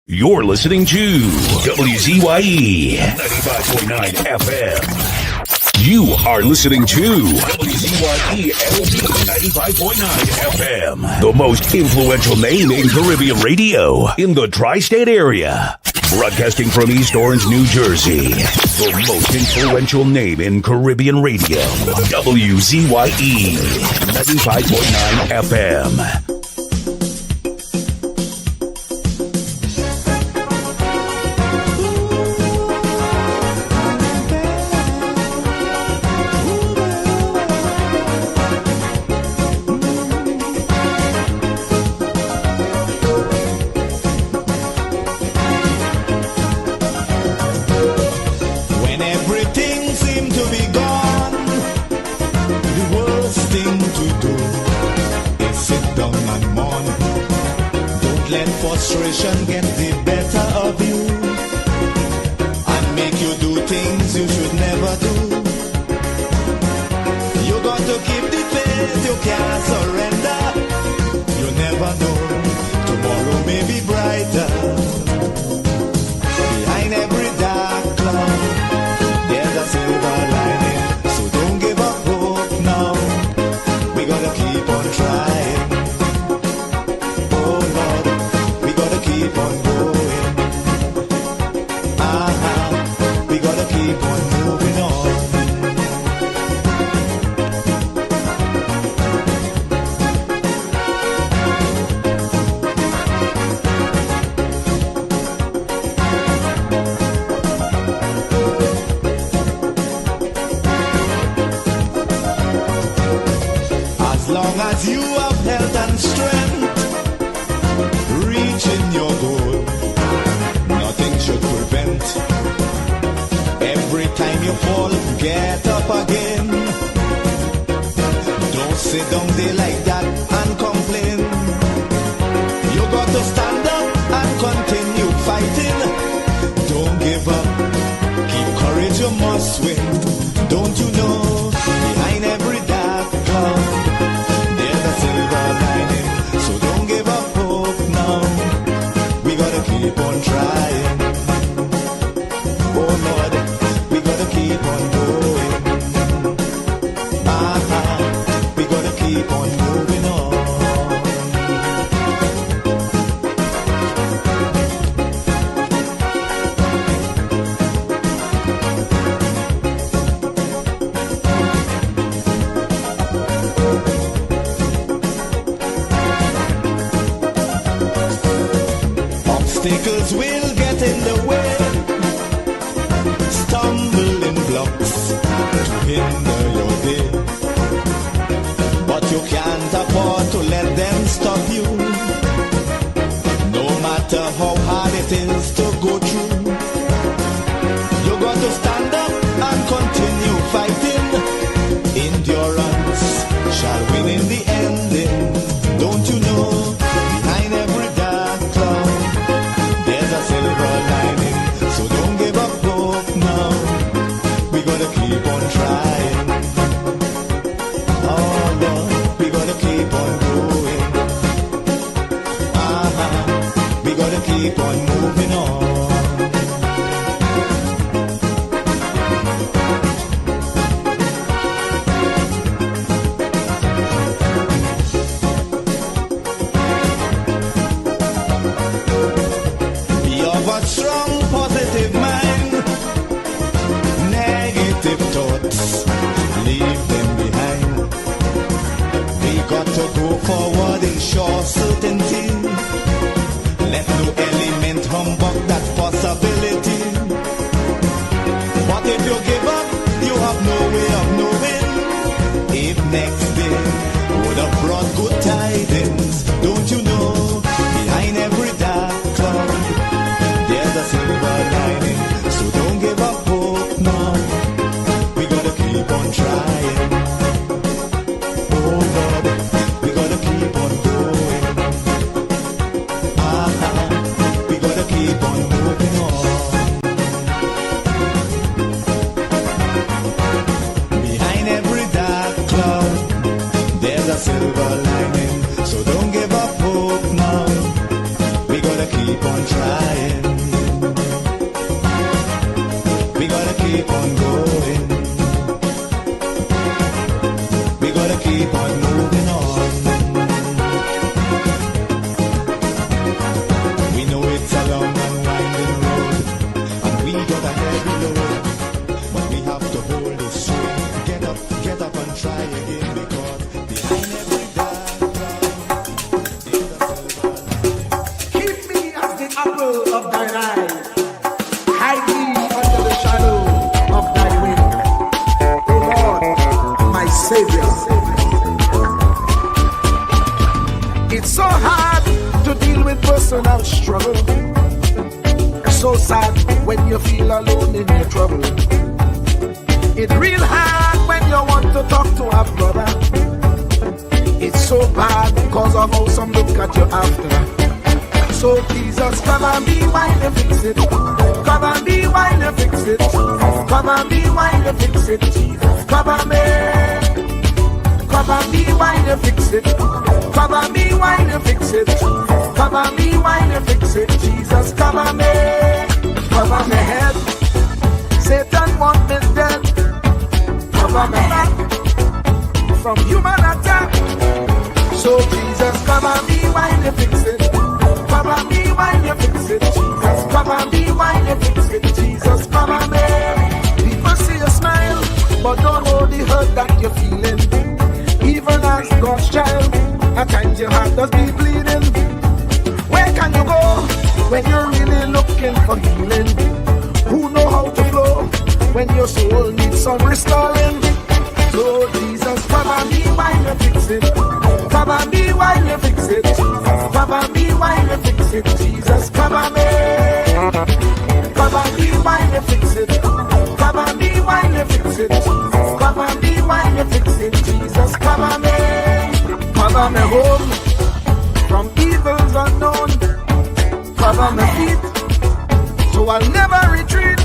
You're listening to WZYE 95.9 FM. You are listening to WZYE 95.9 FM, the most influential name in Caribbean radio in the tri-state area. Broadcasting from East Orange, New Jersey, the most influential name in Caribbean radio. WZYE 95.9 FM. Frustration get the better of you and make you do things you should never do. You got to keep the faith, you can't surrender. You never know, tomorrow may be brighter. Behind every dark cloud, there's a silver lining. So don't give up hope now, we gotta keep on trying. Keep on going. We gotta keep on moving on. As long as you have health and strength, reaching your goal, nothing should prevent. Every time you fall, get up again. Don't sit down there like that and complain. You got to stand up and continue fighting. Don't give up, keep courage, you must win. Don't you know, behind every dark cloud, there's a silver lining. So don't give up hope now, we gotta keep on trying. Oh Lord, we gotta keep on going. We gotta keep on moving on. Obstacles will get in the way, stumbling blocks to hinder your day, but you can't afford to let them stop you. No matter how hard it is to go through, you got to stand up and continue fighting. Endurance shall win in the ending. Don't you know, behind every dark cloud, there's a silver lining. So don't give up hope now, we gotta keep on trying. Oh Lord, we gotta keep on going. We gotta keep on moving on. Strong positive mind, negative thoughts, leave them behind. We got to go forward in sure certainty. Let no element humbug that possibility. But if you give up, you have no way of knowing if next day would have brought good tidings. Don't you know, behind every dark cloud, there's a silver lining. So don't give up hope now, we gotta keep on trying. Oh Lord, we gotta keep on going. We gotta keep on moving on. Behind every dark cloud, there's a silver lining. So don't give up. It's so hard to deal with personal struggle. It's so sad when you feel alone in your trouble. It's real hard when you want to talk to a brother. It's so bad because of how some look at you after. So Jesus, come and be while you fix it. Come and be while you fix it. Come and be while you fix it. Jesus, come and be. Come and be while you fix it. Come and be while you fix it. Come and be while you fix it. Jesus, come and be. Cover my head. Satan want me dead. Cover my back from human attack. So Jesus, come and be while you fix it. Come and be while you fix it. Jesus, come and be while you fix it. Jesus, come and be. People see you smile, but don't know the hurt that you're feeling. Even as God's child, at times your heart does be bleeding. Where can you go when you're really looking for healing? Who know how to flow when your soul needs some restoring? So Jesus, come and be while you fix it. Come and be while you fix it. Come and be while you fix it. Jesus, come and be. Come and be while you fix it. Come and be while you fix it. Come and be while you fix it. Jesus, come and be. Cover me home from evils unknown. Cover my feet so I'll never retreat.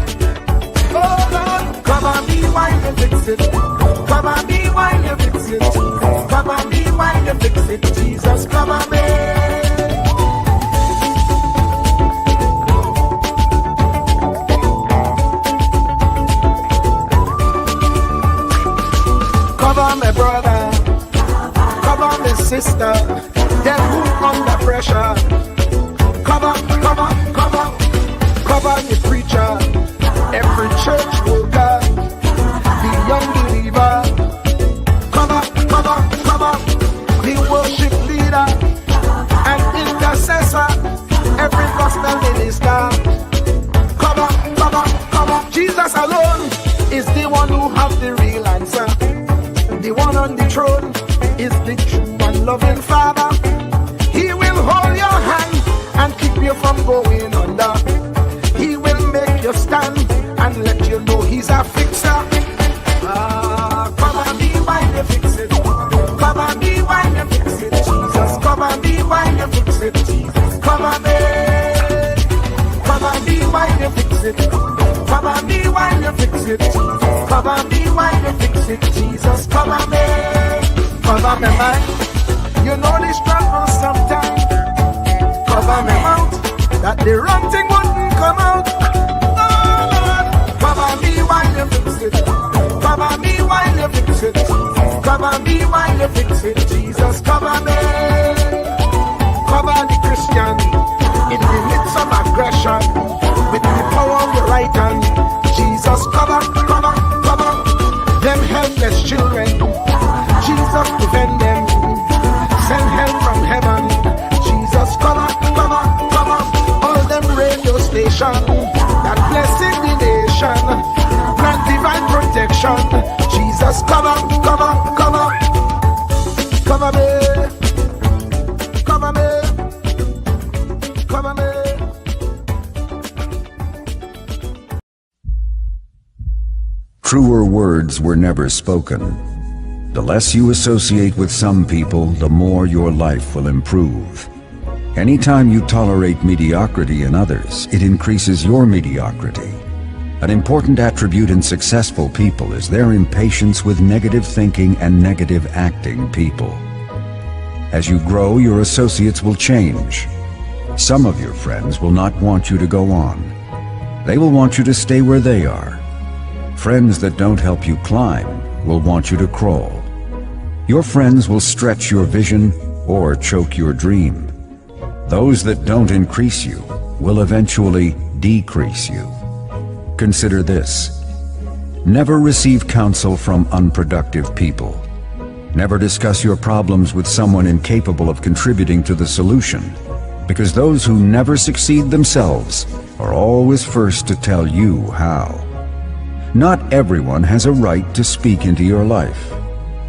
Oh Lord, come and be while you fix it. Come and be while you fix it. Come and be while you fix it. Jesus, come and be. Cover my brother, cover my sister, them who under pressure. Cover, cover, cover, cover the preacher, every church worker, the young believer. Cover, cover, cover, the worship leader and intercessor, every gospel minister. Cover, cover, cover. Jesus alone is the one who has the real answer. The one on the throne is the true and loving Father. He will hold your hand and keep you from going under. He will make you stand and let you know he's a fixer. Come and be while you fix it. Come and be while you fix it. Jesus, come and be while you fix it. Jesus, come and be. Come and be while you fix it. Come and be while you fix it. Come and be while you fix it. Jesus, come and be. Cover my mind. You know the struggle sometimes. Cover my mouth, that the wrong thing wouldn't come out. Oh Lord, cover me while you fix it. Cover me while you fix it. Cover me while you fix it. Jesus, cover me. Cover the Christian in the midst of aggression with the power of your right hand. Jesus, cover, cover, cover them helpless children. Jesus, defend them. Send help from heaven. Jesus, cover, cover, cover all them radio stations that blessing the nation. Grant divine protection. Jesus, cover, cover, cover, cover me, cover me, cover me. Truer words were never spoken. The less you associate with some people, the more your life will improve. Anytime you tolerate mediocrity in others, it increases your mediocrity. An important attribute in successful people is their impatience with negative thinking and negative acting people. As you grow, your associates will change. Some of your friends will not want you to go on. They will want you to stay where they are. Friends that don't help you climb will want you to crawl. Your friends will stretch your vision or choke your dream. Those that don't increase you will eventually decrease you. Consider this. Never receive counsel from unproductive people. Never discuss your problems with someone incapable of contributing to the solution, because those who never succeed themselves are always first to tell you how. Not everyone has a right to speak into your life.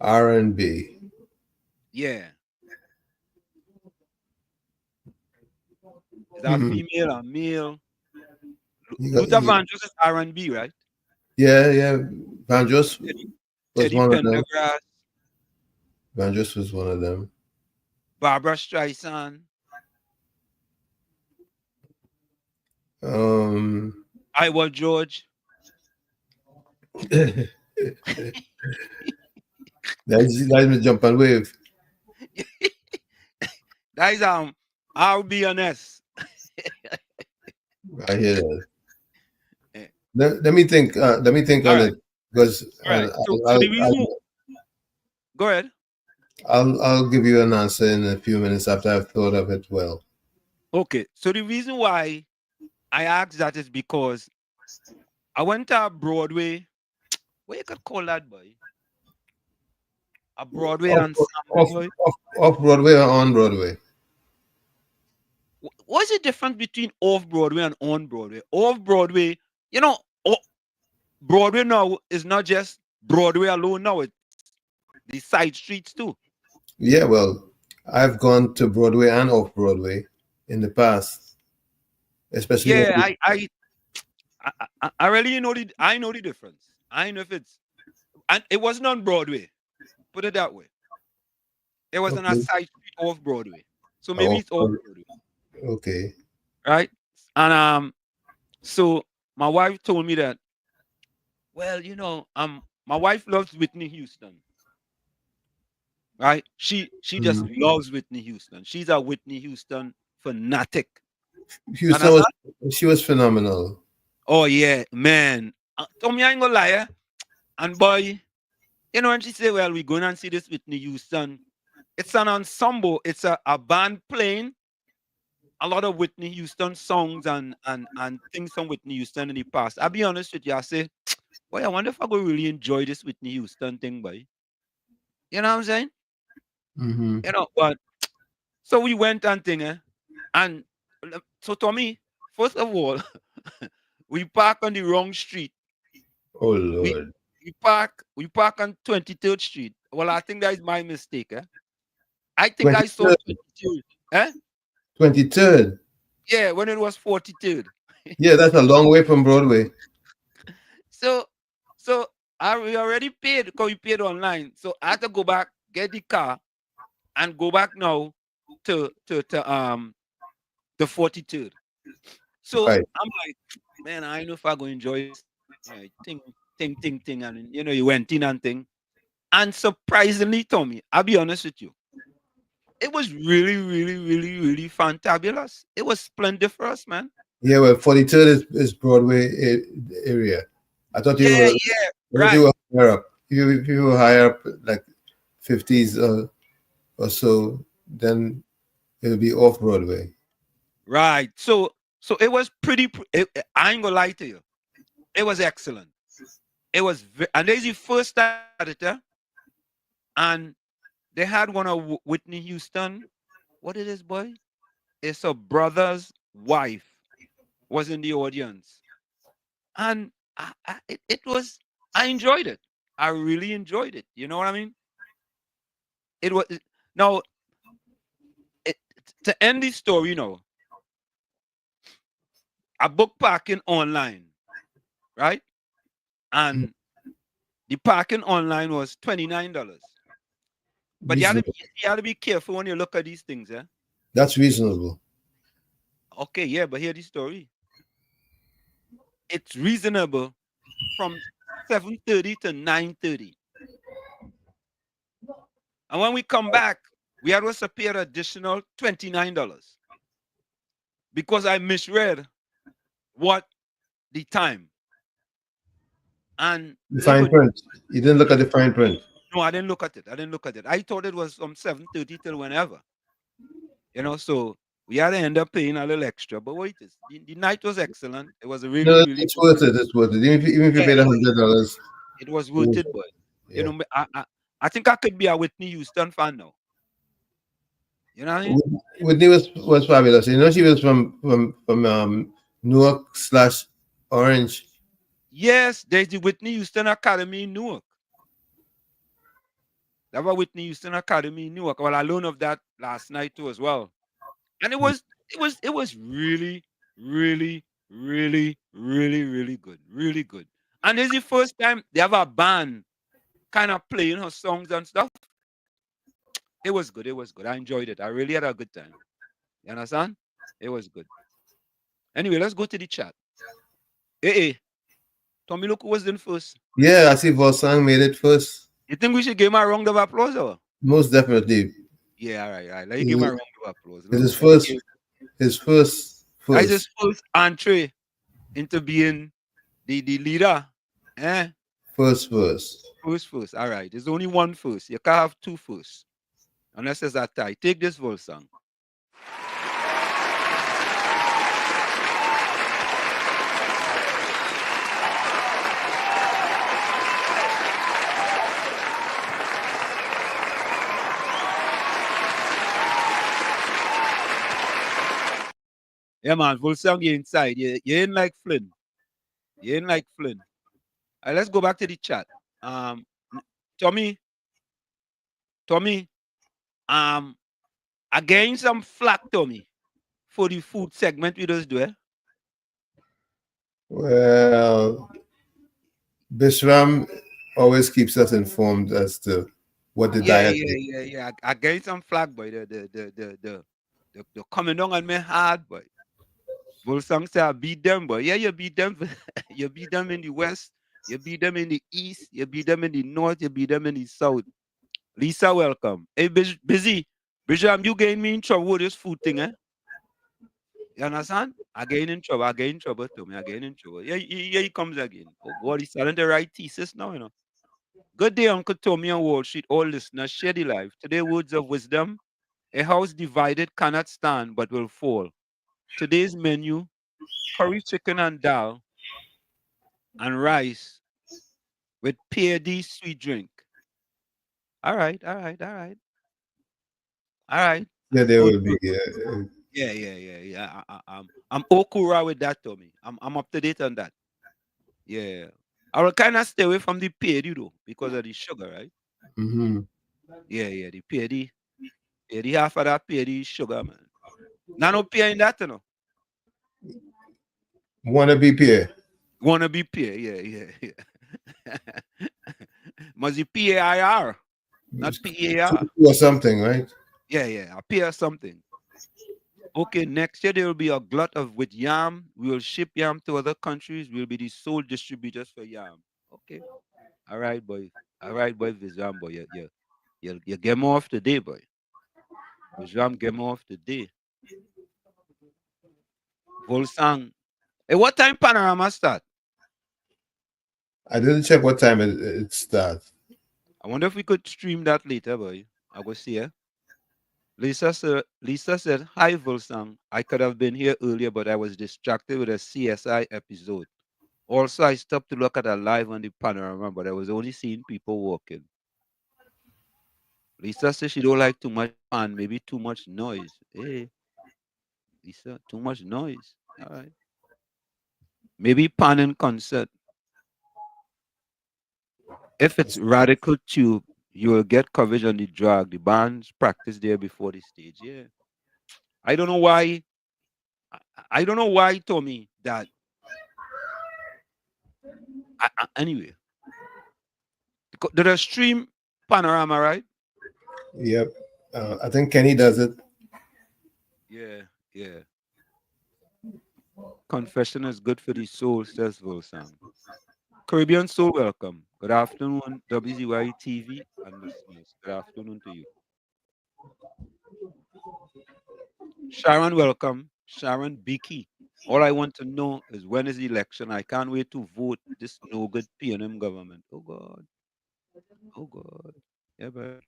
R&B. Yeah. Is that female or male? You got, Luther you, Vandross is R&B, right? yeah. Vandross Teddy, was Teddy one of them. Pendergrass, Vandross was one of them. Barbara Streisand, Iowa George. That's me jump and wave. That is I'll be honest. I hear that. Eh, Let me think. Let me think All on right, it because all right. So the reason, go ahead. I'll give you an answer in a few minutes after I've thought of it well. Okay, so the reason why I asked that is because I went to a Broadway. What you could call that, boy? A Broadway ensemble, boy. Off Broadway or on Broadway? What's the difference between off Broadway and on Broadway? Off Broadway, Broadway now is not just Broadway alone. Now it's the side streets too. Yeah, well, I've gone to Broadway and off Broadway in the past, especially when Yeah, I really I know the difference. I know if it's and it wasn't on Broadway. Put it that way. It was on a okay, side street off Broadway. So maybe it's off Broadway. okay. Right? And so my wife told me that, well, my wife loves Whitney Houston. Right? She just loves Whitney Houston. She's a Whitney Houston fanatic. Houston she was phenomenal. Oh yeah, man. Tommy, I ain't gonna lie. And boy, when she said, well, we're going and see this Whitney Houston, it's an ensemble, it's a band playing a lot of Whitney Houston songs and things from Whitney Houston in the past. I'll be honest with you, I say, boy, I wonder if I could really enjoy this Whitney Houston thing, boy. You know what I'm saying? But so we went and thing, and so Tommy, first of all, we park on the wrong street. Oh We Lord. we park on 23rd Street. Well, I think that is my mistake. I think I saw 23rd. 23rd. 23rd. Yeah, when it was 43rd. Yeah, that's a long way from Broadway. So we already paid because we paid online. So I had to go back, get the car, and go back now to the 43rd. So Right. I'm like, man, I know if I go enjoy this. Right, thing, and you went in and thing. And surprisingly, Tommy, I'll be honest with you, it was really, really, really, really fantabulous. It was splendid for us, man. Yeah, well, 43rd is Broadway area. I thought you were right. you were higher up. If you were higher up, like 50s or so, then it'll be off Broadway. Right. So it was pretty. I ain't gonna lie to you. It was excellent. It was, and there's the first editor, and they had one of Whitney Houston. What it is, boy? It's a brother's wife was in the audience, and it was. I enjoyed it. I really enjoyed it. You know what I mean? It was now. To end the story, I booked parking online, right? And the parking online was $29. But you have to be careful when you look at these things, eh? That's reasonable. Okay, yeah, but hear the story. It's reasonable from 7:30 to 9:30. And when we come back, we had to pay an additional $29 because I misread what the time. And the fine print. You didn't look at the fine print. No, I didn't look at it. I thought it was from 7:30 till whenever. So we had to end up paying a little extra. But wait, the night was excellent. It was a really, really. It's worth it. It's worth it. Even if you paid $100, it was worth it. But I think I could be a Whitney Houston fan now. You know what I mean? Whitney was fabulous. She was from Newark/Orange. Yes, there's the Whitney Houston Academy in Newark. That was Whitney Houston Academy in Newark. Well, I learned of that last night too as well. And it was really, really, really, really, really good. Really good. And this is the first time they have a band kind of playing her songs and stuff. It was good. It was good. I enjoyed it. I really had a good time. You understand? It was good. Anyway, let's go to the chat. Hey, Tommy, look who was in first. Yeah, I see Volsang made it first. You think we should give him a round of applause or? Most definitely. Yeah, all right. Let me give him a round of applause. It's his Let me first. give- His first. That's his first entree into being the leader. Eh? First verse. First. All right. There's only one first. You can't have two first. Unless there's a tie. Take this whole song. Yeah, man. Full song, you inside. You ain't like Flynn. You ain't like Flynn. All right, let's go back to the chat. Tommy, I gained some flack, Tommy, for the food segment we just do. Eh? Well, Bishram always keeps us informed as to what the diet is. Yeah. I gained some flack, boy. The coming down on me hard, boy. Volsang say I beat them, boy. Yeah, you beat them. You beat them in the west. You beat them in the east. You beat them in the north. You beat them in the south. Lisa, welcome. Hey, busy. Bisham, you getting me in trouble with this food thing, eh? You understand? I get in trouble. I get in trouble, Tommy. I get in trouble. Yeah, he comes again. Oh, God, he's starting to write thesis now, you know. Good day, Uncle Tommy on Wall Street. All listeners, share the life. Today, words of wisdom. A house divided cannot stand, but will fall. Today's menu, curry chicken and dal and rice with PAD sweet drink. All right. Yeah, there Good, will be. good. Yeah. I'm okura with that, Tommy. I'm up to date on that. Yeah. I will kind of stay away from the PAD though, because of the sugar, right? Mm-hmm. Yeah, the PAD. Yeah, the half of that PAD is sugar, man. Now no PA in that, you know. Wanna be peer. Wanna be PA, yeah. Must be PAIR, not PAR. Or something, right? Yeah, a PA something. Okay, next year there will be a glut of with yam. We will ship yam to other countries. We'll be the sole distributors for yam. Okay. All right, boy. Vizam, boy. You get more off today, boy. Vizam get more off today. Volsang. Hey, what time Panorama start? I didn't check what time it starts. I wonder if we could stream that later, boy. I will see ya. Lisa said, hi, Volsang. I could have been here earlier, but I was distracted with a CSI episode. Also, I stopped to look at a live on the Panorama, but I was only seeing people walking. Lisa says she don't like too much fun, maybe too much noise. Hey, Lisa, too much noise. All right. Maybe pan and concert. If it's radical tube, you will get coverage on the drag. The bands practice there before the stage. Yeah. I don't know why. I don't know why, Tommy, that. Anyway, did I stream Panorama, right? Yep. I think Kenny does it. Yeah. Confession is good for the soul, says Volsang. Caribbean Soul, welcome. Good afternoon, WZYE TV and listeners. Good afternoon to you. Sharon, welcome. Sharon Beaky. All I want to know is when is the election? I can't wait to vote this no good PNM government. Oh God. Yeah, but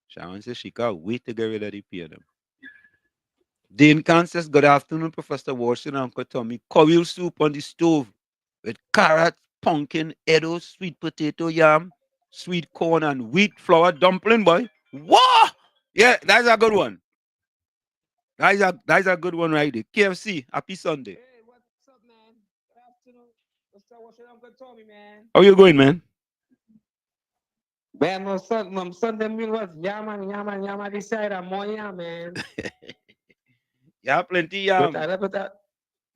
Sharon says she can't wait to get rid of the PNM. Dane Khan says, good afternoon, Professor Washington, Uncle Tommy. Coil soup on the stove with carrot, pumpkin, edo, sweet potato, yam, sweet corn, and wheat flour dumpling, boy. What? Yeah, that's a good one. That's a good one right there. KFC, happy Sunday. Hey, what's up, man? Good afternoon. What's up, Uncle Tommy, man? How you going, man? Man, my son them meal was yama this side of more yam, man. Yeah, plenty But I never that.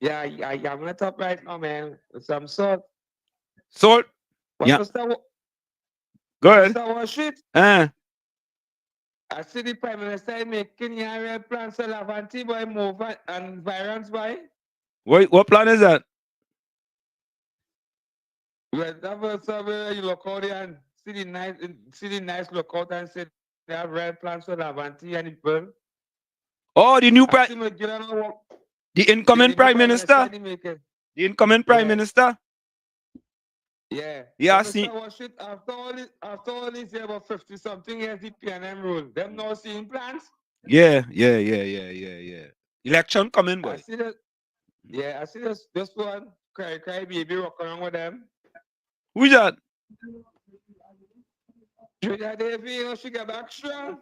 Yeah, I'm on top right now, man. With some salt. salt. But Yeah, Mr. go ahead. Mr. Washit, Uh, I see the Prime Minister making your plans to Lavanti by move and virus by. what plan is that? Well, that was somewhere you look out there and see the nice look out and say they have red plans for Lavanti and it burn. Oh, the new I prime, see me get on a walk. the Yeah, incoming the new prime Prime Minister minister, they make it. the incoming prime Yeah. minister. Yeah. Yeah, I But see. Mr. Washit, after all this year about 50 something years the PNM rule, them now seeing plans. Yeah. Election coming, I boy. see that. Yeah, I see this one. Cry baby walk around with them. Who's that? Julia Davy, you know, she get back strong.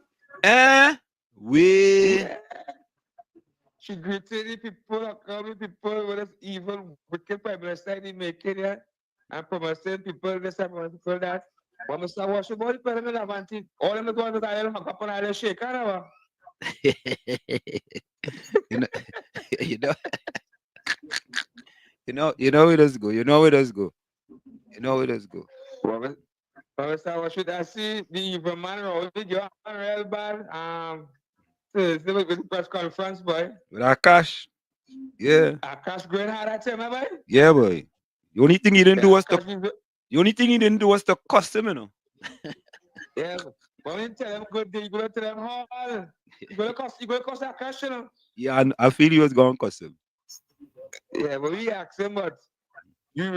We. Yeah. She greeted the people, according people with this evil, wicked Prime Minister they make it here. And promising people this and promising people that. But Mr. Washington, body put them in Avanti. All them go to the island, hug up on the island, shake hands. you know, you know, you know where does go. You know where does go. You know where does go. But Mr. Washington, I see the evil man around with your real bad. Thursday with the press conference, boy. With our cash. Yeah. Akash Green had that time, boy. Yeah, boy. The only thing he didn't do Yeah, was to cost him, you know. yeah, but when you tell them good day, you go to tell them all. You go to cost Akash, you know. Yeah, and I feel he was going to cost him. Yeah, but we ask him, but we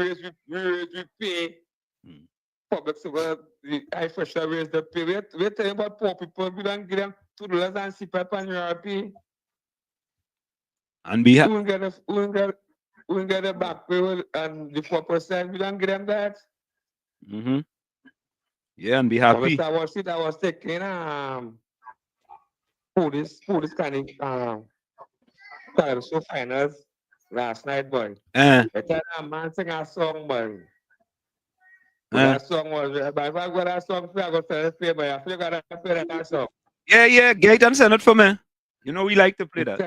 pay. Hmm. Public service, I for sure raise the pay. We're telling about poor people, we don't give them $2 and CPAP and your pay. And be happy. We get the back pay and the 4%, we don't give them that. Mm-hmm. Yeah, and be But happy. I was taking police kind of so finals last night, boy. I tell a man sing a song, boy. That song was, but if I got that song, I got to play, but I forgot to play that song. Yeah, get and send it for me. You know we like to play that.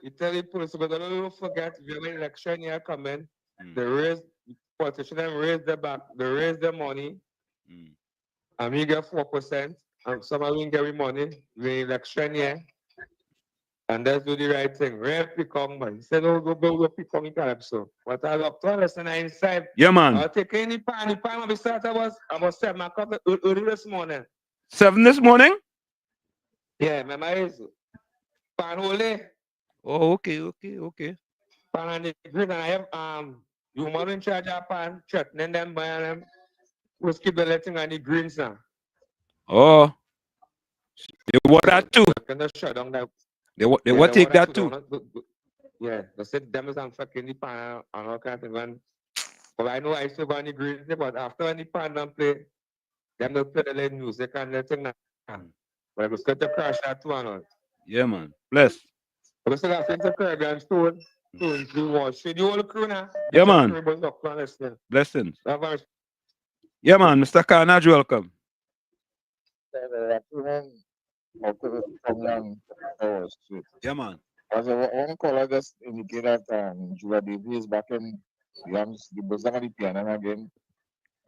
You tell the police, but don't forget, if you have an election year coming, the politicians raise the back, they raise the money, and we get 4%, and some of them get money, the election year, and let's do the right thing. Real become, man. He said, oh, go become in Calypso. But I love to understand inside. Yeah, man. I'll take any pan, I was 7 o'clock early this morning. 7 this morning? Yeah, my is pan holy. Oh, okay. Pan and the green, and I have you mother in charge of pan, threatening them by them whiskey belleting and the greens now. Oh. They want that too. Can just shut down that. They want take that too. Yeah, they said them is fucking the pan and all kinds of things. But I know I still want the greens, but after when the pan don't play, them don't play the late music and the thing now. But I was going to crash that too and all. Yeah, man. Bless. But I still have to Caribbean Stone. You watch the whole crew now. Yeah, man. Blessings. Yeah, man. Mr. Carnage, welcome. Yeah, man. As one caller just indicated that Julia Davy is back in the bosom of the piano again.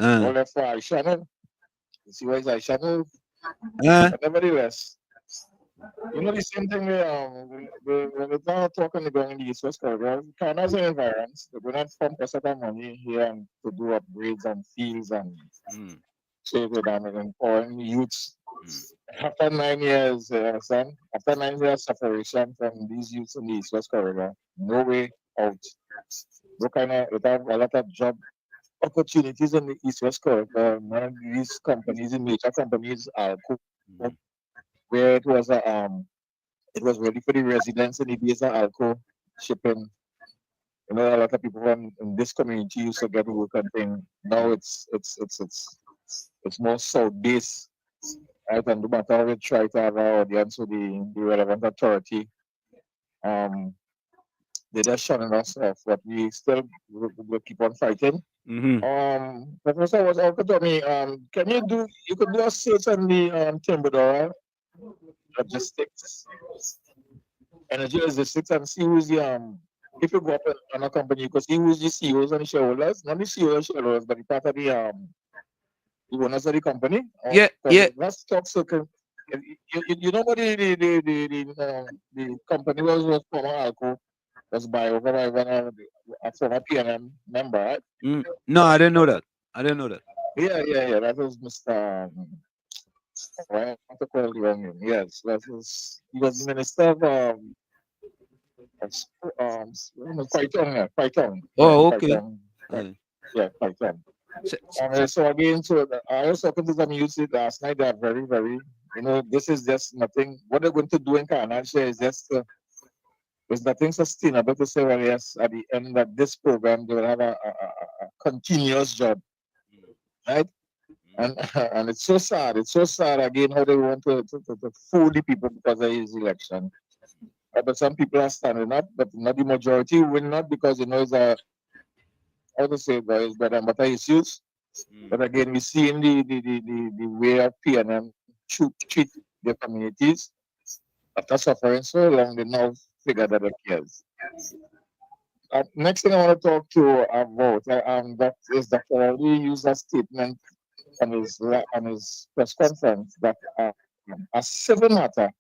All left for our channel. You see why is our channel? But nevertheless, you know the same thing when we're talking about in the East West Corridor, Canada's an environment. They're going to pump a set of money here and to do upgrades and fields and save it and empowering youths. After 9 years, after 9 years separation from these youths in the East West Corridor, no way out. It have a lot of job opportunities in the East West Corridor. One of these companies, major companies, Alco, where it was ready for the residents in the days of Alco shipping. You know, a lot of people in this community used to get work and thing. Now it's more south based. Right, and no matter how we try to have our audience with the relevant authority, they just shunning us off. But we still will keep on fighting. Professor was also told me, you could do a search on the Timberdora logistics, energy logistics, and see who's the if you go up on a company, you could see who's the CEOs and the shareholders, not the CEOs and shareholders, but the part of the owners of the company. Yeah. That's stock circle. You know what the company was former Alco was by over by one of a former PNM member, right? No, I didn't know that. Yeah. That was Mr. I want to call the wrong name. Yes, he was minister Python. Oh, okay. Python. So again, I was talking to some youth last night. They are very, very, this is just nothing. What they're going to do in Canada is just, there's nothing sustainable to say, well, yes, at the end of this program, they will have a continuous job, right? And it's so sad. It's so sad again how they want to fool the people because of his election. But some people are standing up, but not the majority will not because it's how to say it's bread and butter issues. But again, we see in the way of PNM treat their communities after suffering so long, they now figure that it cares. Next thing I want to talk to about that is Dr. Ali used a statement on his press conference that a civil matter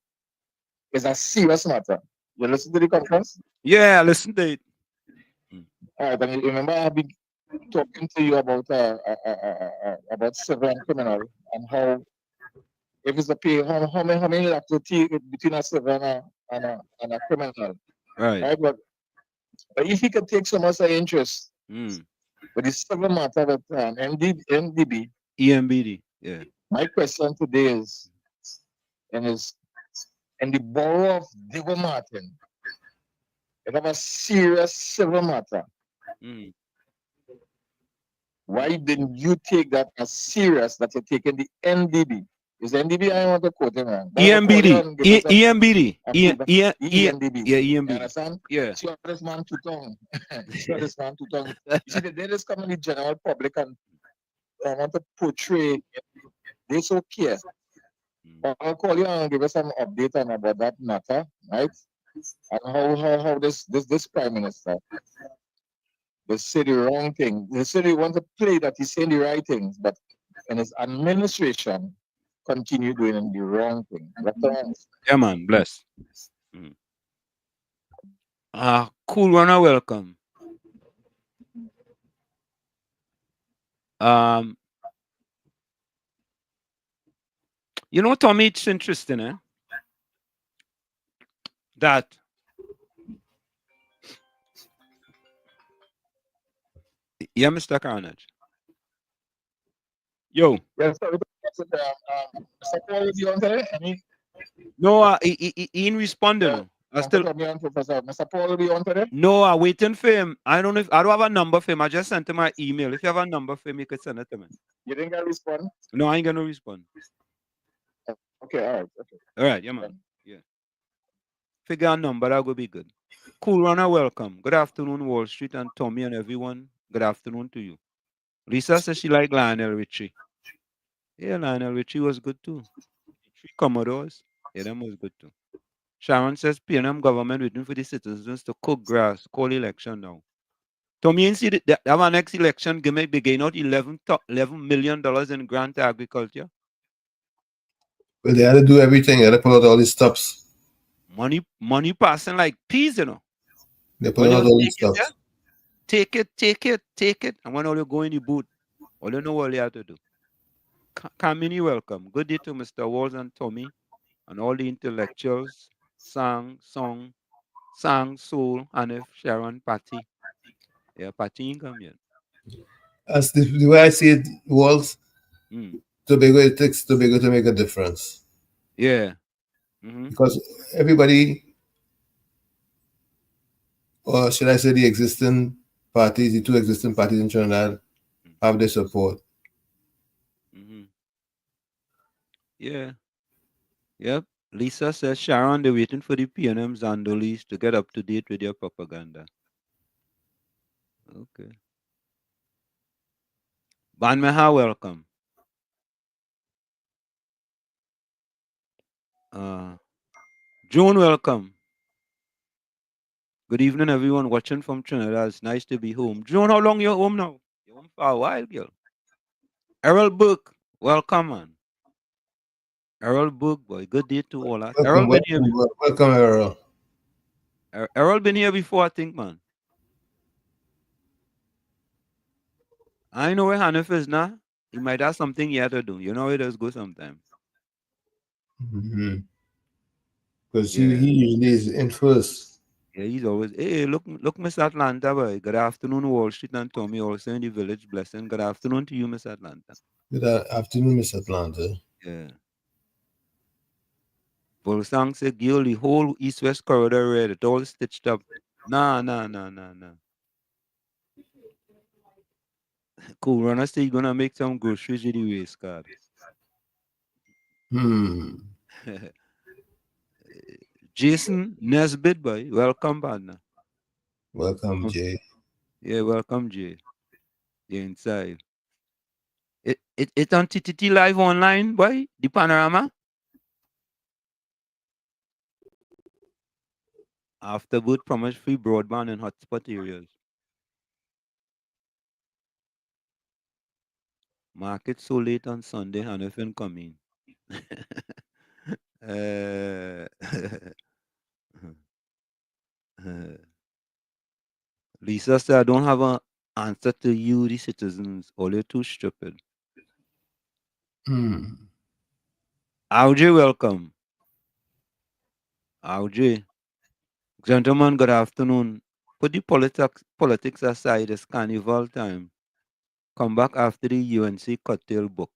is a serious matter. You listen to the conference? Yeah, I listened to it. All right, and you remember I've been talking to you about civil and criminal and how if it's a pay, how many you have to take between a civil and a criminal, right? But if he could take so much interest with the civil matter with MDB, EMBD, yeah. my question today is, in the borough of Diego Martin, it have a serious civil matter. Why didn't you take that as serious that you're taking the NDB? Is NDB I want to quote him on? EMBD. EMBD. EMBD. Yeah, EMBD. You understand? Yeah. See this man too tongue. You see, the day is coming the general public and I want to portray they so care. I'll call you and give us some update on about that matter, right? And how this prime minister they say the wrong thing. They say they want to play that he's saying the right things, but in his administration, continue doing the wrong thing. Yeah, man, bless. Cool runner, welcome. You know, Tommy, it's interesting, that yeah, Mr. Carnage. Yo. Yes, sir. Mr. Paul, is you on today? No, he ain't responding. I still. Mr. Paul will be on today? No, I'm waiting for him. I don't have a number for him. I just sent him my email. If you have a number for him, you could send it to me. You didn't get a response? No, I ain't gonna respond. Okay, all right. Okay. All right, yeah, man. Yeah. Figure a number, that would be good. Cool runner, welcome. Good afternoon, Wall Street and Tommy and everyone. Good afternoon to you. Lisa says she liked Lionel Richie. Yeah, Lionel Richie was good too. 3 Commodores. Yeah, them was good too. Sharon says PNM government waiting for the citizens to cook grass. Call election now. Tommy, you see that our next election gimmick begin out $11 million in grant to agriculture. Well, they had to do everything. They had to pull out all these stops. Money passing like peas, They pull out all these stops. Take it. And when all you go in the boot, all you know what you have to do. Kamini, welcome. Good day to Mr. Walls and Tommy and all the intellectuals. Sang, Soul, and if Sharon, Patty. Yeah, Patty ain't come yet. As the way I see it, Walls, Tobago, it takes Tobago to make a difference. Yeah. Because everybody, or should I say the existing parties, the 2 existing parties in Trinidad, have their support. Yeah. Yep. Lisa says, Sharon, they're waiting for the PNM Zandolis to get up to date with their propaganda. Okay. Ban Meha, welcome. June, welcome. Good evening, everyone watching from Trinidad. It's nice to be home. June, how long you home now? You home for a while, girl. Errol Book, welcome, man. Errol Book, boy, good day to all that. Errol Welcome, been here. welcome, Errol. Errol been here before, I think, man. I know where Hanif is now. He might have something he had to do. You know, it does go sometime. Because Yeah. he usually is in first. Yeah, he's always, hey, look, Miss Atlanta, boy. Good afternoon, Wall Street and Tommy, also in the village. Blessing. Good afternoon to you, Miss Atlanta. Good afternoon, Miss Atlanta. Yeah. Volsang said, Gil, the whole east-west corridor red, it all stitched up. Nah. Cool. Runner say you're gonna make some groceries with the waste card. Jason Nesbitt, boy. Welcome, partner. Welcome, Jay. Yeah, welcome, Jay. You're inside. It on TTT live online, boy. The Panorama. Afterboot promise free broadband in hotspot areas. Market so late on Sunday, and nothing coming. Lisa said, I don't have an answer to you, the citizens. All you're too stupid. Audrey, welcome. Audrey. Gentlemen, good afternoon. Put the politics aside. It's carnival time. Come back after the UNC cocktail book.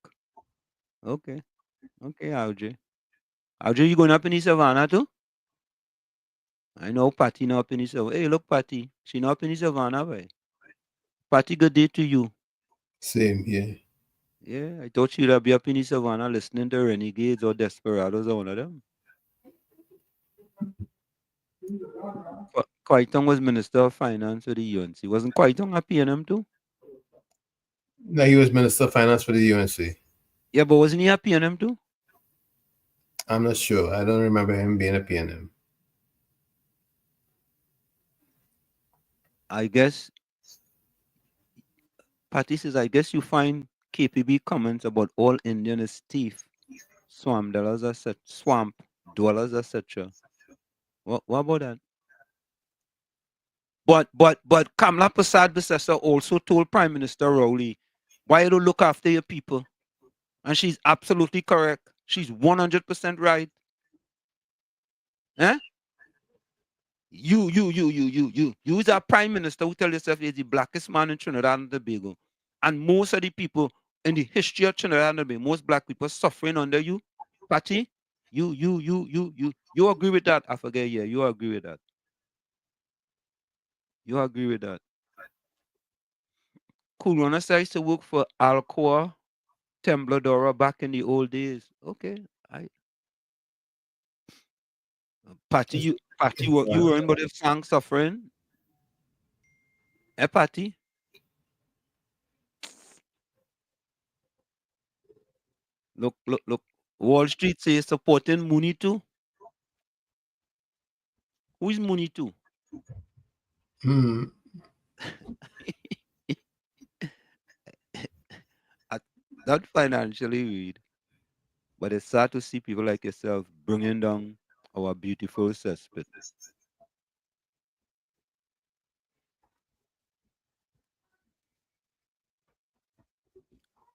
Okay. Okay, Audrey. Audrey, you going up in the savannah too? I know Patty not up in the savannah. Hey, look, Patty. She not up in the savannah, boy. Patty, good day to you. Same here. Yeah, I thought she'd be up in the savannah listening to Renegades or Desperados or one of them. Kwaitong was Minister of Finance for the UNC. Wasn't Kwaitong a PNM too? No, he was Minister of Finance for the UNC. Yeah, but wasn't he a PNM too? I'm not sure. I don't remember him being a PNM. I guess, Patty says, I guess you find KPB comments about all Indian is thief, swamp dwellers, etc. What about that? But Kamala Prasad Bissessa also told Prime Minister Rowley, why you don't look after your people? And she's absolutely correct. She's 100% right. Eh? You is a prime minister who tell yourself you're the blackest man in Trinidad and Tobago. And most of the people in the history of Trinidad and Tobago, most black people suffering under you. Patty, you agree with that? I forget, yeah, you agree with that. You agree with that. Cool, when I used to work for Alcoa, Tembladora back in the old days. Okay. Patty, you were in but the sang suffering. Eh, Patty? Look. Wall Street says supporting Mooney too. Who is Mooney too? Not financially weed, but it's sad to see people like yourself bringing down our beautiful suspect.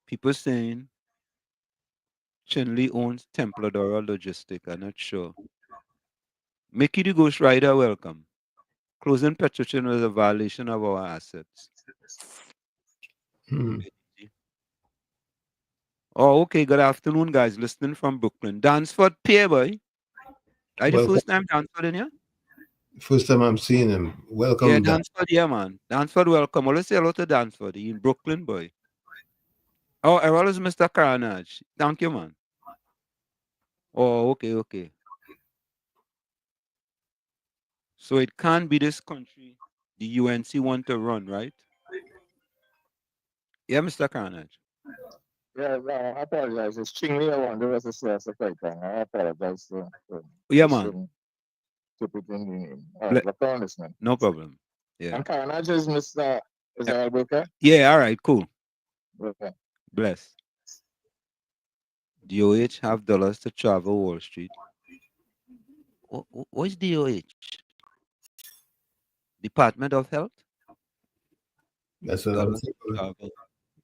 People saying Chinley owns Templadora Logistic. I'm not sure. Mickey the Ghost Rider, welcome. Closing Petrochin was a violation of our assets. Oh, okay. Good afternoon, guys. Listening from Brooklyn. Dansford Pier, boy. Are the first time Dansford in here? First time I'm seeing him. Welcome Yeah, back. Dansford, yeah, man. Dansford, welcome. Well, let's say hello to Dansford. He in Brooklyn, boy. Oh, Errol is Mr. Carnage. Thank you, man. Oh, okay. So it can't be this country the UNC want to run, right? Yeah, Mr. Carnage. Yeah, I apologize. It's Chingley. I want the rest of the right. I apologize for Yeah, man. interpreting the name. All right, look on this, man. No problem. Yeah. And Carnage is Mr. Israel Booker. Yeah, all right, cool. Okay. Bless. DOH have dollars to travel Wall Street. What is DOH? Department of Health? That's what I'm saying.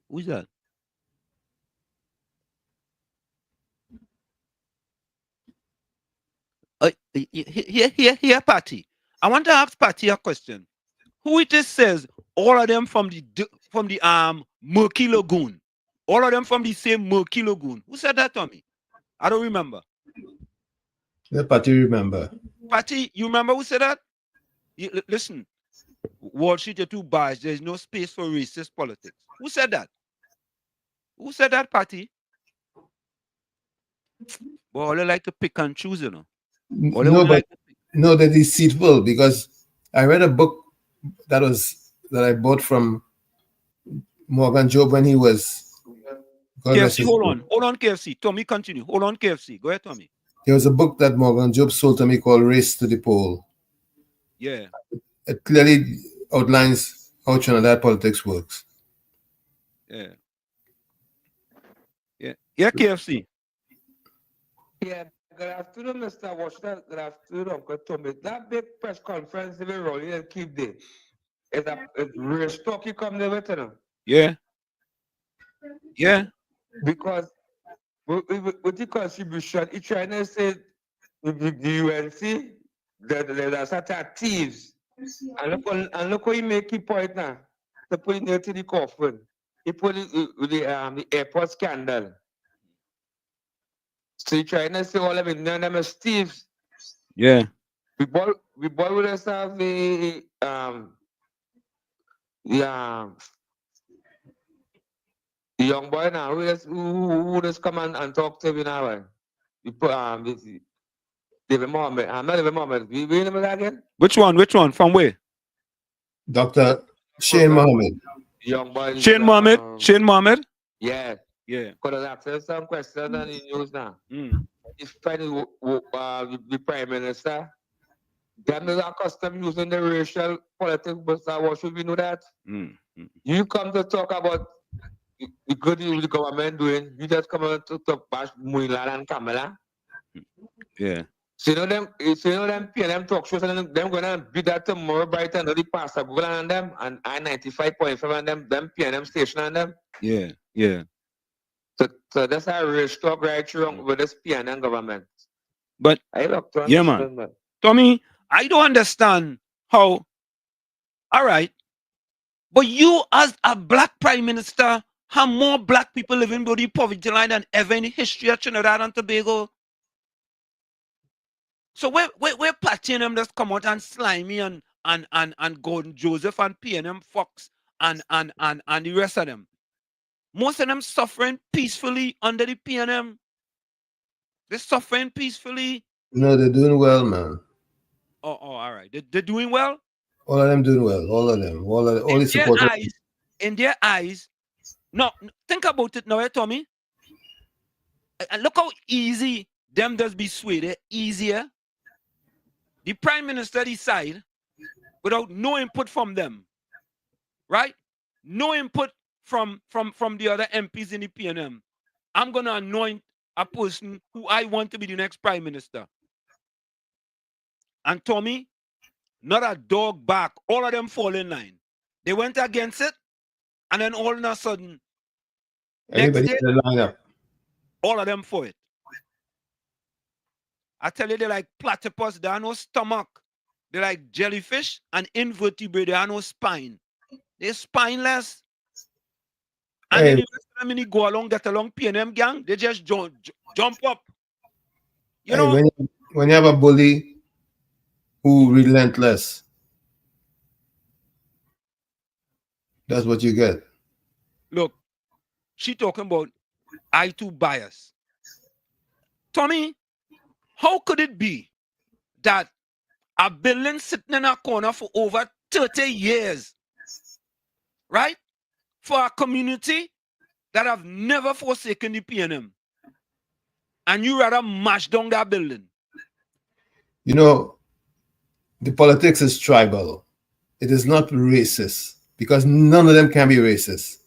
Who's that? Here, Patty. I want to ask Patty a question. Who it is says all of them from the Murky Lagoon? All of them from the same Murky Lagoon. Who said that to me? I don't remember. Yeah, Patty, remember. Patty, you remember who said that? Listen, Wall Street, you're too biased. There's no space for racist politics. Who said that? Who said that, Patty? Well, all they like to pick and choose, you know. No, they're deceitful, because I read a book that I bought from Morgan Job when he was. KFC, hold on, KFC. Tommy, continue. Hold on, KFC. Go ahead, Tommy. There was a book that Morgan Job sold to me called Race to the Pole. Yeah. It clearly outlines how Trinidad politics works. Yeah. Yeah, KFC. Yeah, good afternoon, Mr. Washington. Good afternoon, Uncle Tommy. That big press conference they were rolling and keep there. It's real stock you come there with, you know? Yeah. Yeah. Because with the contribution, each China said the UNC, there's such thieves. And look how he make it point now. To put it near to the coffin. He put it with the airport scandal. So you trying to say all of it, none of them are thieves. Yeah. We bought with us have the young boy now who just come and talk to me now. We put David Mohammed. I'm not David Mohammed. We name it again? Which one? From where? Dr. Shane Mohammed. Young boy. Shane Mohammed? Yeah. Yeah. Because I asked some questions on the news now. If the Prime Minister, them is accustomed using the racial politics, but what should we know that? You come to talk about the good the government doing, you just come to talk bash Muilan and Kamala. Yeah. So you know them PNM talk shows and them gonna beat that tomorrow bright and the pastor Google and them and I-95.5 and them PNM station and them. Yeah, yeah. So that's how race talk right through with this PNM government. But yeah, man. Tommy, I don't understand how. All right, but you as a black prime minister have more black people living below the poverty line than ever in the history of Trinidad and Tobago. So we're patching them just come out and slimy and Gordon Joseph and PNM Fox and the rest of them. Most of them suffering peacefully under the PNM. They're suffering peacefully. No, they're doing well, man. Oh, all right. They're doing well? All of them doing well. All of them. All the supporters. In their eyes. No, think about it now, Tommy. And look how easy them does be swayed. Easier. The Prime Minister decide without no input from them. Right? No input from the other MPs in the PNM. I'm going to anoint a person who I want to be the next Prime Minister. And Tommy, not a dog bark. All of them fall in line. They went against it, and then all of a sudden, everybody next day, in the lineup. All of them for it. I tell you, they're like platypus. They have no stomach. They're like jellyfish and invertebrate. They have no spine. They're spineless. And then the rest of them go along, get along PNM gang, they just jump up. You know? When you have a bully who relentless, that's what you get. Look, she talking about I2 bias. Tommy, how could it be that a building sitting in a corner for over 30 years, right? for a community that have never forsaken the PNM. And you rather mash down that building. You know, the politics is tribal. It is not racist because none of them can be racist.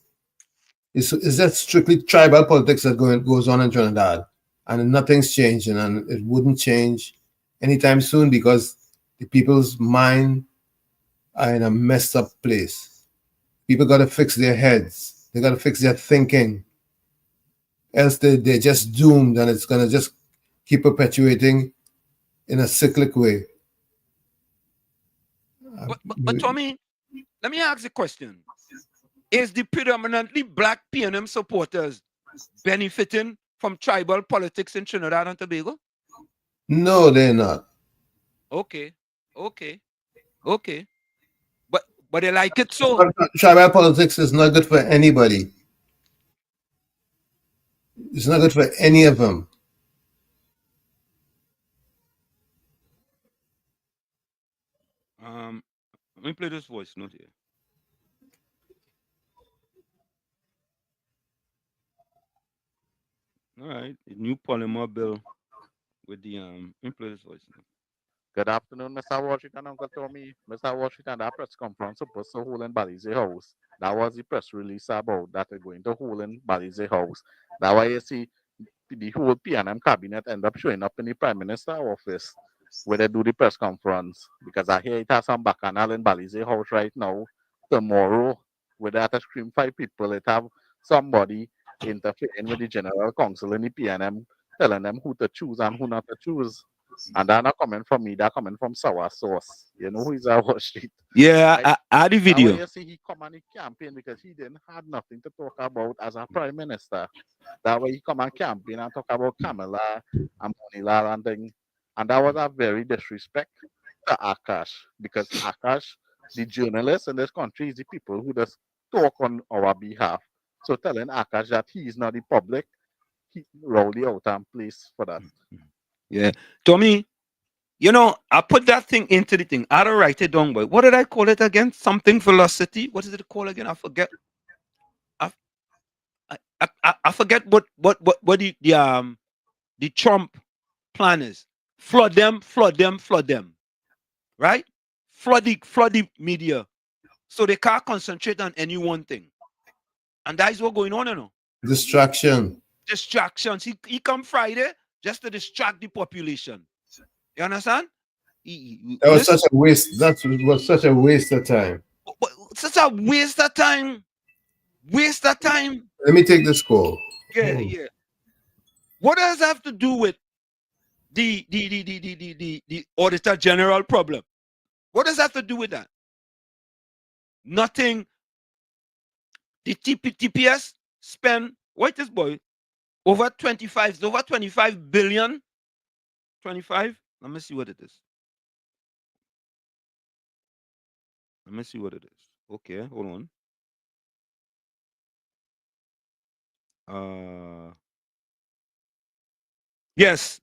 It's just strictly tribal politics that goes on in Trinidad, and nothing's changing, and it wouldn't change anytime soon because the people's mind are in a messed up place. People got to fix their heads. They got to fix their thinking. Else they're just doomed, and it's going to just keep perpetuating in a cyclic way. But Tommy, let me ask a question. Is the predominantly black PNM supporters benefiting from tribal politics in Trinidad and Tobago? No, they're not. Okay. But they like it so. Tribal politics is not good for anybody. It's not good for any of them. Let me play this voice note here. All right, the new Panorama bill with the let me play this voice note. Good afternoon, Mr. Washington, Uncle Tommy. Mr. Washington, that press conference supposed to hold in Balize House. That was the press release about that they're going to hold in Balize House. That's why you see the whole PNM cabinet end up showing up in the Prime Minister office where they do the press conference. Because I hear it has some bacchanal in Balize House right now. Tomorrow, where they have to scream 5 people, it have somebody interfering with the General Council in the PNM, telling them who to choose and who not to choose. And they're not coming from me, they're coming from Sour Source. You know who is our street? Yeah, I had the video. That way you see he come on the campaign because he didn't have nothing to talk about as a prime minister. That way he come on campaign and talk about Kamala and Monila and thing. And that was a very disrespect to Akash. Because Akash, the journalists in this country, is the people who just talk on our behalf. So telling Akash that he is not the public, he rowdy out and place for that. Yeah. Tommy, you know, I put that thing into the thing. I don't write it down, but what did I call it again? Something velocity. What is it called again? I forget. I forget what the Trump plan is. Flood them. Right? Flood the media. So they can't concentrate on any one thing. And that is what's going on, you know. Distractions. He come Friday just to distract the population. You understand? That was such a waste. That was such a waste of time. Such a waste of time. Let me take this call. Yeah. What does that have to do with the Auditor General problem? What does that have to do with that? Nothing. The TPS spend, wait this boy, over 25 billion. 25? Let me see what it is. Okay, hold on. Yes.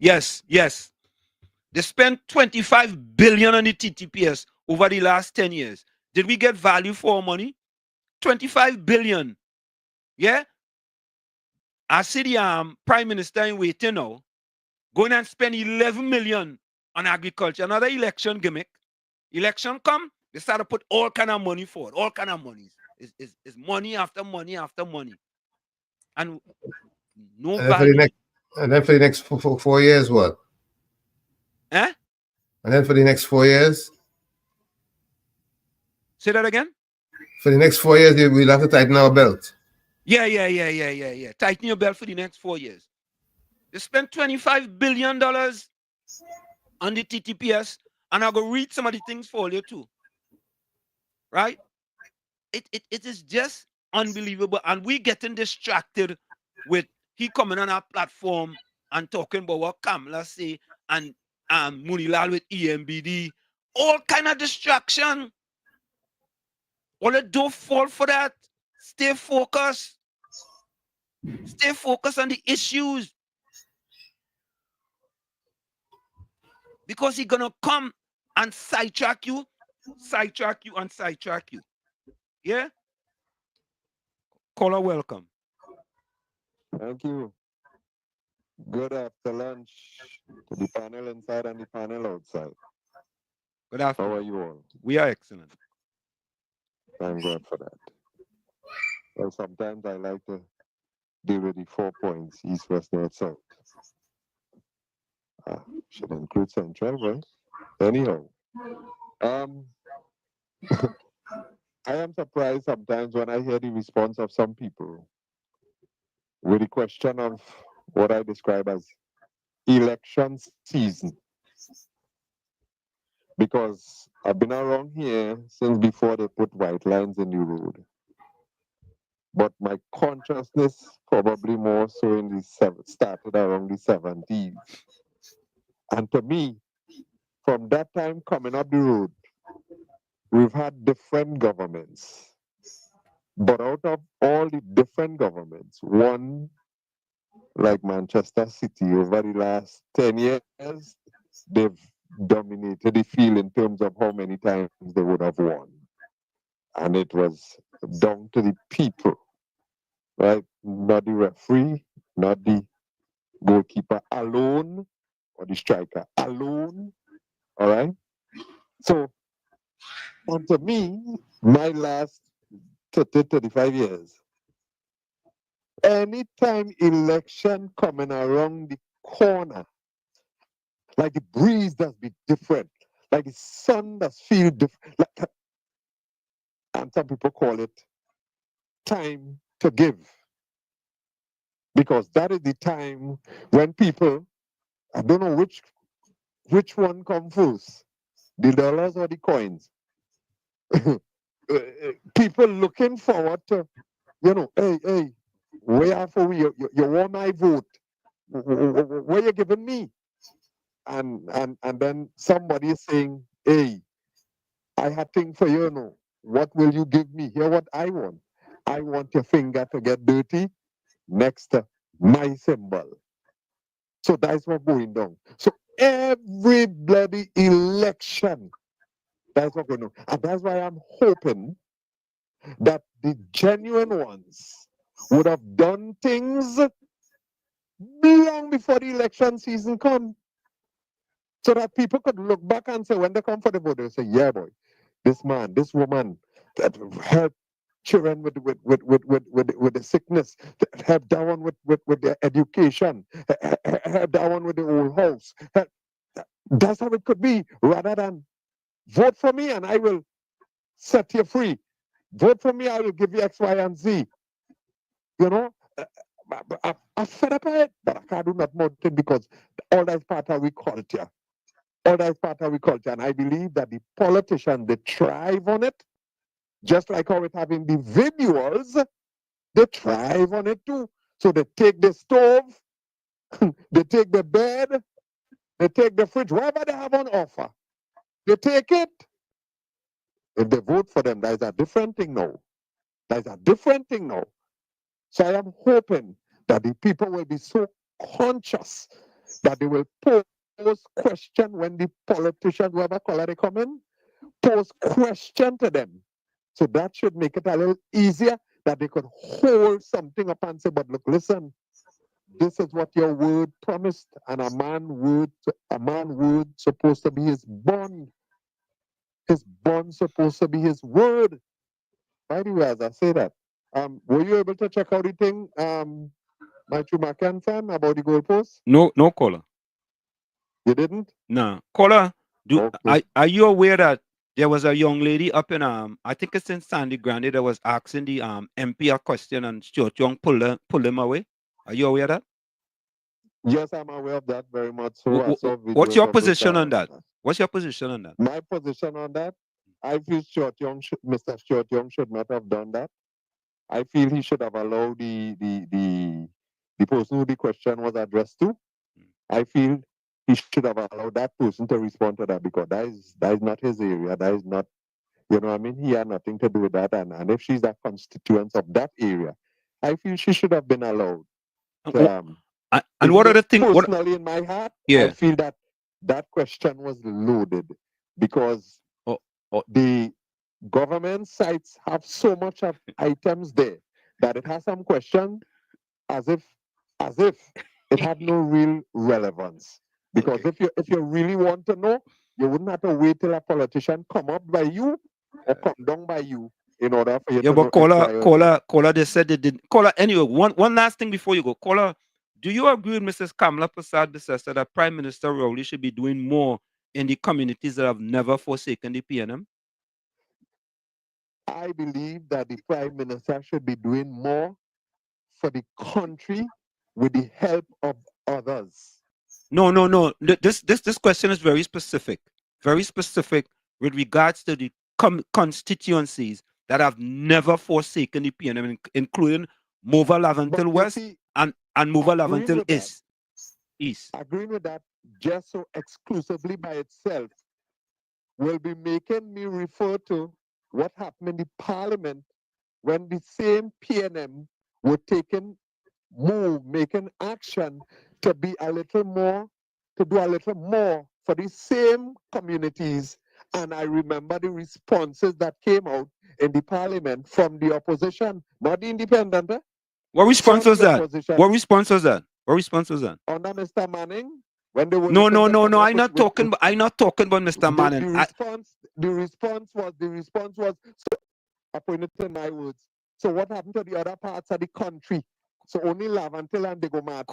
They spent 25 billion on the TTPS over the last 10 years. Did we get value for our money? 25 billion. Yeah? I see the Prime Minister in waiting now, going and spend 11 million on agriculture. Another election gimmick. Election come, they start to put all kind of money forward. All kind of money. It's money after money after money. And no value. And then for the next 4 years, what? Eh? And then for the next 4 years? Say that again? For the next 4 years, we'll have to tighten our belt. Yeah. Tighten your belt for the next 4 years. They spent $25 billion on the TTPS, and I'll go read some of the things for you too. Right? It is just unbelievable. And we getting distracted with he coming on our platform and talking about what Kamala say and Munilal with EMBD. All kind of distraction. All don't fall for that. Stay focused. Stay focused on the issues. Because he's gonna come and sidetrack you. Yeah? Caller, welcome. Thank you. Good after lunch to the panel inside and the panel outside. Good afternoon. How are you all? We are excellent. Thank God for that. Well, sometimes I like to deal with the 4 points, east, west, north, south. Should include central, right? Anyhow, I am surprised sometimes when I hear the response of some people with the question of what I describe as election season. Because I've been around here since before they put white lines in the road. But my consciousness probably more so in the started around the 70s. And to me, from that time coming up the road, we've had different governments. But out of all the different governments, one like Manchester City over the last 10 years, they've dominated the field in terms of how many times they would have won. And it was down to the people, right? Not the referee, not the goalkeeper alone, or the striker alone, all right? So, and to me, my last 30, 35 years, anytime election coming around the corner, like the breeze does be different, like the sun does feel different, like, and some people call it time to give. Because that is the time when people, I don't know which one come first, the dollars or the coins. People looking forward to, hey, where for we? You want my vote? Where you giving me? And then somebody is saying, hey, I had thing for you, no. What will you give me? Hear what I want. I want your finger to get dirty next to my symbol. So that's what's going down. So every bloody election, that's what's going on. And that's why I'm hoping that the genuine ones would have done things long before the election season come. So that people could look back and say, when they come for the vote, they say, yeah, boy, this man, this woman that helped children with the sickness, help that one with their education, help that one with the old house. That's how it could be, rather than vote for me and I will set you free. Vote for me, I will give you X, Y, and Z. You know, I'm fed up of it, but I can't do nothing about it because all that's part of our culture. All that's part of our culture. And I believe that the politicians, they thrive on it, just like how it have individuals, they thrive on it too. So they take the stove, they take the bed, they take the fridge, whatever they have on offer. They take it. If they vote for them, that is a different thing now. That is a different thing now. So I am hoping that the people will be so conscious that they will pose question when the politicians, whoever color they come in, pose question to them. So that should make it a little easier that they could hold something up and say, but look, listen, this is what your word promised, and a man word supposed to be his bond. His bond supposed to be his word. By the way, as I say that, were you able to check out the thing, my Chumacan fan, about the goalpost? No caller. You didn't? No. Caller, Okay. are you aware that there was a young lady up in I think it's in Sandy Grande that was asking the MP a question and Stuart Young pulled him away? Are you aware of that? Yes, I'm aware of that very much. So what's your position on that? What's your position on that? My position on that, I feel Mr. Stuart Young should not have done that. I feel he should have allowed the person who the question was addressed to. I feel he should have allowed that person to respond to that, because that is not his area. That is not, you know what I mean? He had nothing to do with that. And if she's a constituent of that area, I feel she should have been allowed. And what are the things? Personally, in my heart, I feel that that question was loaded, because the government sites have so much of items there that it has some question as if it had no real relevance. Because if you really want to know, you wouldn't have to wait till a politician come up by you or come down by you in order for you to know. Caller, they said they didn't. Caller, anyway, one last thing before you go. Caller, do you agree with Mrs. Kamala Prasad-Bissessar that Prime Minister Rowley should be doing more in the communities that have never forsaken the PNM? I believe that the Prime Minister should be doing more for the country with the help of others. No. This question is very specific with regards to the constituencies that have never forsaken the PNM, including Mova Laventil West and Mova Laventil East. Agreeing with that just so exclusively by itself will be making me refer to what happened in the Parliament when the same PNM were making action to do a little more for the same communities. And I remember the responses that came out in the Parliament from the opposition, not the independent. What response was that? What response was that? Under Mr. Manning, when they were No. I'm not talking about Mr. Manning. The response was so, I put it in my words. So what happened to the other parts of the country? So only Laventil and Diego Martin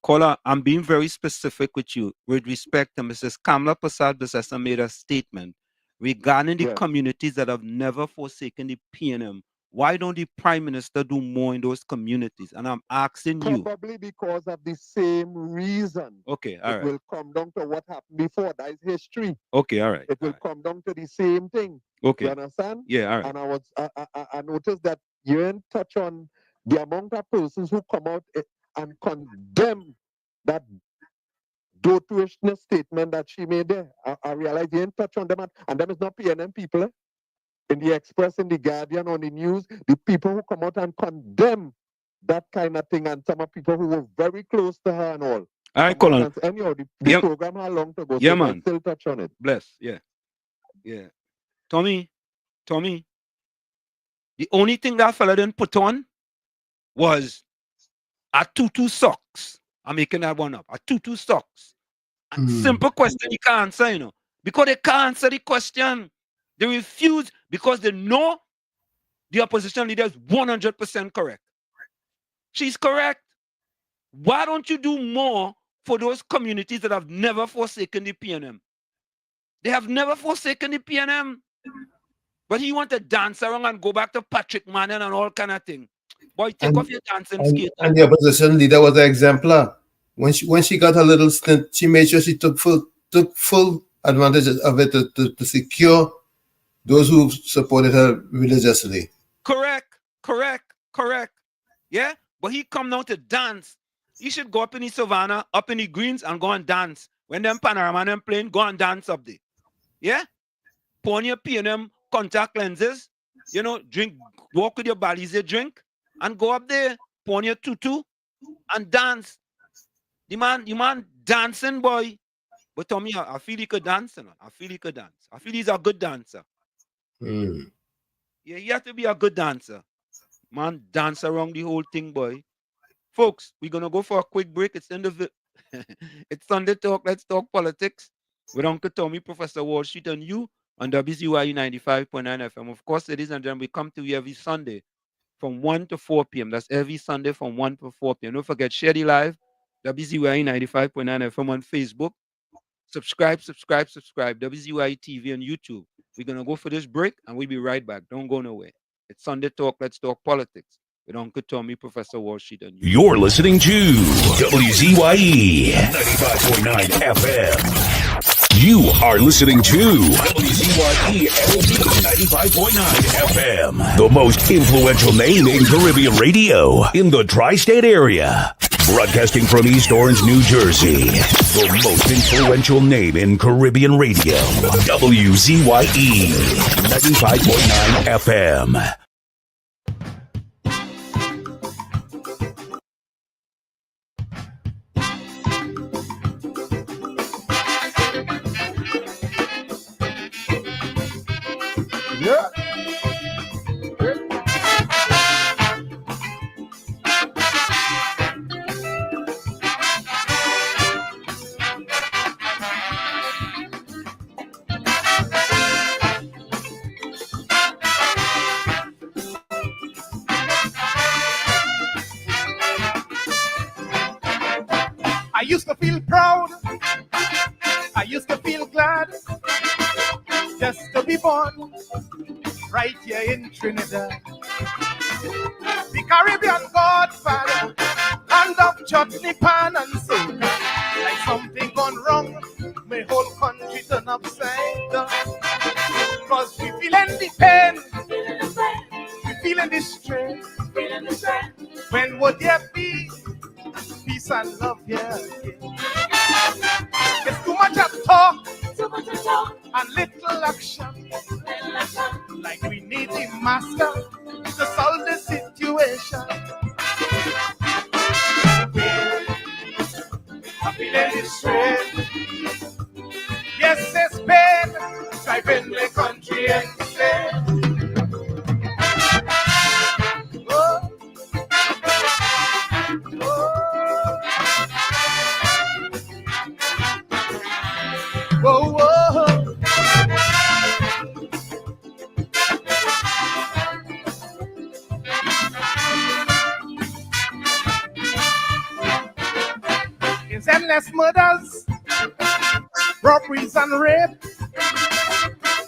Caller, I'm being very specific with you with respect to Mrs. Kamala Prasad-Bissessar made a statement regarding the communities that have never forsaken the PNM. Why don't the Prime Minister do more in those communities? And I'm asking you. Probably because of the same reason. Okay, all right. It will come down to what happened before. That is history. Okay, all right. It will come down to the same thing. Okay. You understand? Yeah, all right. And I noticed that you didn't touch on the amount of persons who come out and condemn that doe-tuishness statement that she made there. I realize you didn't touch on them, and them is not PNM people. In the Express, in the Guardian, on the news, the people who come out and condemn that kind of thing, and some of people who were very close to her and all. All right, Colin. Anyhow, the program had long to go, so man. Still touch on it. Bless, yeah. Tommy, the only thing that fella didn't put on was a tutu socks. I'm making that one up. A tutu socks. A simple question you can't answer, because they can't answer the question. They refuse because they know the opposition leader is 100% correct. She's correct. Why don't you do more for those communities that have never forsaken the PNM? They have never forsaken the PNM. But you want to dance around and go back to Patrick Manning and all kind of thing. Boy, take off your dancing skate. And the opposition leader was an exemplar. When she got a little stint, she made sure she took full advantage of it to secure those who supported her religiously. Correct. Yeah? But he come now to dance. He should go up in the savannah, up in the greens, and go and dance. When them Panorama and them playing, go and dance up there. Yeah? Put on your PNM contact lenses, drink, walk with your Balize drink, and go up there, put on your tutu, and dance. The man dancing, boy. But Tommy, I feel he could dance. I feel he's a good dancer. Yeah, he has to be a good dancer. Man, dance around the whole thing, boy. Folks, we're gonna go for a quick break. It's it's Sunday Talk. Let's talk politics with Uncle Tommy, Professor Wall Street, and you on WZYE 95.9 FM. Of course, ladies and gentlemen, we come to you every Sunday from 1 to 4 p.m. That's every Sunday from 1 to 4 p.m. Don't forget, share the live, WZYE 95.9 FM on Facebook. Subscribe, WZYE TV on YouTube. We're going to go for this break, and we'll be right back. Don't go nowhere. It's Sunday Talk. Let's talk politics with Uncle Tommy, Professor Wall Street, and you. You're listening to WZYE 95.9 FM. You are listening to WZYE 95.9 FM, the most influential name in Caribbean radio in the tri-state area. Broadcasting from East Orange, New Jersey, the most influential name in Caribbean radio, WZYE 95.9 FM. Yeah. used to feel proud. I used to feel glad just to be born right here in Trinidad. The Caribbean Godfather, hand of chutney pan and soda. Like something gone wrong, my whole country turn upside down. Cause we feeling the pain, we feeling the strain. When would there be peace and love here again? It's too much of talk and little action. Like we need the master to solve the situation. I'm feeling the strain. Yes, it's pain driving the country insane. Oh. Whoa, whoa. It's endless murders, robberies and rape,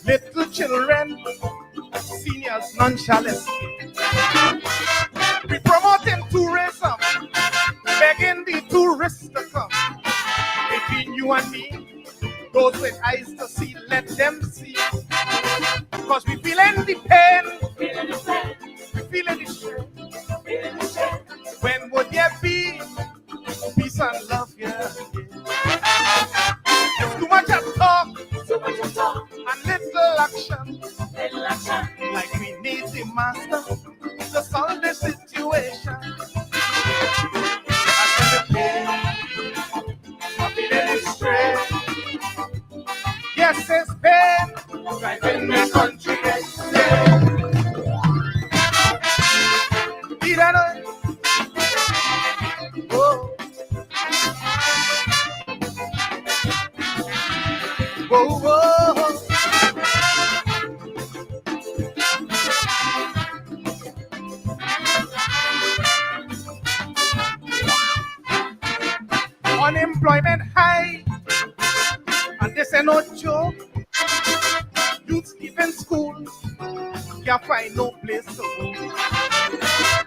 little children, seniors nonchalant. We promoting tourism, begging the tourists to come. Between you and me, those with eyes to see, let them see. Cause we feeling the pain, we feeling the strain. When would there be peace and love here? It's too much of talk and little action. Like we need the master to solve the situation. I feel the pain, I feel the strain. Yes, it's pain, driving the country insane. Did I know it? Oh. Whoa, whoa. Unemployment high, and this ain't no joke. Youth leaving school, can't find no place to go.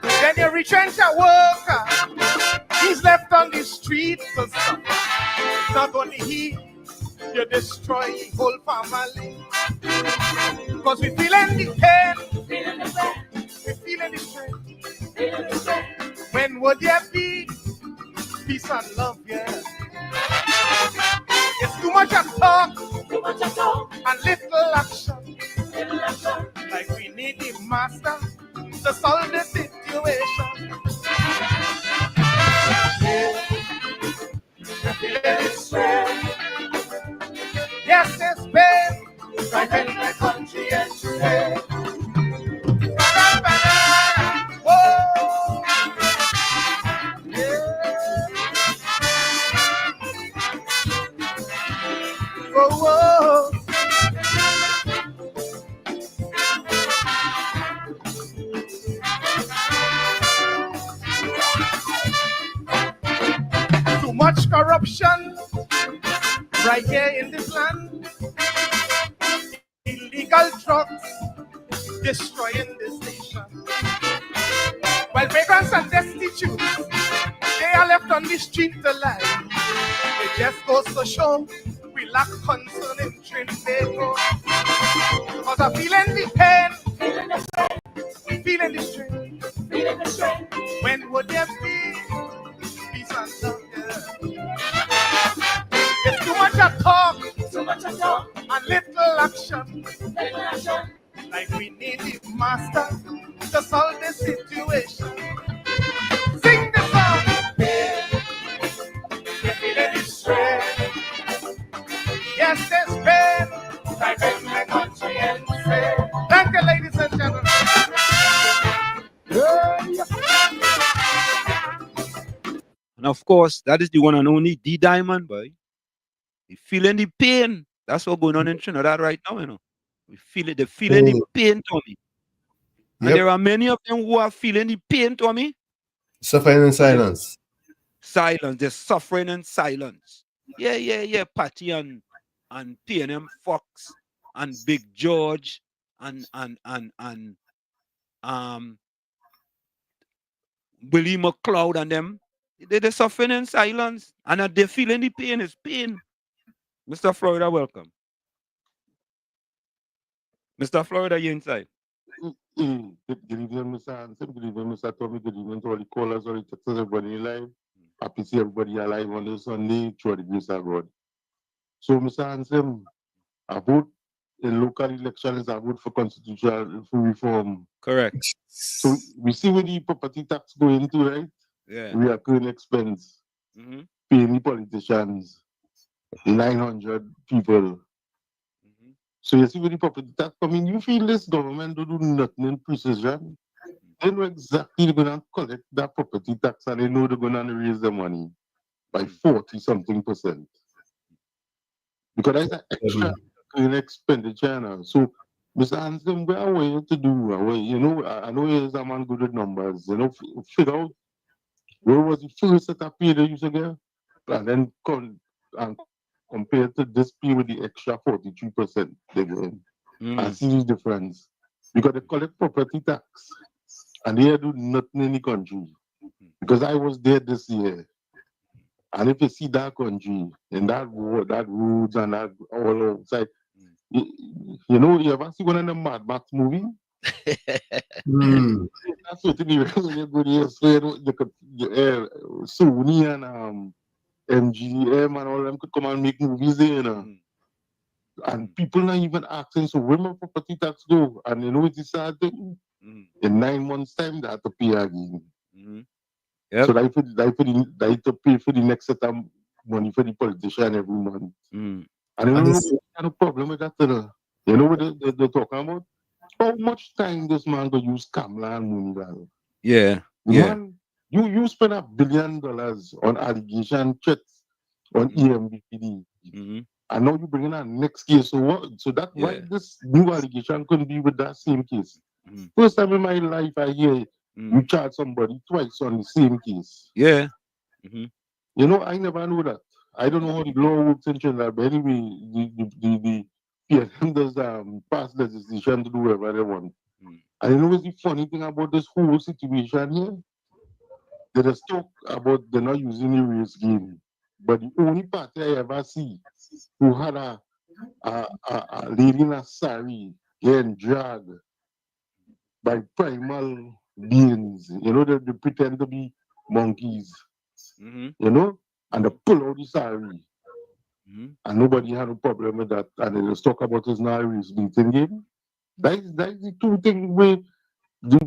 Then you retrench a worker, he's left on the street to suffer. Not only he, you destroy the whole family. Cause we feeling the pain, we feeling the strain. When would there be peace and love, yeah? It's too much of talk and little action. Like we need the master to solve the situation. We feeling the strain. Yes, it's pain, driving the country insane. Whoa. Yeah. Whoa, whoa. Too much corruption right here in this land. Illegal drugs destroying this nation. While vagrants and destitutes, they are left on the street alive. It just goes to show we lack concern in Trinidad. Cause I'm feeling the pain, feeling the strain. When would there be peace and love? It's too much of talk and little action. Like we need the master to solve the situation. Sing the song. We're feeling the strain. Yes, there's pain. Like in the country and say. Thank you, ladies and gentlemen. And of course, that is the one and only D Diamond, boy. We feeling the pain. That's what's going on in Trinidad right now, you know. We feel it, they're feeling the pain, Tommy. And there are many of them who are feeling the pain, Tommy. Suffering in silence. Silence. They're suffering in silence. Yeah. Patty and P&M Fox and Big George and Willie McLeod and them. They're suffering in silence. And they're feeling the pain. It's pain. Mr. Florida, welcome. Mr. Florida, you inside? Good evening, Mr. Hanson. Good evening, Mr. Tommy. Good evening to all the callers, all the texters, everybody live. Happy to see everybody alive on this Sunday through the grace of God. So, Mr. Hanson, I vote in local elections, I vote for constitutional reform. Correct. So, we see where the property tax going to, right? Yeah. Recurring expense, paying the politicians, 900 people. So you see with the property tax coming, you feel this government don't do nothing in precision. They know exactly they're going to collect that property tax and they know they're going to raise the money by 40-something%. Because that's an extra expenditure now. So, Mr. Hanson, where are we to do? You know, I know he's a man good at numbers. You know, figure out where was the first set of pay they used to get and then compared to this pay with the extra 43% they get. I see the difference. Because they collect property tax and they do nothing in the country. Because I was there this year. And if you see that country and that roads and that all outside, you know, you ever see one of the Mad Max movie? That's what when you go there, so you could Sony and MGM and all them could come and make movies there, you know. And people not even asking, so where my property tax go? And you know what is sad thing? In 9 months' time, they have to pay again. So they to pay for the next set of money for the politician every month. And you know what kind of problem with that? You know what they're talking about? How much time this man go use Kamala and Moongal? Yeah. Man, you spend $1 billion on allegation checks on EMBD. And now you bring in a next case. So what? So that's why this new allegation couldn't be with that same case. First time in my life I hear you charge somebody twice on the same case. Yeah. You know, I never know that. I don't know how the law works in Trinidad, but anyway, the PNM does pass legislation to do whatever they want. And you know what's the funny thing about this whole situation here? They just talk about they're not using the race game. But the only party I ever see who had a lady in a sari getting dragged by primal beings, you know, they pretend to be monkeys, you know, and they pull out the sari. And nobody had a problem with that. And they just talk about this now race beating game. That's the two things where the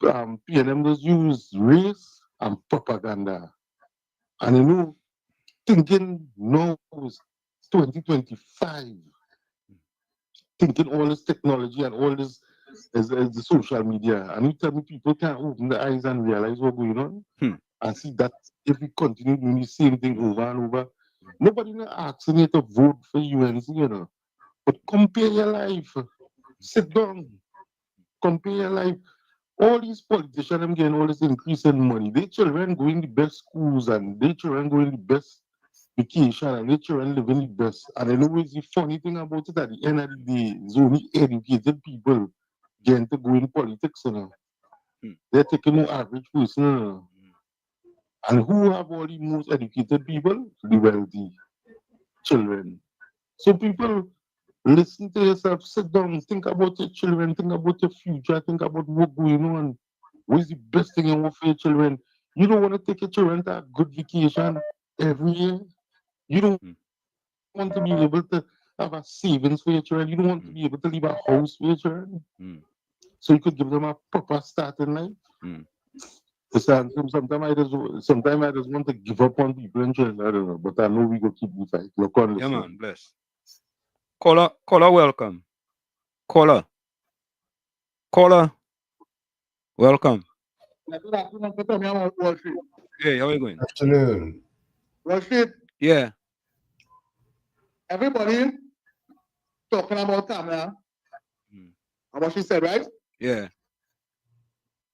PNM just use race and propaganda. And you know, thinking now is 2025, thinking all this technology and all this is the social media. And you tell me people can't open their eyes and realize what's going on and see that if we continue doing the same thing over and over, nobody not asking you to vote for UNC, you know. But compare your life. Sit down. Compare your life. All these politicians them getting all this increase in money. Their children going the best schools and their children going the best vacation and their children living the best. And I know what's the funny thing about it at the end of the day, it's only educated people getting to go in politics, you know. They're taking no average person, you know. And who have all the most educated people? The wealthy children. So people, listen to yourself, sit down, think about your children, think about your future, think about what's going on. What is the best thing you want for your children? You don't want to take your children to a good vacation every year. You don't want to be able to have a savings for your children. You don't want to be able to leave a house for your children. So you could give them a proper start in life. Sometimes I just want to give up on people in children. I don't know, but I know we go keep the fight. Look on, yeah, man, bless. Caller, welcome. Caller, welcome. Hey, how are you going? Afternoon. Rashid, Yeah. everybody talking about Tamara and what she said, right? Yeah.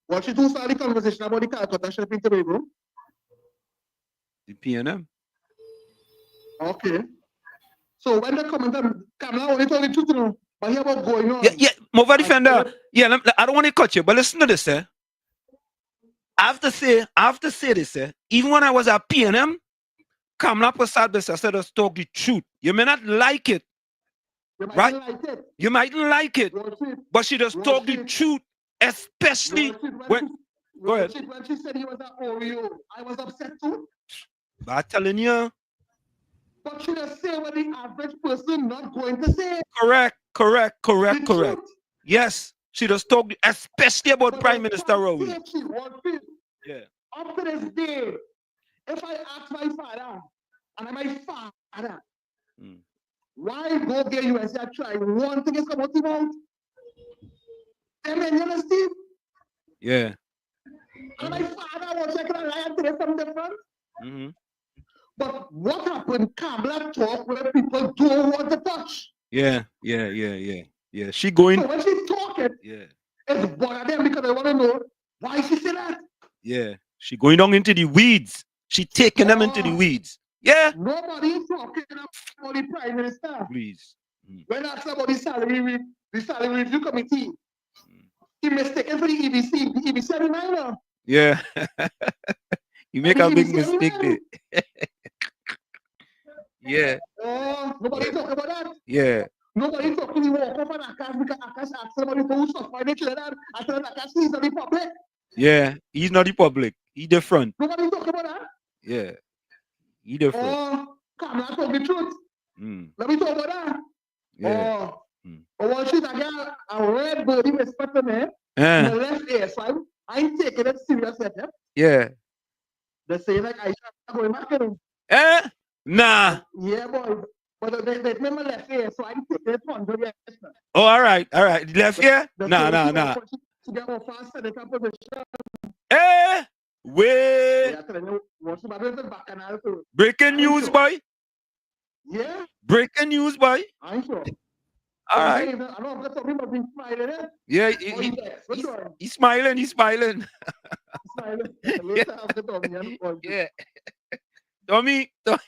What she do start the conversation about the Calcutta ship in Tobago? The PNM. Okay. So when they come in, Kamala only told the truth, you know, but here what's going on. Yeah, Mova Defender. Yeah, I don't want to cut you, but listen to this, eh? I have to say this, eh? Even when I was at PNM, Kamala Prasad said us talk the truth. You may not like it. Right? You mightn't like it, but she just talk the truth, especially when. Go ahead. When she said he was an Oreo, I was upset too. But I'm telling you. But she just say what the average person not going to say. Correct. Yes, she just talk, especially about but Prime Minister Rowley. Yeah. Up to this day, if I ask my father, and I'm my father, why go get USA try one thing is come out about? Them you understand? Yeah. And my father was like a lion today from different. But what happened? Kamala talk where people don't want to touch. Yeah. She going. So when she talking, it's bother them because they want to know why she say that. Yeah. She going down into the weeds. She taking them into the weeds. Yeah. Nobody is talking about the Prime Minister. Please. When I say about the salary review committee, he mistaken for the EBC. The EBC reminder. Yeah. You make a big mistake there. Yeah. Oh, nobody talk about that. Yeah. Nobody talk to the walk up and Akash because Akash asked somebody to suffer the children. I said Akash is not the public. Yeah, he's not the public. He different. Nobody talk about that. Yeah. He different. Oh, Kamala talk the truth. Let me talk about that. Yeah. Oh, one shit again, a red body respect to me. The left ear, so I'm taking it serious. Yeah. They say like I should go back to them. Nah. Yeah, boy. But they remember left ear, so I'm taking it on. Oh, all right. Left ear? Nah. To get more faster, the composition. Wait. Breaking news, boy. Yeah. Breaking news, boy. I'm sure. All right. I know I'm talking about smiling. Yeah, he's smiling. He's smiling. Yeah. Tommy, are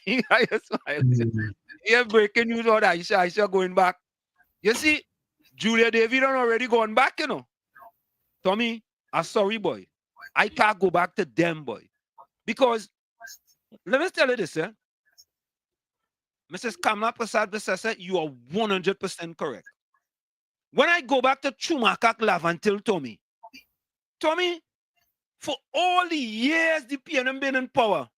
you smiling? Yeah, breaking news about Aisha going back. You see, Julia David already gone back, you know. Tommy, I'm sorry, boy. I can't go back to them, boy. Because, let me tell you this, Mrs. Kamala Prasad said, you are 100% correct. When I go back to Chumakak Lavantil, Tommy, for all the years the PNM been in power,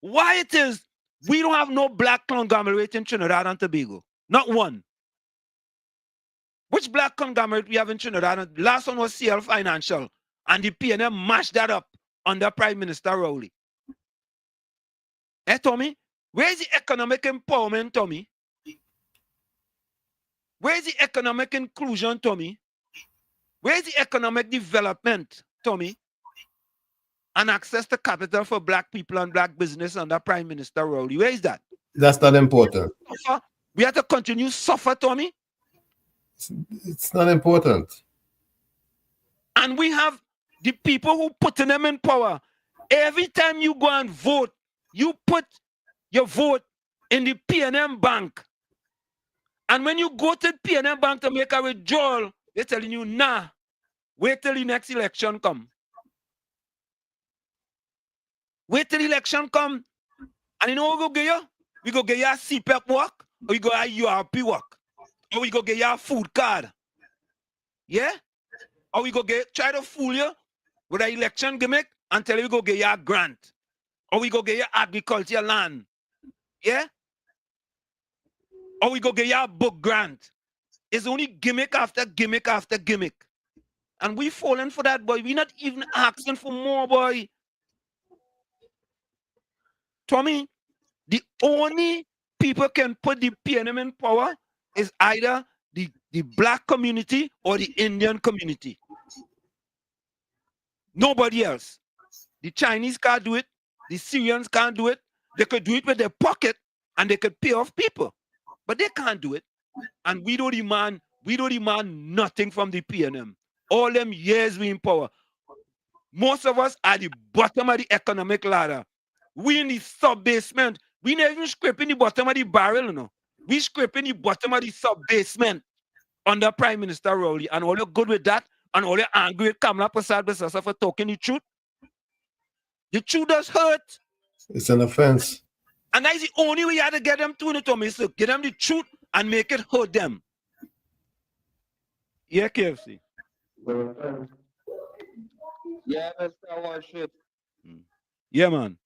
why it is we don't have no black conglomerate in Trinidad and Tobago? Not one. Which black conglomerate we have in Trinidad? Last one was CL Financial, and the PNM mashed that up under Prime Minister Rowley. Tommy? Where is the economic empowerment, Tommy? Where is the economic inclusion, Tommy? Where is the economic development, Tommy? And access to capital for black people and black business under Prime Minister Rowley. Where is that? That's not important. We have to continue suffer, Tommy. It's not important. And we have the people who putting them in power. Every time you go and vote, you put your vote in the PNM bank. And when you go to the PNM bank to make a withdrawal, they're telling you, nah, wait till the next election come. Wait till the election come. And you know what we go get you? We go get you a CPAP work, or we go get you a URP work, or we go get you a food card. Yeah? Or we go try to fool you with an election gimmick and tell you we go get you a grant. Or we go get you agricultural land. Yeah? Or we go get you a book grant. It's only gimmick after gimmick after gimmick. And we falling for that, boy. We're not even asking for more, boy. Tommy, the only people can put the PNM in power is either the black community or the Indian community. Nobody else. The Chinese can't do it. The Syrians can't do it. They could do it with their pocket and they could pay off people. But they can't do it. And we don't demand nothing from the PNM. All them years we in power. Most of us are the bottom of the economic ladder. We in the sub-basement. We never even scraping the bottom of the barrel, you know. We scraping the bottom of the sub-basement under Prime Minister Rowley. And all you're good with that, and all you're angry with Kamala Prasad for talking the truth. The truth does hurt. It's an offense. And that's the only way you have to get them to it, Tommy. So get them the truth and make it hurt them. Yeah, KFC. Yeah, Mr. Worship. Yeah, man.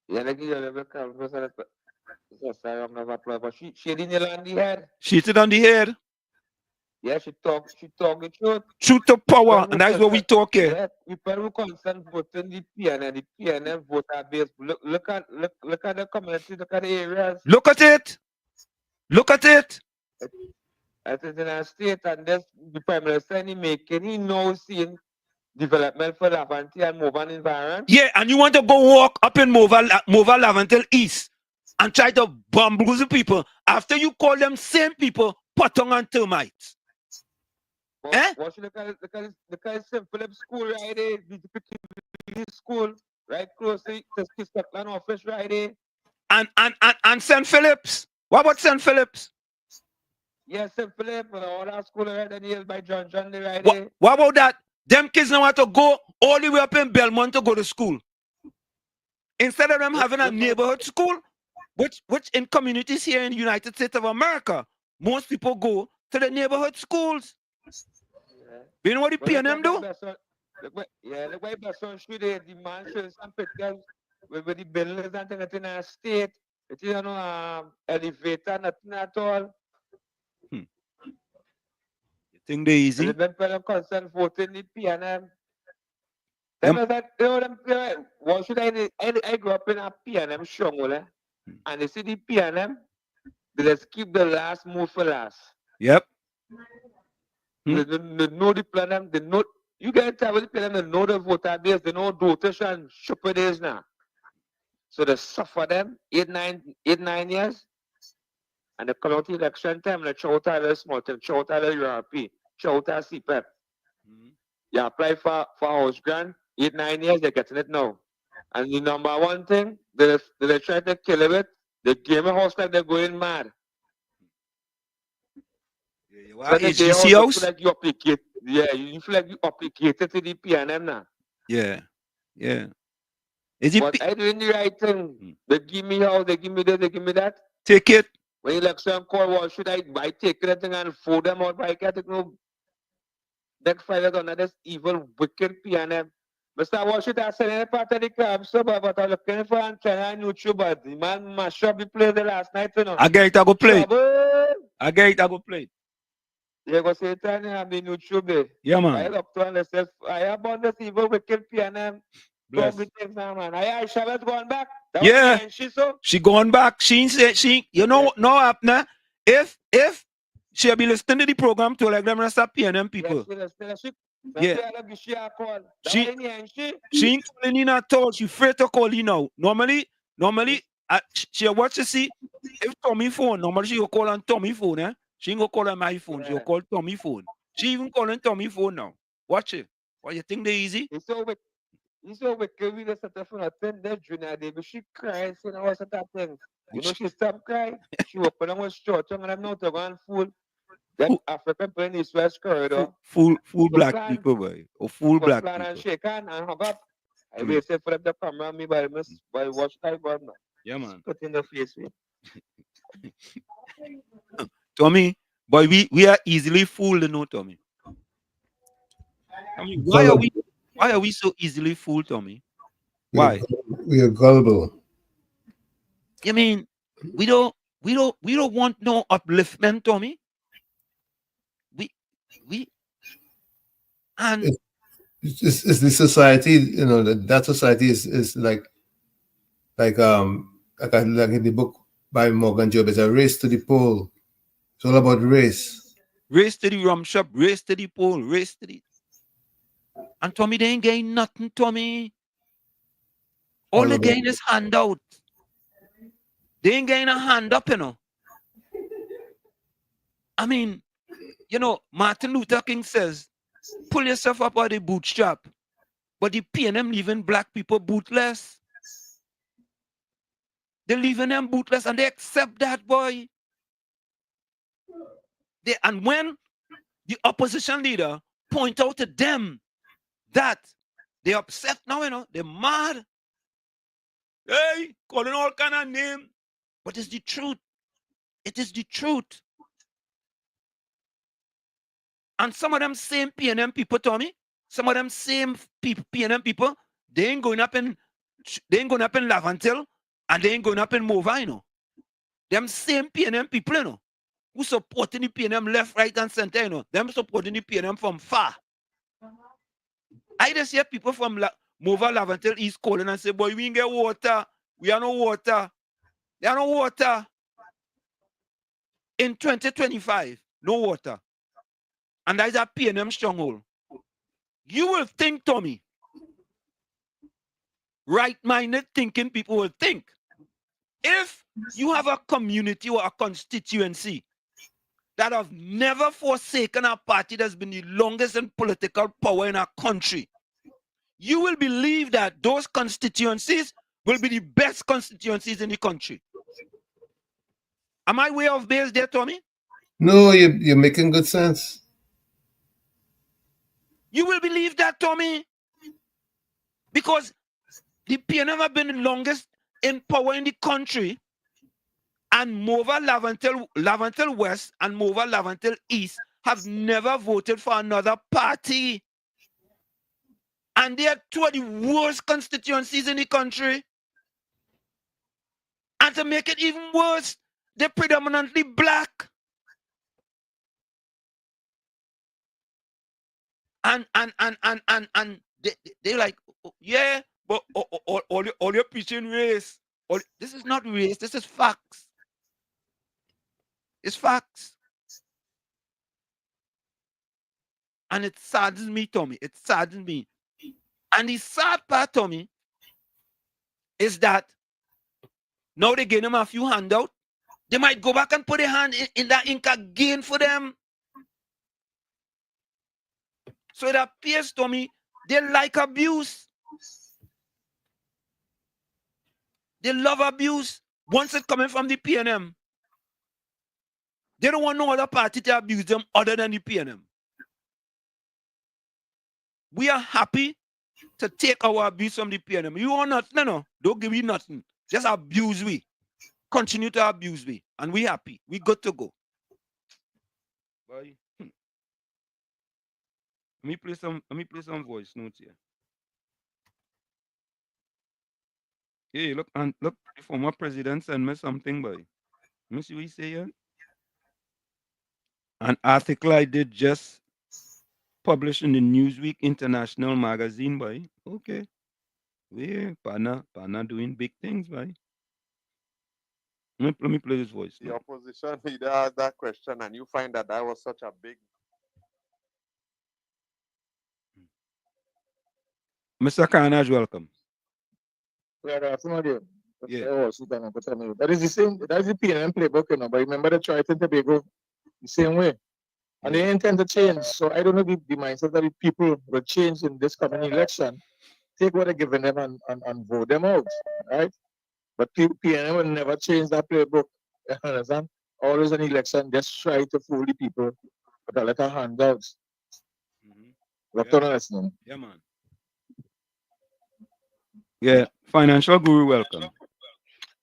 Yeah, like you never come. But she didn't land the head. She hit it on the head. Yeah, she talk the truth. Truth to power, and that's what we talk here. Yeah, people who concern voting the PNM voter base. Look at the community, look at the areas. Look at it. Look at it. It is in a state, and this the Prime Minister he knows seeing development for Laventille and Movan environment. Yeah, and you want to go walk up in Moval Laventille East and try to bamboozle people after you call them same people potong and termites. What you look at St. Philip's School right there, the school right close to Scotland office right there. And St. Philip's. What about St. Philip's? Yes, St. Philip and all that school right there by John right there. What about that? Them kids now want to go all the way up in Belmont to go to school. Instead of them having a neighborhood school, which in communities here in the United States of America, most people go to the neighborhood schools. You know what the PNM do? The way Besson should the mansions and pictures with the buildings and things in a state. It is elevator, nothing at all. You think they easy? And the people concerned voting the PNM. What should I grew up in a PNM stronghold, and they see the PNM, they just keep the last move for last. Yep. They know the plan, they know you get to the plan, they know the voter base, they know rotation, super days now. So they suffer them 8-9 years. And the county election time, the Chowta small time, Chowta URP, Chowta CPEP. You apply for house grant, 8-9 years, they're getting it now. And the number one thing, they try to kill it, they give a house like they're going mad. HGC house? You feel like you applicate, you feel like you applicated to the PNM now. Yeah. But I doing the right thing. They give me house, they give me this, they give me that. Take it. When election call, what should I buy? Take that thing and fold them out by cat. No backfire on this evil, wicked PNM. Mr. What should I say? Any part of the club, so but I'm looking for and trying on YouTube, but the man mash up the play the last night, you know. I get it, I go play. I get it, I go play. You go say it on the YouTube. Yeah, man. I look to understand. I have on this evil, wicked PNM. Bless. Man. I Charlotte going back. Yeah, she going back. She you know no happening. If she'll be listening to the program to like them rest of PNM people. Yeah. She ain't calling in at all. She afraid to call you now. Normally, she watch to see if Tommy phone. Normally she will call on Tommy phone. She ain't gonna call on my phone. She'll call Tommy phone. She even calling Tommy phone now. Watch it. What you think they easy? It's so wicked. We just set up for nothing. That junior day, but she cries. You know what's that thing? You know she stopped crying. She opened and was short tongue and I'm not to go and fool. That African plane is West Corridor. Fool black people, boy. Or fool black people. And shake hand and hug up. I waited for them to come around me by watch time, man. Yeah, man. Put in the face, man. Tommy, boy, we are easily fooled, you know, Tommy. I mean, why are we so easily fooled, Tommy? Why? We are gullible. I mean, we don't want no upliftment, Tommy. And it's the society, you know, that society is like in the book by Morgan Job, it's a race to the pole. It's all about race. Race to the rum shop, race to the pole, race to the. And Tommy, they ain't getting nothing, Tommy. All they getting is handout. They ain't getting a hand up, you know. I mean, you know, Martin Luther King says, pull yourself up out of the bootstrap. But the PNM leaving black people bootless. They're leaving them bootless and they accept that, boy. And when the opposition leader point out to them that they're upset now, you know, they're mad. Hey, calling all kind of names. But it's the truth. It is the truth. And some of them same PNM people, Tommy, some of them same PNM people, they ain't going up in Lavantil and they ain't going up in Mova, you know. Them same PNM people, you know, who supporting the PNM left, right, and center, you know. Them supporting the PNM from far. I just hear people from Mova, Lavantil, East calling and say, boy, we ain't get water. We are no water. There are no water. In 2025, no water. And that is a PNM stronghold. You will think, Tommy, right-minded thinking people will think, if you have a community or a constituency that have never forsaken a party that's been the longest in political power in our country, you will believe that those constituencies will be the best constituencies in the country. Am I way off base there, Tommy? No, you're making good sense. You will believe that, Tommy, because the PNM have been the longest in power in the country, and Mova Lavantil West and Mova Lavantil East have never voted for another party. And they are two of the worst constituencies in the country. And to make it even worse, they're predominantly black. And they're like, yeah, but all you're preaching race. This is not race, this is facts. It's facts. And it saddens me, Tommy. It saddens me. And the sad part, Tommy, is that now they give them a few handouts. They might go back and put their hand in that ink again for them. So it appears, Tommy, they like abuse. They love abuse. Once it's coming from the PNM, they don't want no other party to abuse them other than the PNM. We are happy to take our abuse from the PNM. You want nothing? No. Don't give me nothing. Just abuse we. Continue to abuse we. And we happy. We good to go. Bye. Let me play some voice notes here. Hey, look, the former president sent me something, boy. Let me see what he say here. An article I did just published in the Newsweek International magazine, boy. Okay. Yeah, Pana doing big things, boy. Let me play this voice. The opposition leader asked that question, and you find that was such a big. Mr. Carnage, welcome. Yeah. That is the same. That's the PNM playbook, you know. But remember the Trinidad and Tobago, the same way, and they intend to change. So I don't know the mindset that the people will change in this coming election. Take what they're giving them and vote them out, right? But PNM will never change that playbook. You understand? Always an election, just try to fool the people with a lot of handouts. Yeah, man. Yeah, Financial Guru, welcome.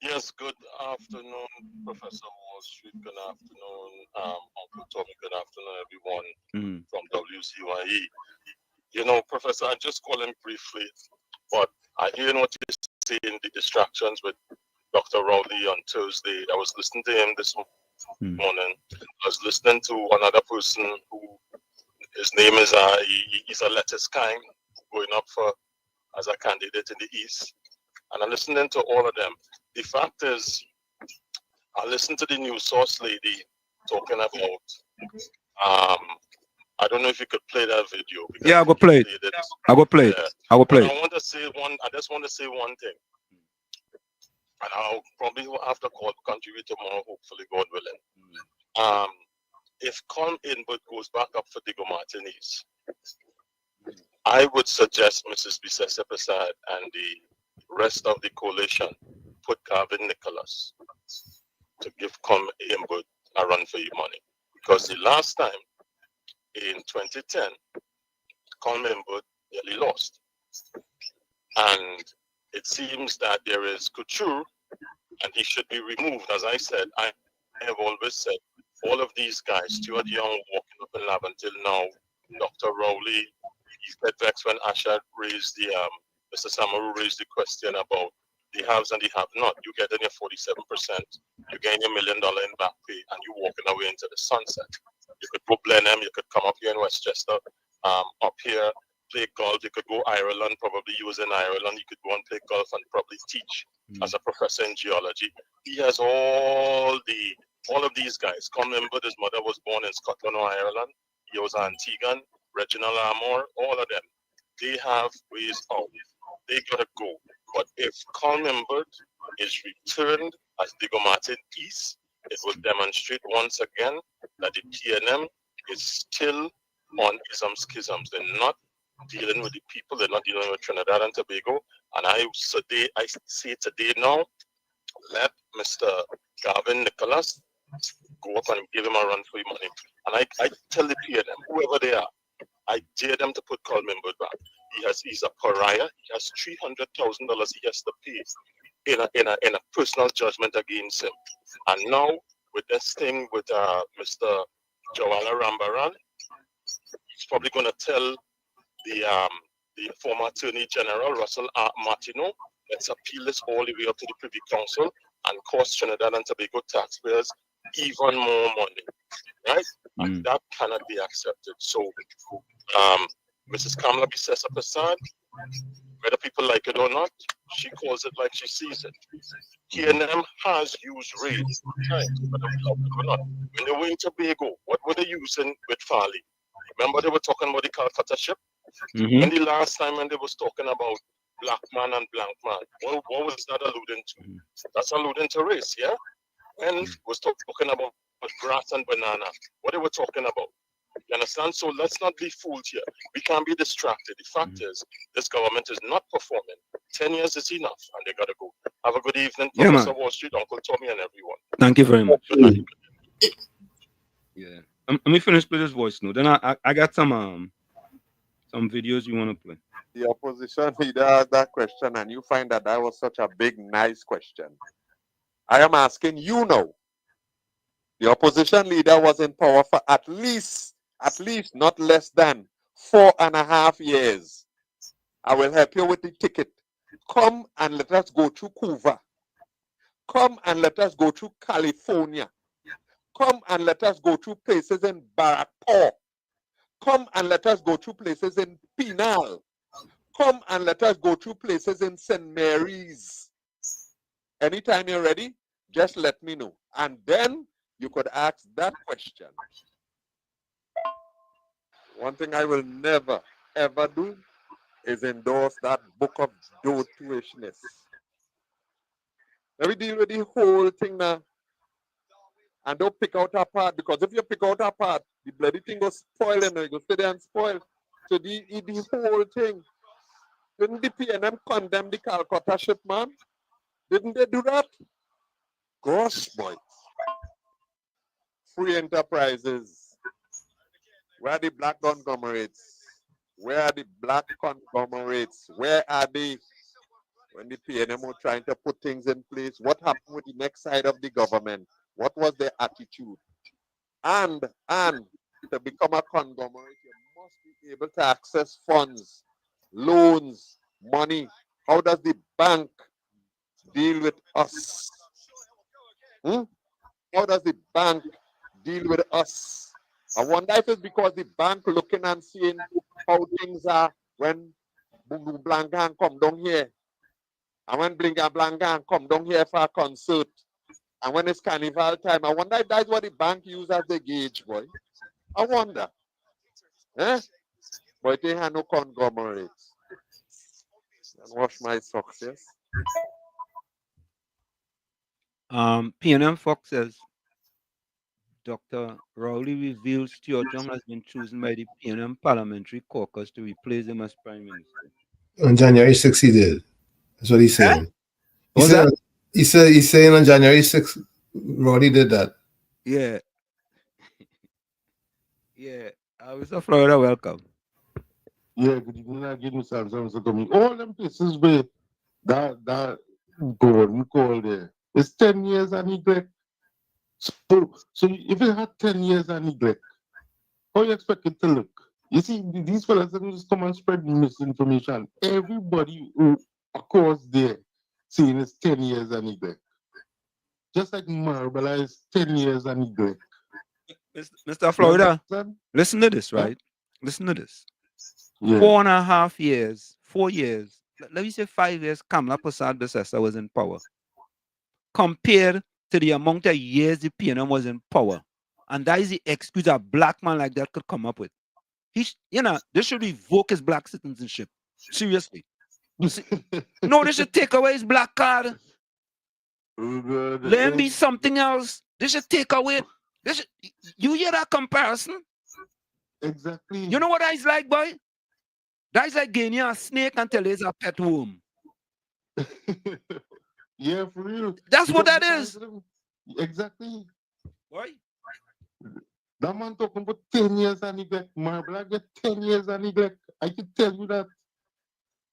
Yes, good afternoon, Professor Wall Street. Good afternoon, Uncle Tommy. Good afternoon, everyone from WZYE. You know, Professor, I'm just calling briefly, but I hear what you're saying, the distractions with Dr. Rowley on Thursday. I was listening to him this morning. I was listening to another person who, his name is, he's a lettuce kind, going up as a candidate in the East. And I'm listening to all of them. The fact is, I listened to the news source lady talking about, I don't know if you could play that video. Yeah, I will play it. I will play it. I will play it. I just want to say one thing. And I'll probably have to contribute tomorrow, hopefully, God willing. If Colm Inwood goes back up for Diego Martinez, I would suggest Mrs. Bisesa Prasad and the rest of the coalition put Gavin Nicholas to give Colm Imbood a run for your money. Because the last time, in 2010, Colm Imbood nearly lost. And it seems that there is couture, and he should be removed. As I said, I have always said, all of these guys, Stuart Young walking up in lab until now, Dr. Rowley, he's got vexed when Asha raised the, Mr. Samaru raised the question about the haves and the have not. You get in your 47%, you gain your $1 million in back pay, and you walking away into the sunset. You could go Blenheim, you could come up here in Westchester, up here, play golf, you could go Ireland, probably you was in Ireland, you could go and play golf and probably teach as a professor in geology. He has all of these guys. Colm Imbood, his mother was born in Scotland or Ireland. He was Antiguan, Reginald Armour, all of them. They have ways out. They gotta go. But if Colm Imbood is returned as Diego Martin East, it will demonstrate once again that the PNM is still on isms schisms. They're not dealing with the people. They're not dealing with Trinidad and Tobago. And I say today now, let Mr. Gavin Nicholas go up and give him a run for your money. And I tell the PNM, whoever they are, I dare them to put Colm Imbood back. He's a pariah. He has $300,000 he has to pay in a personal judgment against him. And now with this thing with Mr. Jawala Rambaran, he's probably going to tell the former Attorney General Russell R. Martineau, let's appeal this all the way up to the Privy Council and cost Trinidad and Tobago taxpayers even more money, right? And that cannot be accepted. So, Mrs. Kamala Bissessa Prasad, whether people like it or not, she calls it like she sees it. TNM has used raids times, whether we love it or not. When they were in Tobago, what were they using with Farley? Remember they were talking about the Calcutta ship? When the last time when they was talking about black man and blank man, what was that alluding to? That's alluding to race, yeah? And was talking about grass and banana. What they were talking about. You understand? So let's not be fooled here. We can't be distracted. The fact is, this government is not performing. 10 years is enough, and they gotta go. Have a good evening, Professor Wall Street, Uncle Tommy, and everyone. Thank you very much. Good night. Yeah. Let me finish with this voice note. Then I got some videos you want to play. The opposition leader asked that question, and you find that was such a big, nice question. I am asking you now. The opposition leader was in power for at least not less than 4.5 years. I will help you with the ticket. Come and let us go to Cuba. Come and let us go to California. Come and let us go to places in Barrackpore. Come and let us go to places in Pinal. Come and let us go to places in St. Mary's. Anytime you're ready, just let me know. And then you could ask that question. One thing I will never, ever do is endorse that book of dotishness. Let me deal with the whole thing now. And don't pick out a part, because if you pick out a part, the bloody thing goes spoil and it goes sit there and spoil. So the whole thing. Didn't the PNM condemn the Calcutta ship, man? Didn't they do that? Gosh, boy. Free enterprises. Where are the black conglomerates? Where are the black conglomerates? Where are they? When the PNM were trying to put things in place, what happened with the next side of the government? What was their attitude? And to become a conglomerate, you must be able to access funds, loans, money. How does the bank deal with us? How does the bank deal with us? I wonder if it's because the bank looking and seeing how things are when Blanca come down here. And when Blanca come down here for a concert. And when it's carnival time, I wonder if that's what the bank use as the gauge, boy. I wonder. But they have no conglomerates. And wash my socks, yes? PNM Fox says, Dr. Rowley reveals Stuart Young has been chosen by the PNM Parliamentary Caucus to replace him as Prime Minister. On January 6th, he did. That's what he's saying. He said He's saying on January 6th, Roddy did that. Yeah. Yeah. Mr. Florida, welcome. Yeah, good evening again, Mr. Samson to me. All them places where that Gordon called there. It's 10 years of neglect. So if it had 10 years of neglect, how you expect it to look? You see, these fellas just come and spread misinformation. Everybody who across there saying it's 10 years of neglect. Just like Marbella is 10 years of neglect. Mr. Florida, listen to this, right? Listen to this. Yeah. 4.5 years, 4 years, let me say 5 years, Kamala Prasad was in power. Compared to the amount of years the PNM was in power. And that is the excuse a black man like that could come up with. They should revoke his black citizenship. Seriously. No, they should take away his black card. Let him be something else. They should take away. You hear that comparison? Exactly. You know what that is like, boy? That is like getting a snake until it's a pet worm. Yeah, for real. That's what that is. Exactly. Why? That man talking about 10 years of neglect. Marble, I get 10 years of neglect. I can tell you that.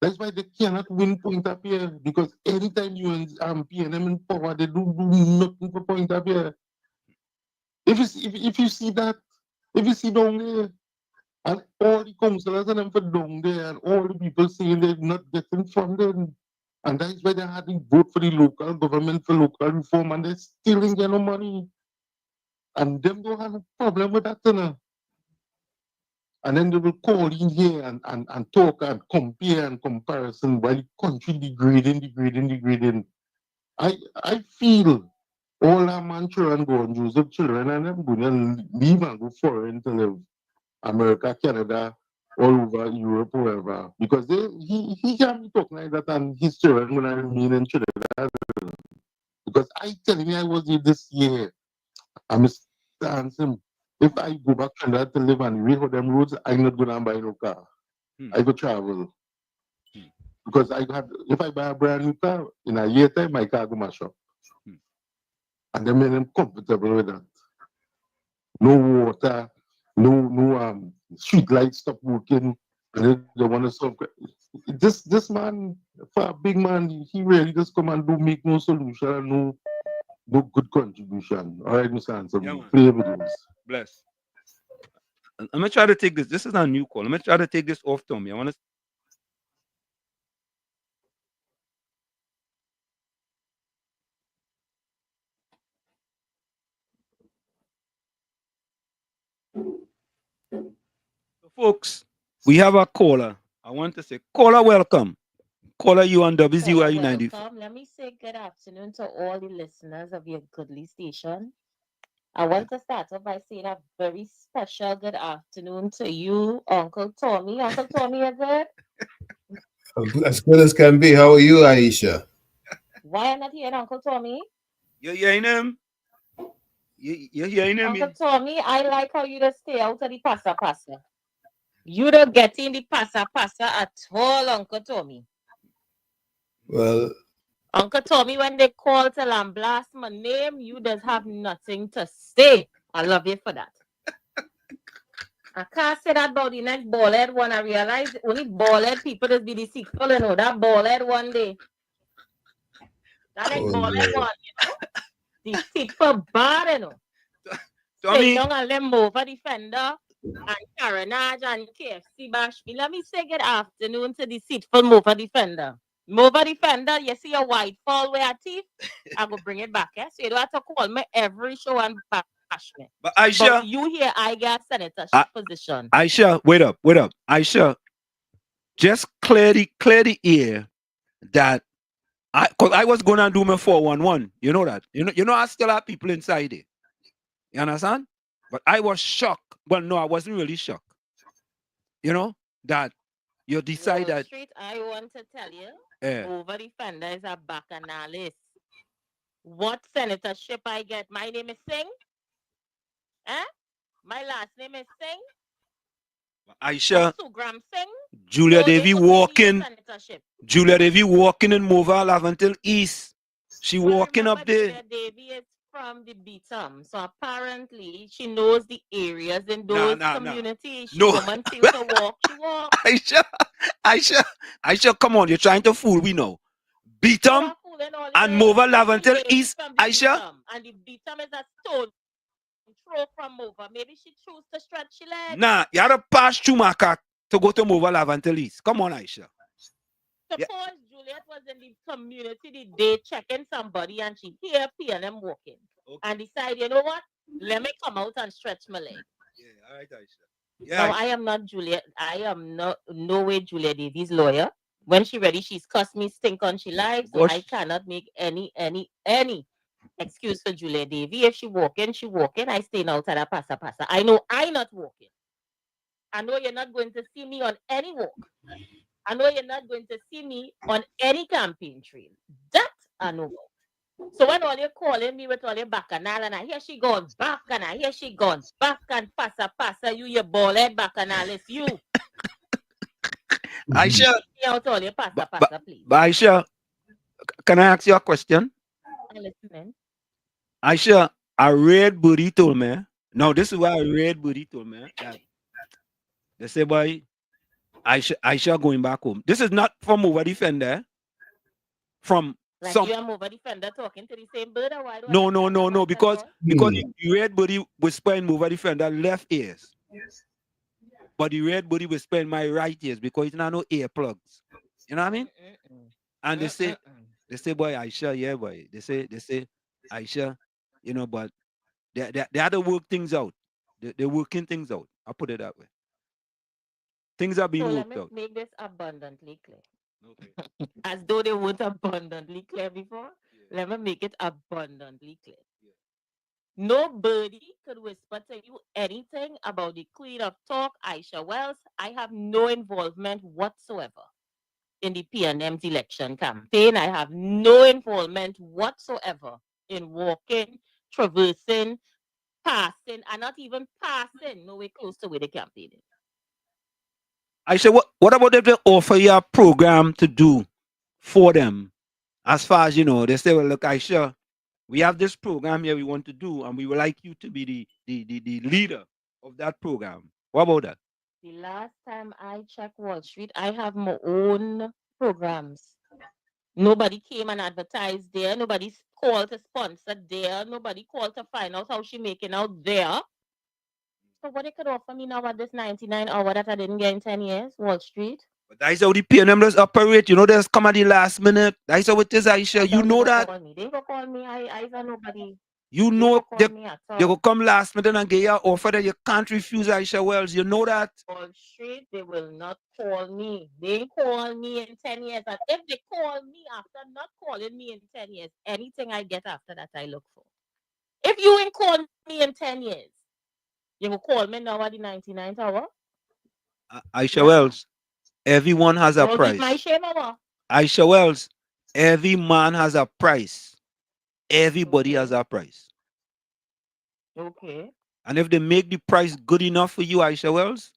That's why they cannot win point up here. Because anytime you and PNM in power, they don't do nothing for point up here. If you see that, if you see down there, and all the councillors and them for down there, and all the people saying they're not getting funded, and that's why they had to vote for the local government for local reform, and they still ain't get no money. And them don't have a problem with that, you know. And then they will call in here and talk and compare and comparison while the country degrading. I feel all our man children go and Joseph children and them going to leave and go foreign to live. America, Canada, all over Europe, wherever. Because he can't be talking like that and his children going to remain in Trinidad. Because I telling you, I was here this year. I must answer him. If I go back to Trinidad to live and wait for them roads, I'm not going to buy no car. I go travel. Because if I buy a brand new car, in a year time, my car go mash up. And they make them comfortable with that. No water, no street lights stop working, and they want to solve. This man, for a big man, he really just come and do make no solution, no good contribution. All right, Mr. Hanson, play videos. Bless. I'm gonna try to take this. This is not a new call. I'm gonna try to take this off, Tommy. I want to. Folks, we have a caller. I want to say, caller, welcome. Caller, you on WZYE 95. Let me say good afternoon to all the listeners of your goodly station. I want to start off by saying a very special good afternoon to you, Uncle Tommy. Uncle Tommy, is it? As good as can be. How are you, Aisha? Why am I not hearing Uncle Tommy? You're hearing him? You're hearing him? Uncle Tommy, I like how you just stay out of the passa. You don't get in the passa at all, Uncle Tommy. Well, Uncle Tommy, when they call till and blast my name, you just have nothing to say. I love you for that. I can't say that about the next bald-head one. I realize only bald-head people just be deceitful, you know. That bald-head one day. That next bald-head one, you know. Deceitful bad, you know. Tommy. Young and them over the fender and Carnage and KFC bash me. Let me say good afternoon to deceitful Mova Defender. Mova Defender, you see your white fall where I teeth? I will bring it back, eh? So you don't have to call me every show and bash me. But Aisha, but you here, I got senatorship position. Aisha, wait up. Aisha, just clear the air that because I was going to do my 411. You know that. You know I still have people inside it. You understand? But I was shocked. Well, no, I wasn't really shocked. You know, that you decide that. Street, I want to tell you, Over Defender is a bacchanalist. What senatorship I get? My name is Singh. My last name is Singh. Aisha, Sugram Singh. Julia Devi walking in Mova Laventil East. She walking up there. Julia Davy is from the Beatum, so apparently she knows the areas in those communities. She woman feel to walk, she walk. Aisha, come on, you're trying to fool we know. Beatum and Mova Laventel East, Aisha. And the Beatum is a stone throw from Mova. Maybe she choose to stretch her legs. Nah, you had to pass Chumaka to go to Mova Laventel East. Come on, Aisha. Suppose Juliet was in the community the day checking somebody and she hear PLM walking and decide, you know what? Let me come out and stretch my leg. Yeah, all right, Aisha. Yeah, now, I am not Juliet. I am no way Julia Davies' lawyer. When she ready, she's cussed me stink on she live, so I cannot make any excuse for Julia Davy. If she walking, she walking. I stay out at a passa. I know I not walking. I know you're not going to see me on any walk. I know you're not going to see me on any campaign trail. That I know. So when all you're calling me with all your bacchanal and I hear she gone back and I hear she gone back and passa, you your ball head bacchanal, it's you. Aisha, out all your passa, please. But Aisha, can I ask you a question? I'm listening. Aisha, a red booty told me. No, this is why a red booty told me that they say, boy, Aisha going back home. This is not from over defender. From like some. You are over defender talking to the same bird. Or why No. Because the red booty whispering over defender left ears. Yes. But the red booty whispering my right ears because it's not no ear plugs. You know what I mean? And they say, boy, Aisha, yeah, boy. They say, Aisha, you know, but they had to work things out. They're working things out. I'll put it that way. Things are being worked out. Let me make this abundantly clear. Okay. As though they weren't abundantly clear before. Yeah. Let me make it abundantly clear. Yeah. Nobody could whisper to you anything about the Queen of Talk, Aisha Wells. I have no involvement whatsoever in the PNM's election campaign. I have no involvement whatsoever in walking, traversing, passing, and not even passing nowhere close to where the campaign is. Aisha, what about if they offer you a program to do for them? As far as you know, they say, well, look, Aisha, we have this program here we want to do, and we would like you to be the leader of that program. What about that? The last time I checked Wall Street, I have my own programs. Nobody came and advertised there. Nobody called to sponsor there. Nobody called to find out how she making out there. So what they could offer me now at this 99 hour that I didn't get in 10 years, Wall Street? But that's how the PNM does operate. You know, there's come at the last minute. That's how it is, Aisha. You know that. They go call me. I saw nobody. You know they will come last minute and get you an offer that you can't refuse, Aisha Wells. You know that. Wall Street, they will not call me. They call me in 10 years. And if they call me after not calling me in 10 years, anything I get after that, I look for. If you ain't call me in 10 years, you will call me now at the 99th hour? Aisha Wells, everyone has a price. My shame hour. Aisha Wells, every man has a price. Everybody has a price. Okay. And if they make the price good enough for you, Aisha Wells,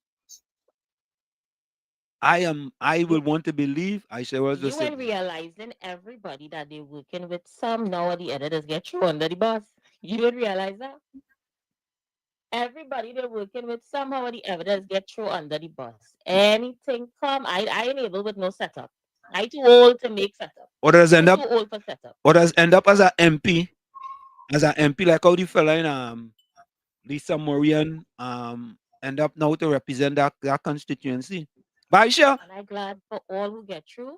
I will want to believe Aisha Wells. You ain't realizing everybody that they're working with some now or the other does get thrown under the bus. You don't realize that? Everybody they're working with somehow or the other does get thrown under the bus. Anything come, I ain't able with no setup. I too old to make setup. Or does end up too old for setup. Or does end up as an MP? As an MP, like how the fella in Lisa Morian end up now to represent that constituency. But Aisha, and I'm glad for all who get through.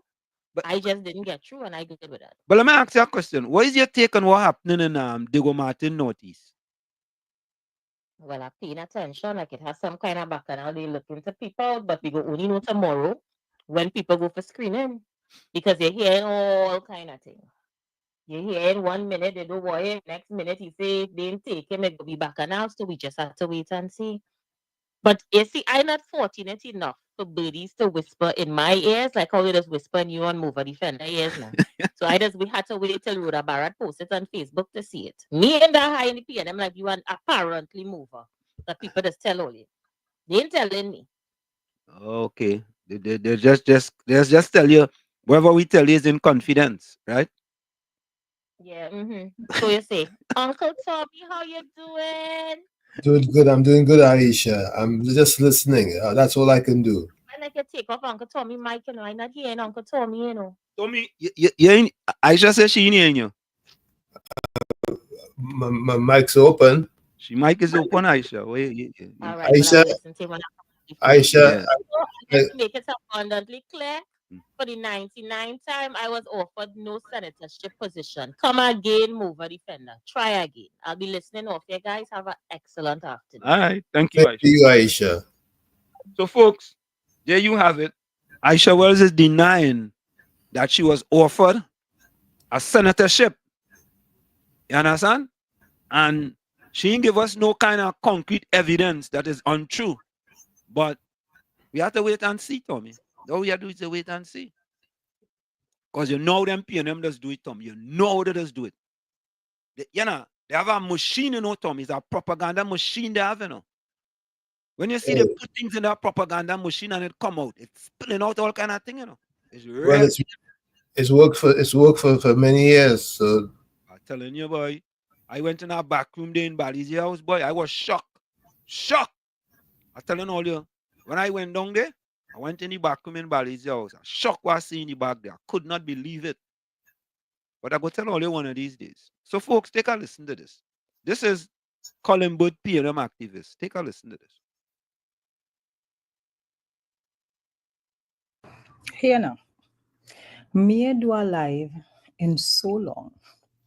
But I just didn't get through, and I good with that. But let me ask you a question. What is your take on what happening in Diego Martin Northeast? Well, I'm paying attention. Like it has some kind of background. They're looking to people, but we go only know tomorrow when people go for screening because they're hearing all kind of things. You hear in 1 minute they do what, next minute he say they didn't take him, it will be back announced, so we just have to wait and see. But you see, I'm not fortunate enough for birdies to whisper in my ears like how they just whisper in you on Mover Defender ears now. So we had to wait till Rhoda Barrett posted on Facebook to see it. Me and that high in the PNM like you an apparently mover. That people just tell all you. They ain't telling me. Okay. They just tell you whatever we tell you is in confidence, right? Yeah. So you say, Uncle Tommy, how you doing? Doing good. I'm doing good, Aisha. I'm just listening. That's all I can do. I like you take off Uncle Tommy mic, you know. I'm not hearing Uncle Tommy, you know. Tommy, Aisha says she ain't hearing you. My mic's open. She mic is open, Aisha. All right, but Aisha, I'll listen to him. Aisha, Yeah. So let's make it abundantly clear. For the 99th time, I was offered no senatorship position. Come again, mover defender. Try again. I'll be listening off. You guys have an excellent afternoon. All right. Thank you, thank Aisha. you, Aisha. So, folks, there you have it. Aisha Wells is denying that she was offered a senatorship. You understand? And she didn't give us no kind of concrete evidence that is untrue. But we have to wait and see, Tommy. All we have to do is to wait and see. Because you know them PNM does do it, Tommy. You know how they does do it. They have a machine, Tommy. It's a propaganda machine they have, When you see they put things in that propaganda machine and it come out, it's spilling out all kind of thing, It's real. Well, it's worked for many years. So I'm telling you, boy. I went in our back room there in Bali's house, boy. I was shocked. Shocked. I'm telling all you. When I went down there, I went in the back room in Bali's house. I shocked what I see in the back there. I could not believe it. But I go tell all you one of these days. So, folks, take a listen to this. This is Colin Bud PNM activist. Take a listen to this. Here now. Me do a live in so long.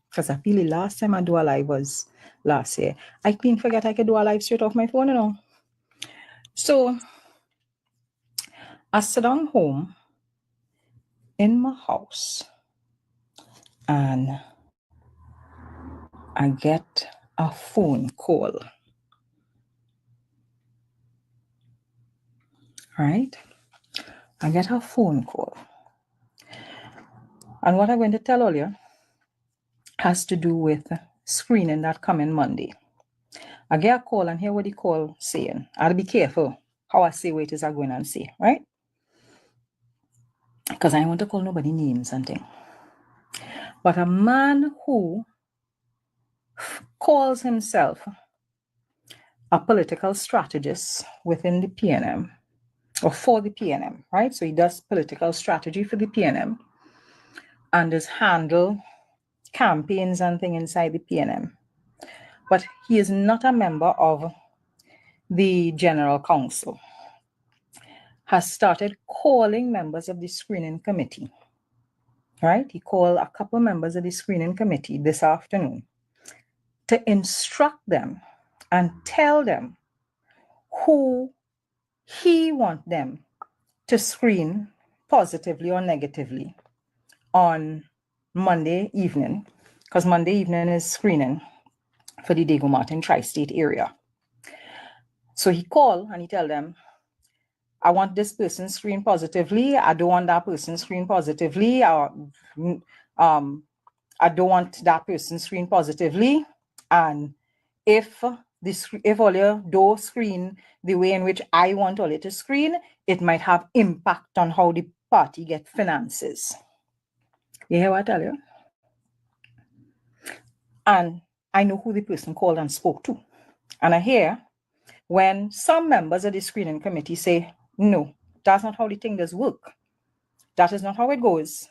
Because I feel the last time I do a live was last year. I couldn't forget I could do a live straight off my phone, So I sit down home in my house and I get a phone call. Right? I get a phone call. And what I'm going to tell all you has to do with screening that coming Monday. I get a call and hear what the call saying. I'll be careful how I say what it is I'm going and say, right? Because I don't want to call nobody names and things. But a man who calls himself a political strategist within the PNM, or for the PNM, right? So he does political strategy for the PNM and has handled campaigns and things inside the PNM. But he is not a member of the General Council, has started calling members of the screening committee, right? He called a couple members of the screening committee this afternoon to instruct them and tell them who he wants them to screen positively or negatively on Monday evening, because Monday evening is screening for the Diego Martin tri-state area. So he called and he tell them, I want this person screened positively. I don't want that person screened positively. I don't want that person screened positively. And if all you do screen the way in which I want all you to screen, it might have impact on how the party get finances. You hear what I tell you? And I know who the person called and spoke to. And I hear when some members of the screening committee say, no, that's not how the thing does work. That is not how it goes.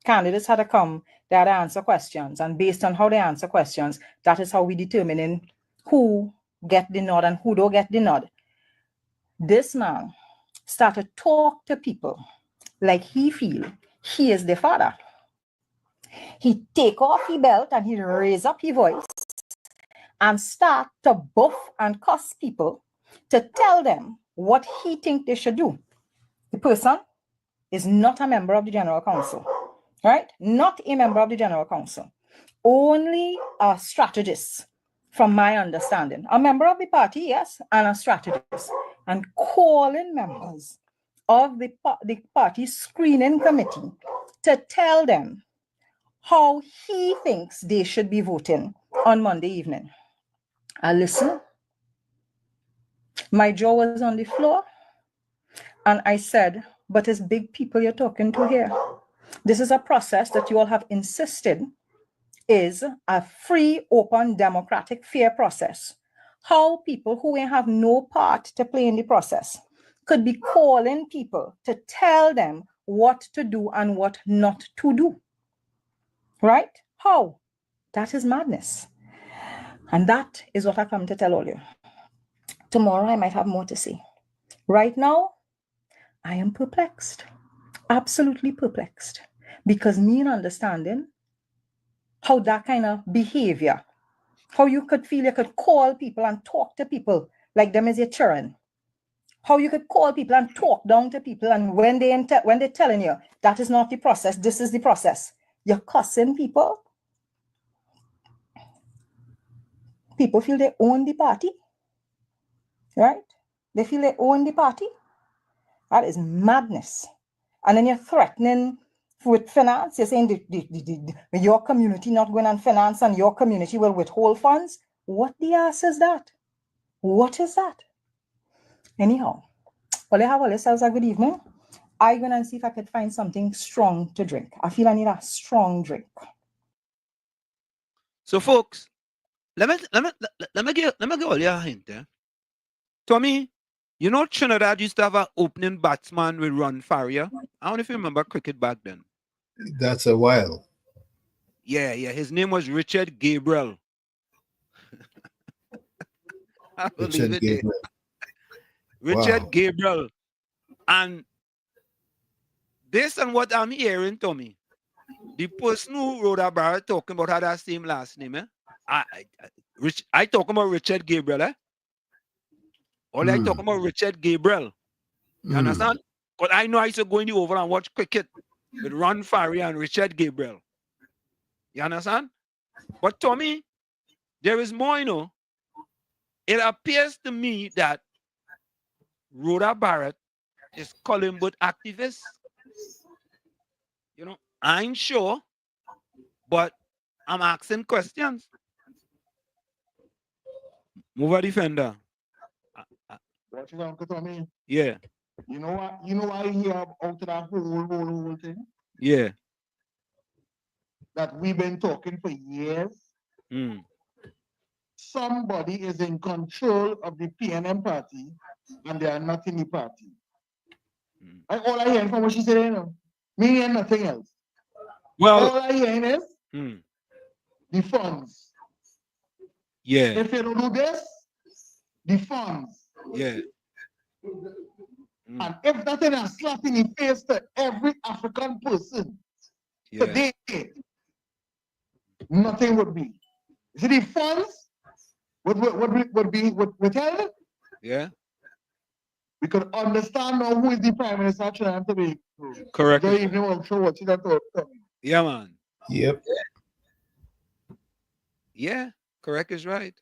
Candidates had to come, they had to answer questions. And based on how they answer questions, that is how we determine who get the nod and who don't get the nod. This man started to talk to people like he feel he is the father. He take off his belt and he raise up his voice and start to buff and cuss people to tell them what he think they should do. The person is not a member of the General Council, right? Not a member of the General Council. Only a strategist, from my understanding. A member of the party, yes, and a strategist. And calling members of the party screening committee to tell them how he thinks they should be voting on Monday evening. I listen. My jaw was on the floor. And I said, but it's big people you're talking to here. This is a process that you all have insisted is a free, open, democratic, fair process. How people who have no part to play in the process could be calling people to tell them what to do and what not to do. Right? How? That is madness. And that is what I come to tell all you. Tomorrow I might have more to say. Right now, I am perplexed. Absolutely perplexed. Because me in understanding how that kind of behavior, how you could feel you could call people and talk to people like them as your children. How you could call people and talk down to people, and when they're telling you that is not the process, this is the process, you're cussing people. People feel they own the party, right? They feel they own the party. That is madness. And then you're threatening with finance. You're saying your community not going on finance and your community will withhold funds. What the ass is that? What is that? Anyhow, well, have all yourselves a good evening. I'm going to see if I could find something strong to drink. I feel I need a strong drink. So, folks, let me give all you a hint. Tommy, you know Trinidad used to have an opening batsman with Ron Farrier. I don't know if you remember cricket back then. That's a while. Yeah. His name was Richard Gabriel. Richard Gabriel. Richard Gabriel. And based on what I'm hearing, Tommy, the person who wrote about it talking about had that same last name. I talking about Richard Gabriel. All I talking about Richard Gabriel. You understand? Because I know I used to go in the Oval and watch cricket with Ron Farrier and Richard Gabriel. You understand? But Tommy, there is more, you know. It appears to me that Rhoda Barrett is Collingwood activist. You know, I ain't sure, but I'm asking questions. Mover defender. Watching Uncle Tommy. Yeah. You know what? You know why he have out of that whole thing? Yeah. That we've been talking for years. Somebody is in control of the PNM party, and they are not in the party. All I hear from what she said, you know, me and nothing else. Well, all I hear is the funds. Yeah. If you don't do this, the funds. Yeah. And if that is a slap in the face to every African person today, nothing would be. See, the funds would be withheld. Yeah. We could understand now who is the Prime Minister trying to be. Correct. Good evening, I'm sure what you got to. Yeah, man. Yep. Yeah, correct is right.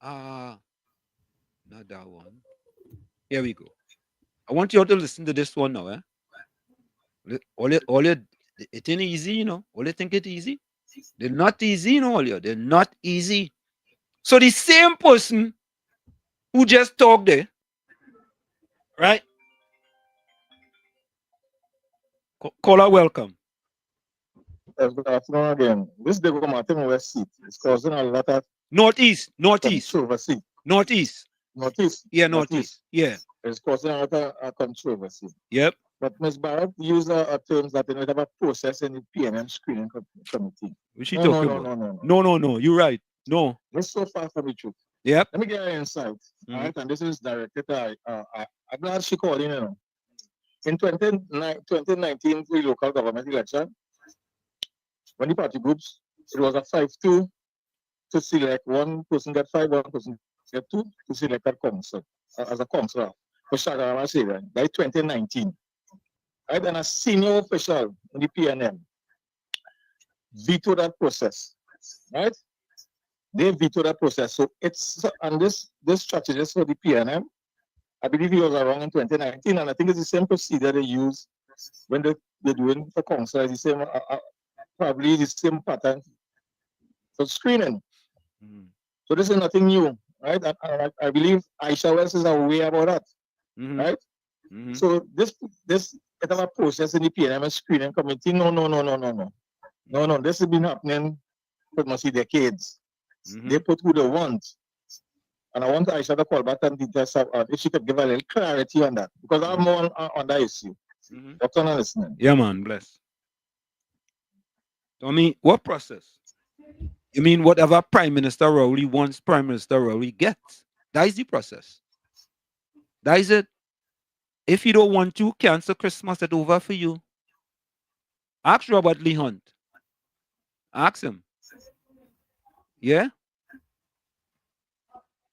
Not that one. Here we go. I want you all to listen to this one now, All it ain't easy, you know. All you think it easy. They're not easy, you know, all you. They're not easy. So the same person who just talked there, right? Caller, welcome. Good afternoon again. This day go Martin West seat. It's causing a lot of Northeast. controversy. Northeast. Yeah, Northeast. Yeah. It's causing a lot of controversy. Yep. But Ms. Barrett used terms that they don't have a process in the PNM screening committee. What she talking about? No. You're right. No. That's so far from the truth. Yep. Let me get an insight. All right, and this is directed to I'm glad she called in, you know. In 2019 the local government election, when the party groups, it was a 5-2 to select one person get 5, one person get 2 to select a council as a councillor for Shagarama Savior by 2019. Right, and a senior official in the PNM vetoed that process. Right? They vetoed that process. So it's and this strategist for the PNM, I believe he was around in 2019, and I think it's the same procedure they use when they're doing for council, the same probably the same pattern for screening. So this is nothing new, right? I believe Aisha West is aware about that, right? So this kind of process in the PNM screening committee, no. No, this has been happening for must be decades. Mm-hmm. They put who they want. And I want Aisha to call back and details if she could give a little clarity on that. Because I'm more on that issue. Mm-hmm. Dr. Listening. Yeah, man, bless. Tommy, what process? You mean whatever Prime Minister Rowley wants, Prime Minister Rowley gets. That is the process. That is it. If you don't want to cancel Christmas, it's over for you. Ask Robert Lee Hunt. Ask him. Yeah?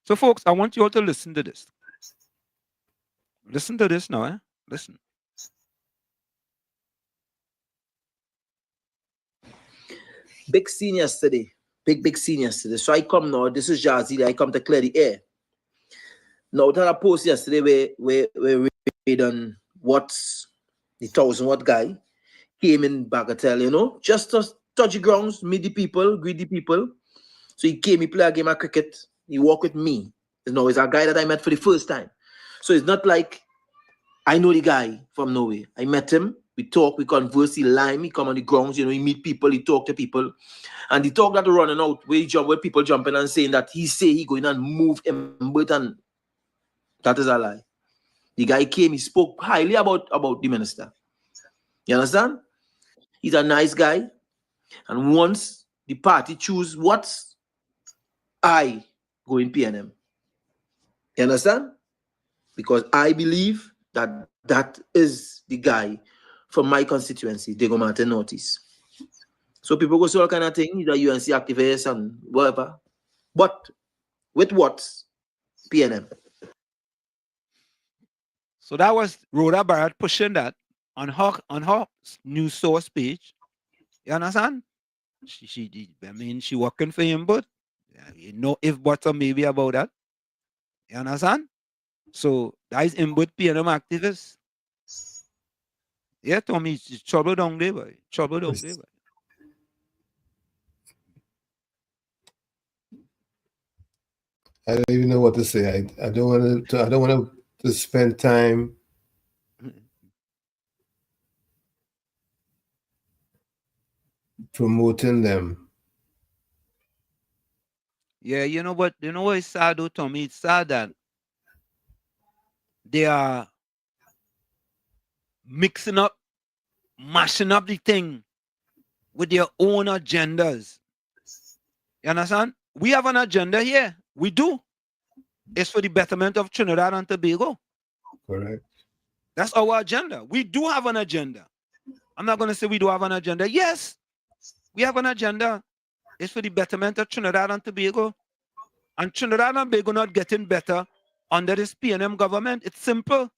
So, folks, I want you all to listen to this. Listen to this now, eh? Listen. Big scene yesterday. Big scene yesterday. So I come now. This is Jazzy. I come to clear the air. Now, that I post yesterday where we done what's the 1,000-watt guy came in Bagatelle, you know, just to touch the grounds, meet the people, greet the people. So he came, he played a game of cricket. He walked with me. You know, it's a guy that I met for the first time. So it's not like I know the guy from nowhere. I met him. We talk, we converse, he lime, he come on the grounds, you know, he meet people, he talk to people. And the talk that running out, where people jumping and saying that he say he going and move him, but and that is a lie. The guy came, he spoke highly about the minister. You understand? He's a nice guy. And once the party choose what, I go in PNM. You understand? Because I believe that that is the guy from my constituency, Diego Martin Northeast. So people go say all kind of things, the UNC activists and whatever. But with what? PNM. So that was Rhoda Barrett pushing that on her news source page. You understand? She working for him, but you know if buts or maybe about that. You understand? So that is him but PNM activists. Yeah, Tommy, it's trouble down there, boy. Trouble down there, boy. I don't even know what to say. I don't want to. I don't want to spend time promoting them. Yeah, you know what is sad though, Tommy? It's sad that they are mixing up, mashing up the thing with their own agendas. You understand? We have an agenda here. We do. It's for the betterment of Trinidad and Tobago. Correct. That's our agenda. We do have an agenda. I'm not going to say we do have an agenda. Yes, we have an agenda. It's for the betterment of Trinidad and Tobago. And Trinidad and Tobago not getting better under this PNM government. It's simple.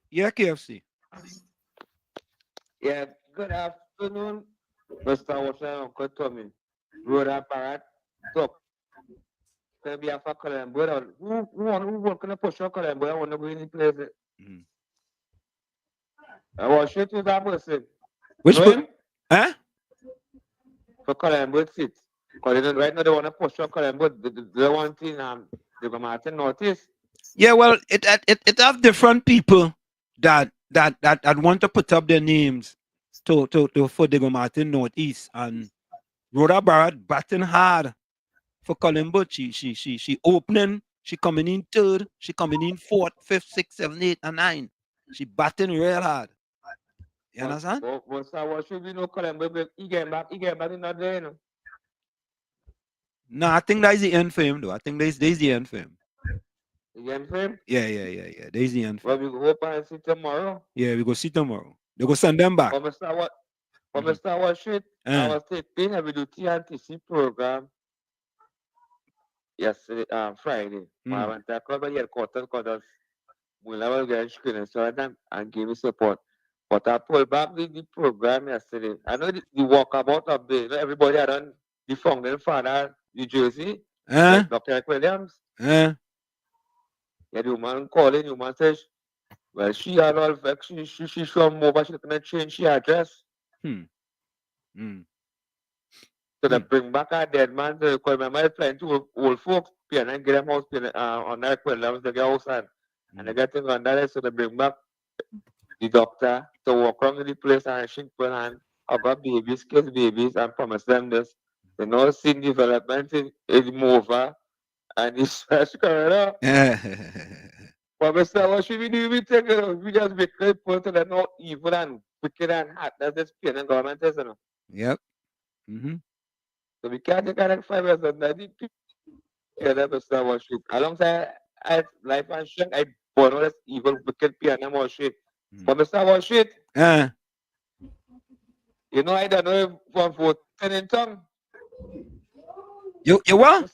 Yeah, KFC. Yeah, good afternoon, Mr. Washington, Uncle Tommy. Rhoda Barrett, talk. Can be a for Colombo. Who want to push on Colombo? I want to go in the place. I was sure to that person. Which one? Huh? For Colombo seat. Because right now they want to push on Colombo. They want in the Martin Northeast. Yeah, well, it have different people that want to put up their names to for Diego Martin Northeast, and Rhoda Barrett batting hard for Colombo. She opening, she coming in third, she coming in fourth, fifth, sixth, seventh, eighth, and ninth. She batting real hard. You understand? But what should we know Colombo? He get back in that day, you know. No, I think that's the end for him, though. I think there's the end for him. The end for him? Yeah. There's the end for him. Well, we go up and see tomorrow. Yeah, we go see tomorrow. They go send them back. Mr. Washington, I was taking a video TNTC program yesterday, Friday. I went to cover the headquarters because we never get screen and give me support. But I pulled back the program yesterday. I know the walkabout of the everybody had done the founding father, New Jersey, like Dr. Eric Williams. Yeah, the woman calling, the woman says, well, she had all vex, she from over, she couldn't change she address. So they bring back a dead man. So because remember playing to old folks, and get them house on Eric Williams, they get outside. And they get things on that, so they bring back the doctor to walk around in the place and shake people and I got babies, kids, babies, and promise them this. They know seen development in Mova and it's fresh corridor. But Mr. What should we do? We take it, we just make it put to that no evil and wicked and hot. That's this pain and government is, you know. Yep. So we can't take that 5 years and that yeah, that Mr. What should. Alongside I life and strength, I born all this evil, wicked pain and what shit. But Mr. What shit? You know, I don't know if one vote in tongue. You what?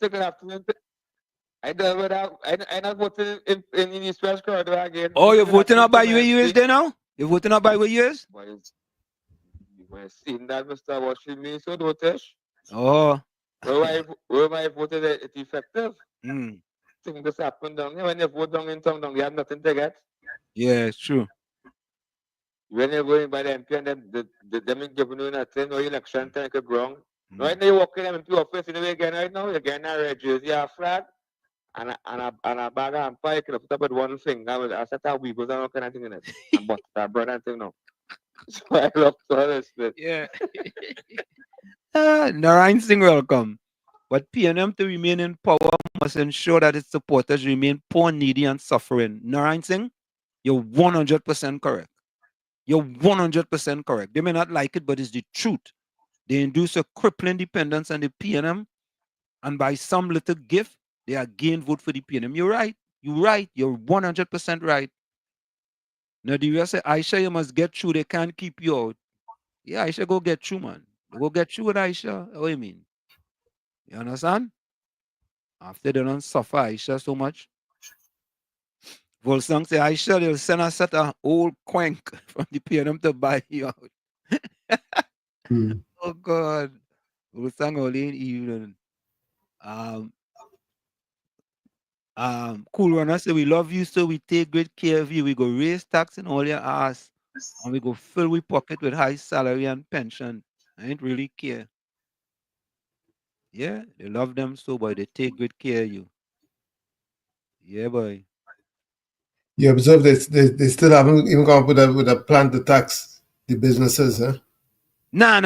I don't know I not voting in East West Corridor again. Oh, you're voting up by where you is there now? You're voting up by where you is? You might have seen that Mr. Washing me so dotish. Oh. Where I voted it effective. Mm. Thing this happened down here. When you vote down in town, down you have nothing to get. Yeah, it's true. When you're going by the MP and then them giving you nothing, no election time could go wrong. Right now you walk in the MP office in the way again right now, you're getting a red jersey, a flag, and a bag of pie, you can put up with one thing. I set out weevils and all kind of thing in it. And but that bread and thing now. So I love to all this bit. Yeah. Narayan Singh welcome. But PNM to remain in power must ensure that its supporters remain poor, needy, and suffering. Narayan Singh, you're 100% correct. You're 100% correct. They may not like it, but it's the truth. They induce a crippling dependence on the PNM, and by some little gift, they again vote for the PNM. You're right. You're right. You're 100% right. Now, the US say, Aisha, you must get through. They can't keep you out. Yeah, Aisha, go get through, man. Go get through with Aisha. What do you mean? You understand? After they don't suffer Aisha so much. Volsang say, Aisha, they'll send a set of old quank from the PNM to buy you out. Oh, God. Volsang only in evening. Cool Runner say, we love you, so we take great care of you. We go raise tax in all your ass, and we go fill we pocket with high salary and pension. I ain't really care. Yeah, they love them so, boy. They take great care of you. Yeah, boy. You observe they still haven't even come up with a plan to tax the businesses, huh? Nah.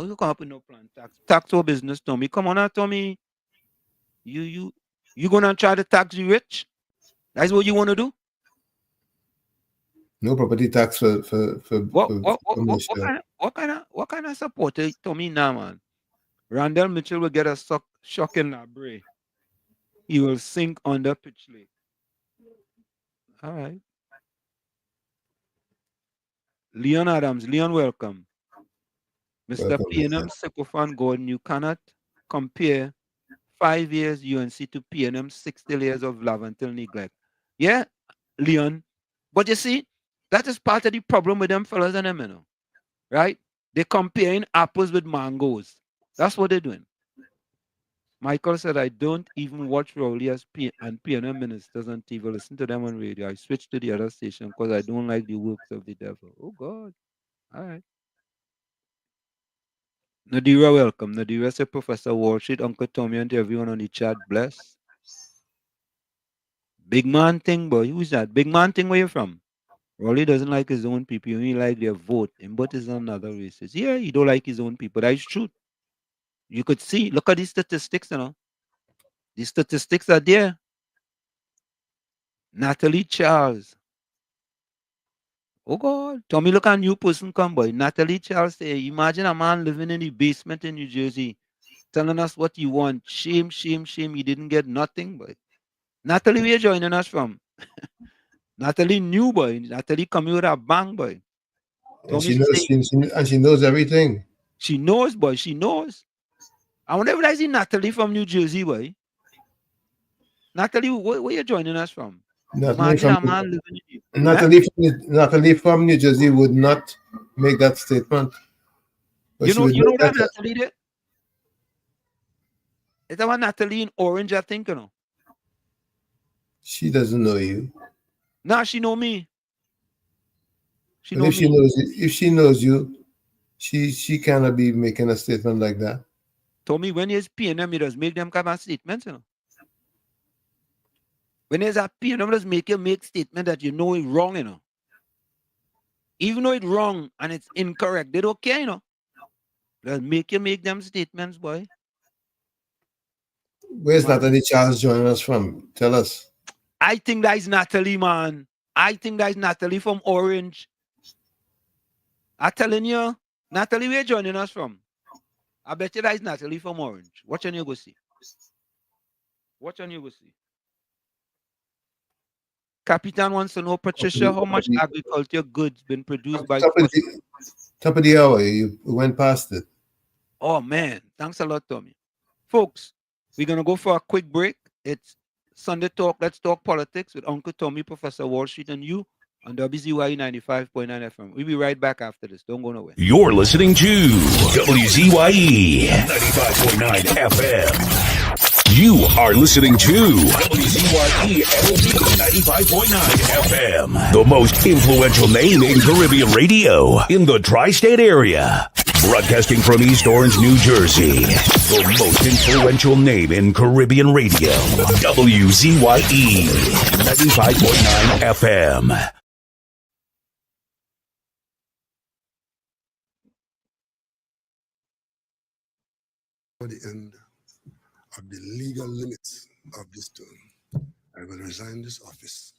You come up with no plan. Tax or business, Tommy. Come on now, Tommy. You gonna try to tax the rich? That's what you want to do? No property tax for what kind of support Tommy now, man? Randall Mitchell will get a shock in that brain. He will sink under pitch lake. All right. Leon Adams. Leon, welcome. Mr. PNM Sycophant Gordon, you cannot compare 5 years UNC to PNM 60 years of Lavantil neglect. Yeah, Leon. But you see, that is part of the problem with them fellas and them, you know. Right? They're comparing apples with mangoes. That's what they're doing. Michael said, I don't even watch Rowley and PNM ministers on TV. Listen to them on radio. I switched to the other station because I don't like the works of the devil. Oh, God. All right. Nadira, welcome. Nadira said, Professor Wall Street, Uncle Tommy, and everyone on the chat, bless. Big man thing, boy. Who's that? Big man thing, where you from? Rowley doesn't like his own people. He only like their vote. And but is another racist. Yeah, he don't like his own people. That is true. You could see. Look at these statistics, you know. The statistics are there. Natalie Charles. Oh, God. Tommy, look at new person come, boy. Natalie Charles say, imagine a man living in the basement in New Jersey telling us what you want. Shame, shame, shame. You didn't get nothing, boy. Natalie, where you joining us from? Natalie new, boy. Natalie coming with a bang, boy. And she knows everything. She knows, boy. She knows. I wonder if I see Natalie from New Jersey, boy. Natalie, where you joining us from? Natalie from New Jersey would not make that statement. But you know that Natalie did? It's about Natalie in Orange, I think, you know. She doesn't know you. Nah, she know me. If she knows you, she cannot be making a statement like that. Tommy, when there's PNM, it does make them kind of statements, you know. When there's a PNM, it does make you make statement that you know is wrong, you know. Even though it's wrong and it's incorrect, they don't care, you know. They'll make you make them statements, boy. Where's Natalie Charles joining us from? Tell us. I think that is Natalie, man. I think that is Natalie from Orange. I'm telling you, Natalie, where you joining us from? I bet you that is Natalie from Orange. Watch on you go see. Watch on you go see. Capitan wants to know, Patricia, how much agriculture goods been produced by... Top of the hour, you went past it. Oh, man. Thanks a lot, Tommy. Folks, we're going to go for a quick break. It's Sunday Talk. Let's talk politics with Uncle Tommy, Professor Wall Street, and you on WZYE 95.9 FM. We'll be right back after this. Don't go nowhere. You're listening to WZYE 95.9 FM. You are listening to WZYE 95.9 FM, the most influential name in Caribbean radio in the tri-state area. Broadcasting from East Orange, New Jersey, the most influential name in Caribbean radio. WZYE 95.9 FM. For the end of the legal limits of this term, I will resign this office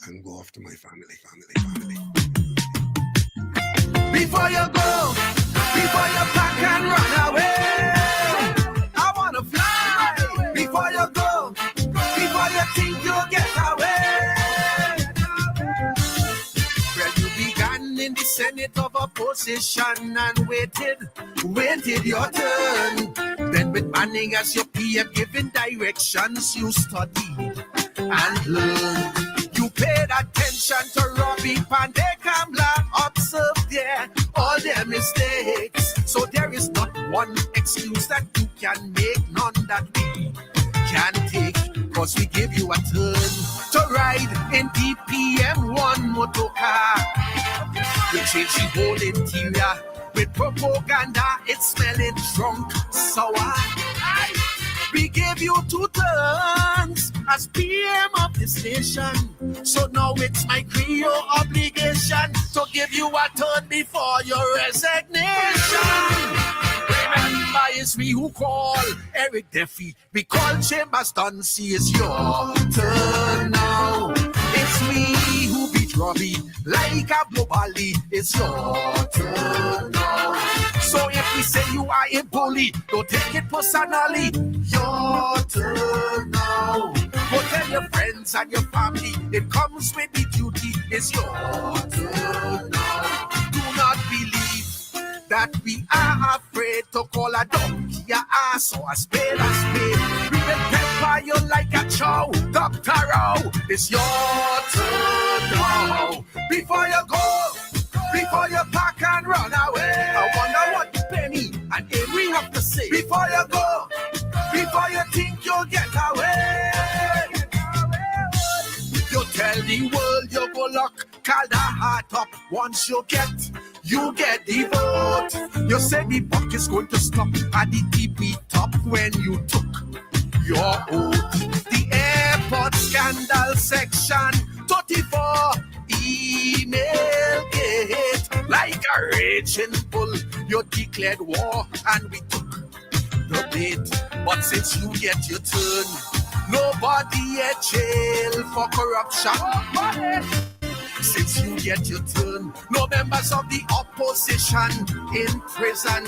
and go off to my family. Before you go, before you pack and run away, I wanna fly. Before you go, before you think you'll get away. Well, you began in the Senate of opposition and waited your turn. Then with Manning as your PM giving directions, you studied and learned. You paid attention to Robbie Pandey-Kamla, observed there all their mistakes. So there is not one excuse that you can make, none that we can take. Cause we give you a turn to ride in DPM1 motor car. You change the whole interior with propaganda, it's smelling drunk, sour. We gave you 2 turns as PM of the station. So now it's my Creole obligation to give you a turn before your resignation. Remember, it's me who call Eric Duffy. We call Chambers Duncy. It's your turn now. It's me who beat Robbie like a Bobali. It's your turn now. So if we say you are a bully, don't take it personally. Your turn now. Go tell your friends and your family, it comes with the duty. It's your turn now. Do not believe that we are afraid to call a donkey a ass or a spade a spade. We will pepper you like a chow. Dr. Row, it's your turn now. Before you go, before you pack and run away, I wonder what the Penny and Henry have to say. Before you go, before you think you'll get away, you tell the world you go lock, call the heart up. Once you get the vote. You say the buck is going to stop at the TP top when you took your oath. The airport scandal section 34 email gate. Like a raging bull, you declared war and we took the bait. But since you get your turn, nobody at jail for corruption. Since you get your turn, no members of the opposition in prison.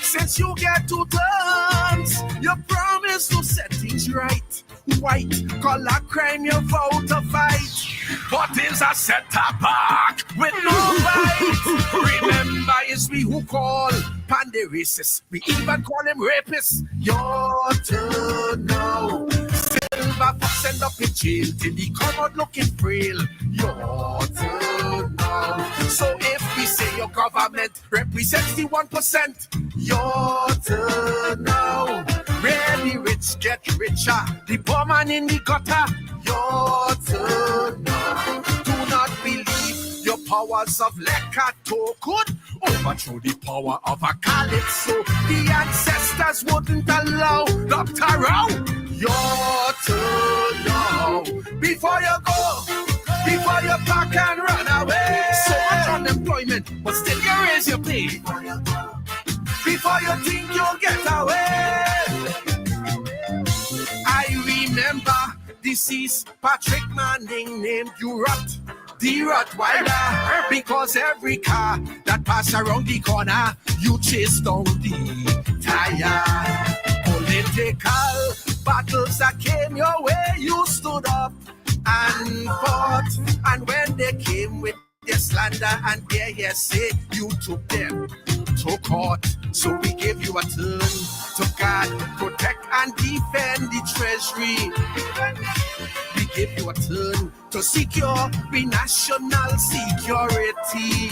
Since you get 2 turns, you promise to set things right. White collar crime you vow to fight. What is a set back with no fight? Remember, it's we who call Pandey racist. We even call him rapists. Your turn now. Silver fox end up in jail till he come out looking frail. Your turn now. So if we say your government represents the 1%, your turn now. Really rich get richer, the poor man in the gutter. Your turn now. Do not believe your powers of Lekato could overthrow the power of a Calypso. The ancestors wouldn't allow Dr. Rao. Your turn now. Before you go, before you pack and run away. So much unemployment, but still you raise your pay. Before you think you'll get away. I remember deceased Patrick Manning named you Rot, the Rottweiler, because every car that passed around the corner, you chased down the tire. Political battles that came your way, you stood up and fought. And when they came with their slander and their hearsay, you took them to court. So we gave you a turn to guard, protect and defend the treasury. We gave you a turn to secure the national security.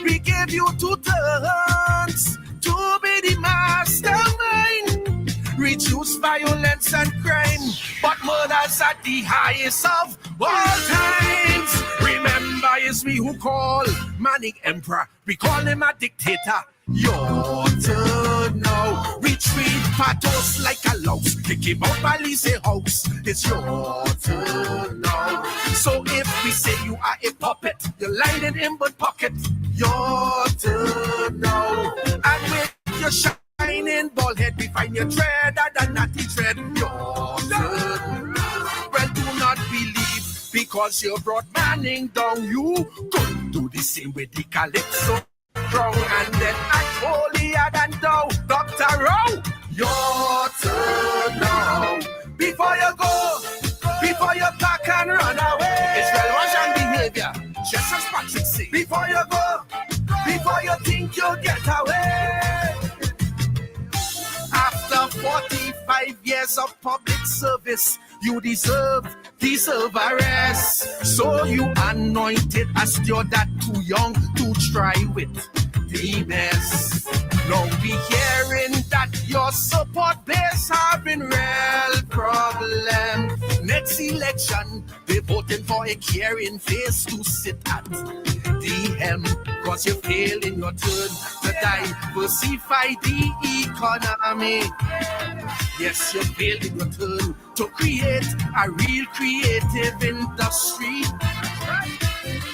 We gave you 2 turns to be the mastermind, reduce violence and crime, but murder's at the highest of all times. Remember, it's me who call Manning Emperor. We call him a dictator. Your turn now. Retreat patos like a louse. Kick him out by Lise House. It's your turn now. So if we say you are a puppet, you're lying in him but pocket. Your turn now. And with your shining bald head, we find your dread and natty dread. Your turn. Well, do not believe because you brought Manning down. You couldn't do the same with the Calypso. Strong and then act holier than thou. Dr. Rowe, your turn now. Before you go, before you pack and run away. Israel Russian behavior, just as Patrick say. Before you go, before you think you'll get away. After 45 years of public service, you deserve arrest. So you anointed as you're that too young to try with the mess. Now we hearing that your support base having real problem. Next election, they voting for a caring face to sit at the helm. Cause you failed in your turn to diversify the economy. Yes, you failed in your turn to create a real creative industry.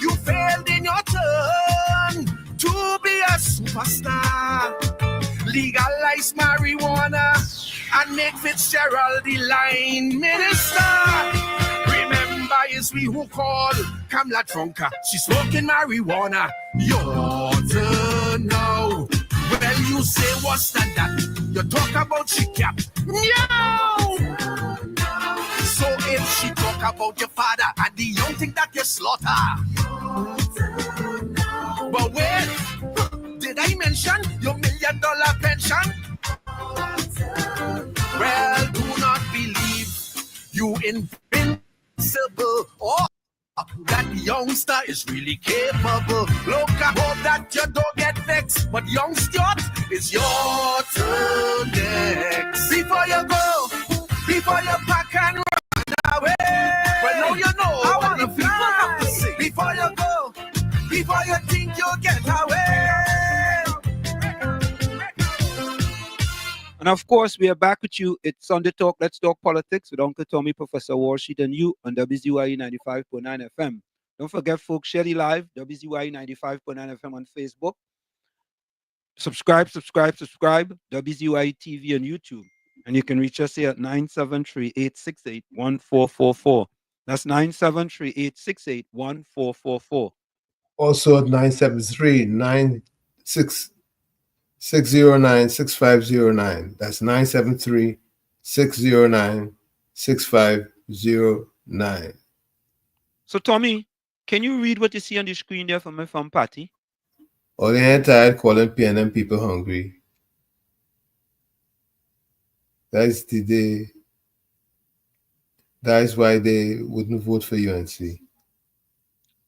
You failed in your turn to be a superstar. Legalize marijuana and make Fitzgerald the line minister. Remember, it's we who call Kamala Trunka. She's smoking marijuana. Your turn now. Well, you say what's that? You talk about she cap. No! So if she talk about your father and the young thing that you slaughter. But wait, did I mention your $1 million pension? Well, do not believe you invincible or that youngster is really capable. Look, I hope that you don't get vexed, but young Stuart, it's your turn next. Before you go, before you pack and run away. Well, now you know I want the people have to say. Before you go, before you think you'll get away. And of course, we are back with you. It's Sunday Talk. Let's talk politics with Uncle Tommy, Professor Warsheed, and you on WZYE 95.9 FM. Don't forget, folks, share the live, WZYE 95.9 FM on Facebook. Subscribe, WZYE TV on YouTube. And you can reach us here at 973-868-1444. That's 973-868-1444. Also at 973-609-6509. That's 973-609-6509. So, Tommy, can you read what you see on the screen there from my from Patty? All the ain't tired calling PNM people hungry. That's the day. That is why they wouldn't vote for UNC.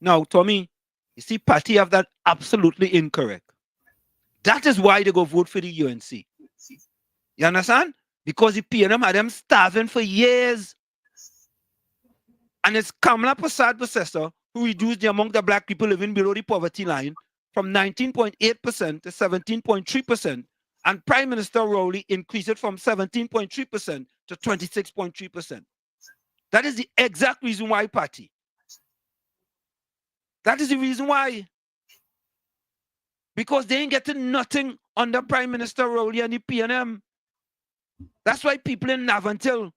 Now, Tommy, you see, Patty have that absolutely incorrect. That is why they go vote for the UNC. You understand? Because the PNM had them starving for years. And it's Kamala Prasad who reduced the amount of black people living below the poverty line from 19.8% to 17.3%. And Prime Minister Rowley increased it from 17.3% to 26.3%. That is the exact reason why, Patty. That is the reason why. Because they ain't getting nothing under Prime Minister Rowley and the PNM. That's why people in Navantil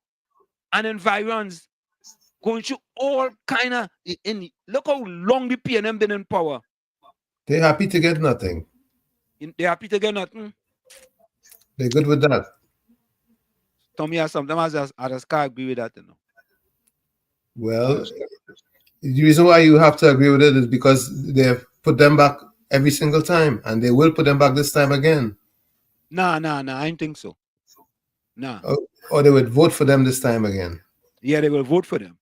and environs going through all kind of. Look how long the PNM been in power. They're happy to get nothing. They're happy to get nothing. They're good with that. Tommy has something I just can't agree with that, you know. Well, the reason why you have to agree with it is because they have put them back every single time, and they will put them back this time again. Nah, I don't think so. Nah. Or they would vote for them this time again. Yeah, they will vote for them.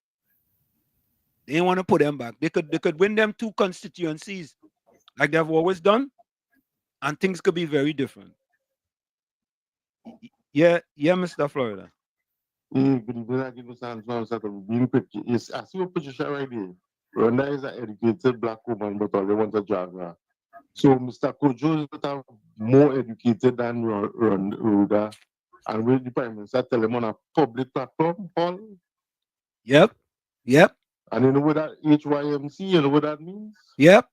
They didn't want to put them back. They could win them 2 constituencies like they've always done, and things could be very different. Yeah, Mr. Florida. Good evening, I give I see a picture right here. Rhonda is an educated black woman, but all they want a job. So Mr. Kojo is more educated than Rhoda. And will the Prime Minister tell him on a public platform, Paul? Yep. And you know what that HYMC, you know what that means? Yep.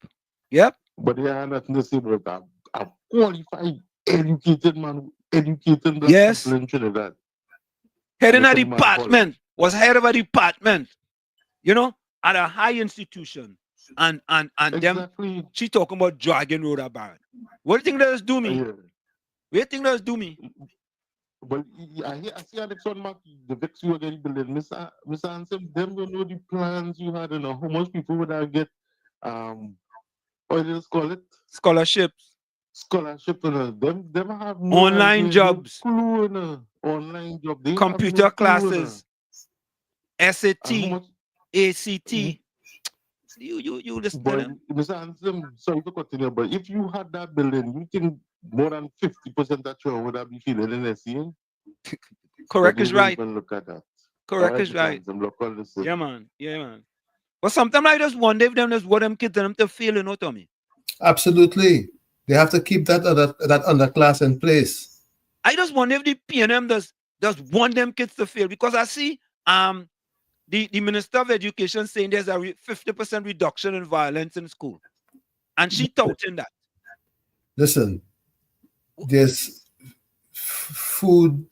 But they have nothing to say about that. A qualified, educated man, educated black Yes. people in Trinidad. Head in a department, was head of a department, you know, at a high institution. And exactly. Them, she talking about dragging Rhoda Barrett. What do you think that is do me? Yeah. What do you think that is do me? But I see Alexon Mark, the vex you again building. Mr. Ansem, them don't know the plans you had and how much people would have get what do you call it? Scholarships. Scholarship and them have no online jobs. No clue, online job. They computer no classes. SAT, ACT. You listen to them. Mr. Ansem, sorry to continue, but if you had that building, you think more than 50% of you would have been feeling in SCA? Correct is right. Even look at that. Correct is right. Yeah, man. But sometimes I just wonder if them just what them kids them to feel, you know, Tommy. Absolutely. They have to keep that underclass in place. I just wonder if the PNM does want them kids to fail, because I see the Minister of Education saying there's a 50% reduction in violence in school, and she touting that. Listen, there's food,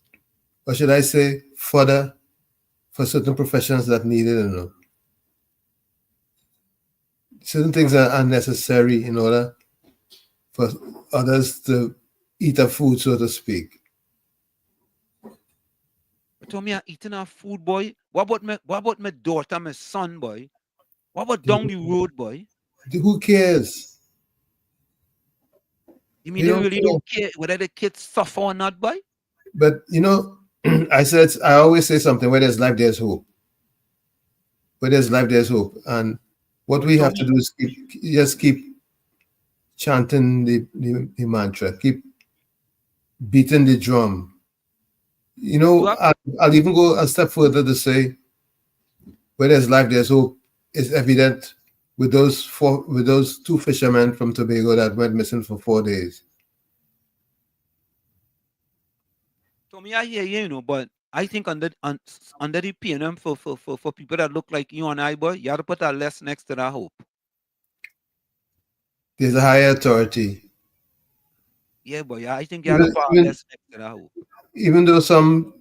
or should I say, fodder for certain professions that need it. You know, certain things are unnecessary in order for others to eat a food, so to speak. Tommy, I'm eating our food, boy. What about my daughter, my son, boy? What about down the road, boy? Who cares? You mean they really don't care whether the kids suffer or not, boy? But you know, I always say something: where there's life, there's hope. Where there's life, there's hope. And what we have to do is keep chanting the mantra, keep beating the drum. You know, I'll even go a step further to say, where there's life, there's hope is evident with those 2 fishermen from Tobago that went missing for 4 days. Tommy, I hear you, know, but I think under the PNM for people that look like you and I, boy, you have to put a less next to that hope. There's a higher authority. Yeah, boy, I think you have to put a less next to that hope. Even though some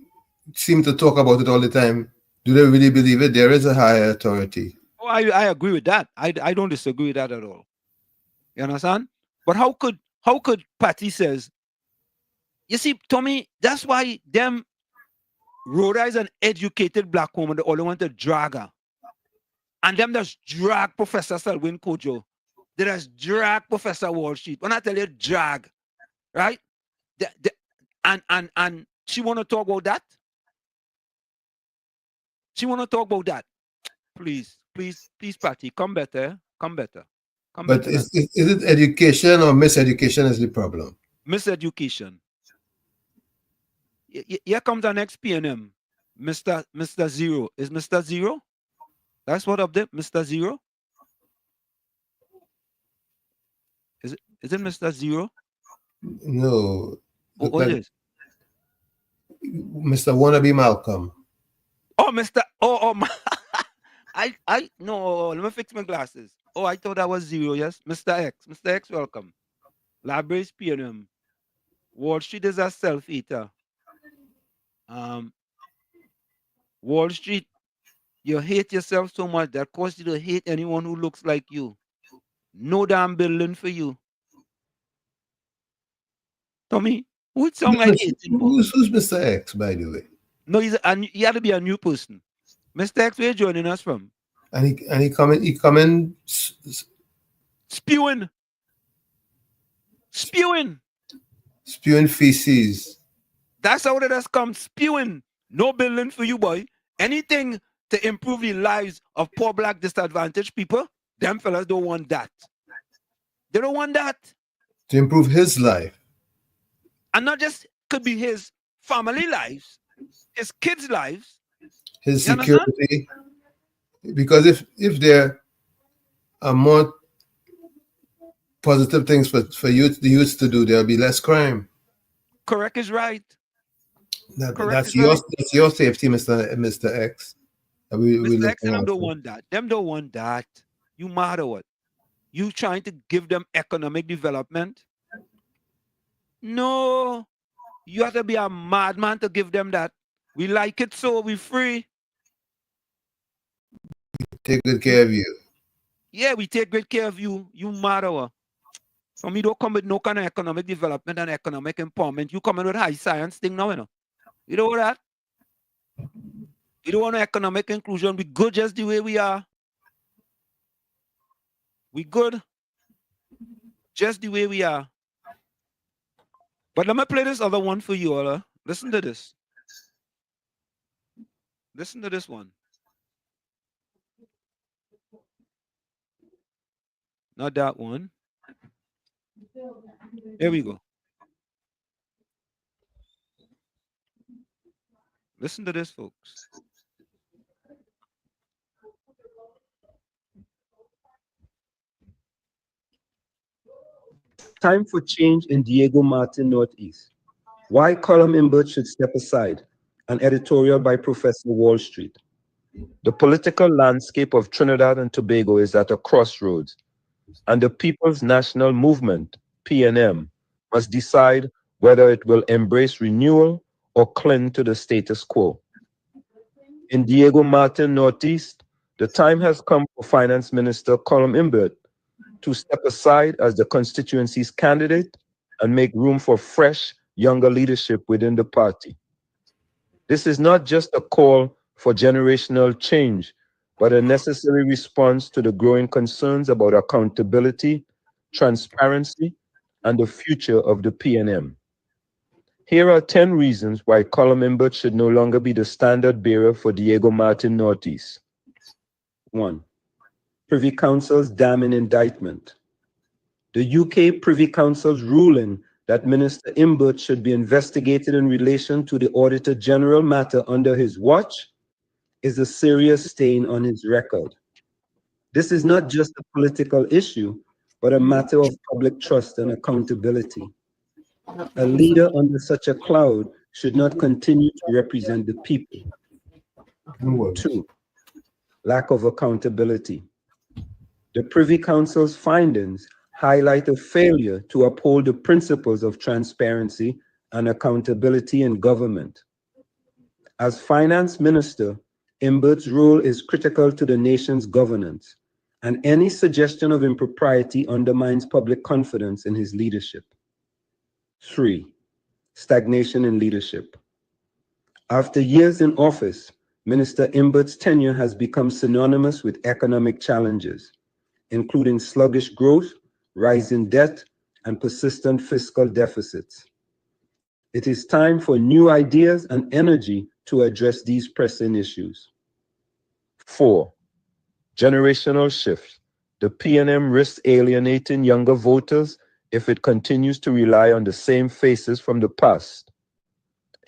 seem to talk about it all the time, do they really believe it? There is a higher authority. Oh, I agree with that. I don't disagree with that at all. You understand? But how could Patty says, you see, Tommy, that's why them Rhoda is an educated black woman, they only want to drag her. And them just drag Professor Selwyn Kojo. They just drag Professor Wall Street. When I tell you drag, right? And she want to talk about that? She want to talk about that? Please, Patty, come better. But is it education or miseducation is the problem? Miseducation. Here comes our next PNM. Mr. Zero. Is Mr. Zero? That's what up there, Mr. Zero? Is it Mr. Zero? No. What is it? Mr. Wannabe Malcolm. Oh, Mr. Oh, No, let me fix my glasses. Oh, I thought that was 0, yes? Mr. X. Mr. X, welcome. Libraries PNM. Wall Street is a self-eater. Wall Street, you hate yourself so much that causes you to hate anyone who looks like you. No damn building for you. Tommy, who sound like hating? Who's Mr. X, by the way? No, he had to be a new person. Mr. X, where you joining us from? And he coming spewing feces. That's how it has come, spewing. No building for you, boy. Anything to improve the lives of poor black disadvantaged people, them fellas don't want that. They don't want that. To improve his life. And not just could be his family lives, his kids' lives. His security. Because if there are more positive things for the youth to do, there'll be less crime. Correct is right. That's your safety, Mr. X. Mr. X and them don't want that. Them don't want that. You mad or what? You trying to give them economic development? No. You have to be a madman to give them that. We like it so we free. Take good care of you. Yeah, we take great care of you. You mad or what? So me don't come with no kind of economic development and economic empowerment. You come in with high science thing now, you know. You know that? We don't want economic inclusion. We good just the way we are. We good just the way we are. But let me play this other one for you, all. Listen to this. Listen to this one. Not that one. Here we go. Listen to this, folks. Time for change in Diego Martin Northeast. Why Colum Imbert should step aside. An editorial by Professor Wall Street. The political landscape of Trinidad and Tobago is at a crossroads, and the People's National Movement, PNM, must decide whether it will embrace renewal or cling to the status quo. In Diego Martin Northeast, the time has come for Finance Minister Colum Imbert to step aside as the constituency's candidate and make room for fresh, younger leadership within the party. This is not just a call for generational change, but a necessary response to the growing concerns about accountability, transparency, and the future of the PNM. Here are 10 reasons why Colum Imbert should no longer be the standard bearer for Diego Martin Northeast. 1. Privy Council's damning indictment. The UK Privy Council's ruling that Minister Imbert should be investigated in relation to the Auditor General matter under his watch is a serious stain on his record. This is not just a political issue, but a matter of public trust and accountability. A leader under such a cloud should not continue to represent the people. 2. Lack of accountability. The Privy Council's findings highlight a failure to uphold the principles of transparency and accountability in government. As Finance Minister, Imbert's role is critical to the nation's governance, and any suggestion of impropriety undermines public confidence in his leadership. 3. Stagnation in leadership. After years in office, Minister Imbert's tenure has become synonymous with economic challenges, including sluggish growth, rising debt, and persistent fiscal deficits. It is time for new ideas and energy to address these pressing issues. 4. Generational shift. The PNM risks alienating younger voters if it continues to rely on the same faces from the past.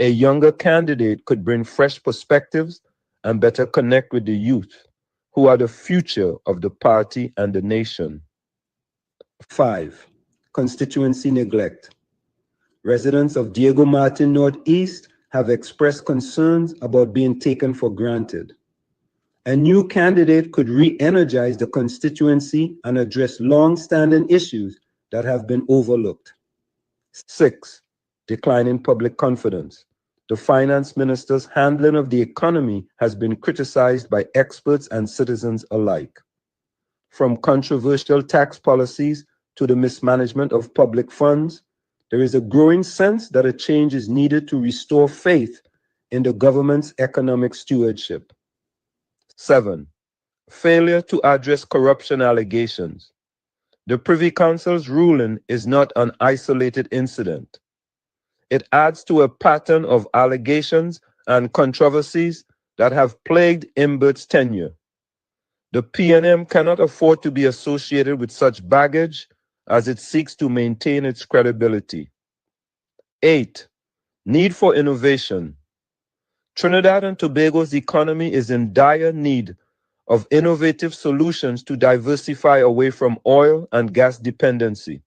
A younger candidate could bring fresh perspectives and better connect with the youth, who are the future of the party and the nation. 5. Constituency neglect. Residents of Diego Martin Northeast have expressed concerns about being taken for granted. A new candidate could re-energize the constituency and address long-standing issues that have been overlooked. 6. Decline in public confidence. The finance minister's handling of the economy has been criticized by experts and citizens alike. From controversial tax policies to the mismanagement of public funds, there is a growing sense that a change is needed to restore faith in the government's economic stewardship. 7. Failure to address corruption allegations. The Privy Council's ruling is not an isolated incident. It adds to a pattern of allegations and controversies that have plagued Imbert's tenure. The PNM cannot afford to be associated with such baggage as it seeks to maintain its credibility. 8. Need for innovation. Trinidad and Tobago's economy is in dire need of innovative solutions to diversify away from oil and gas dependency.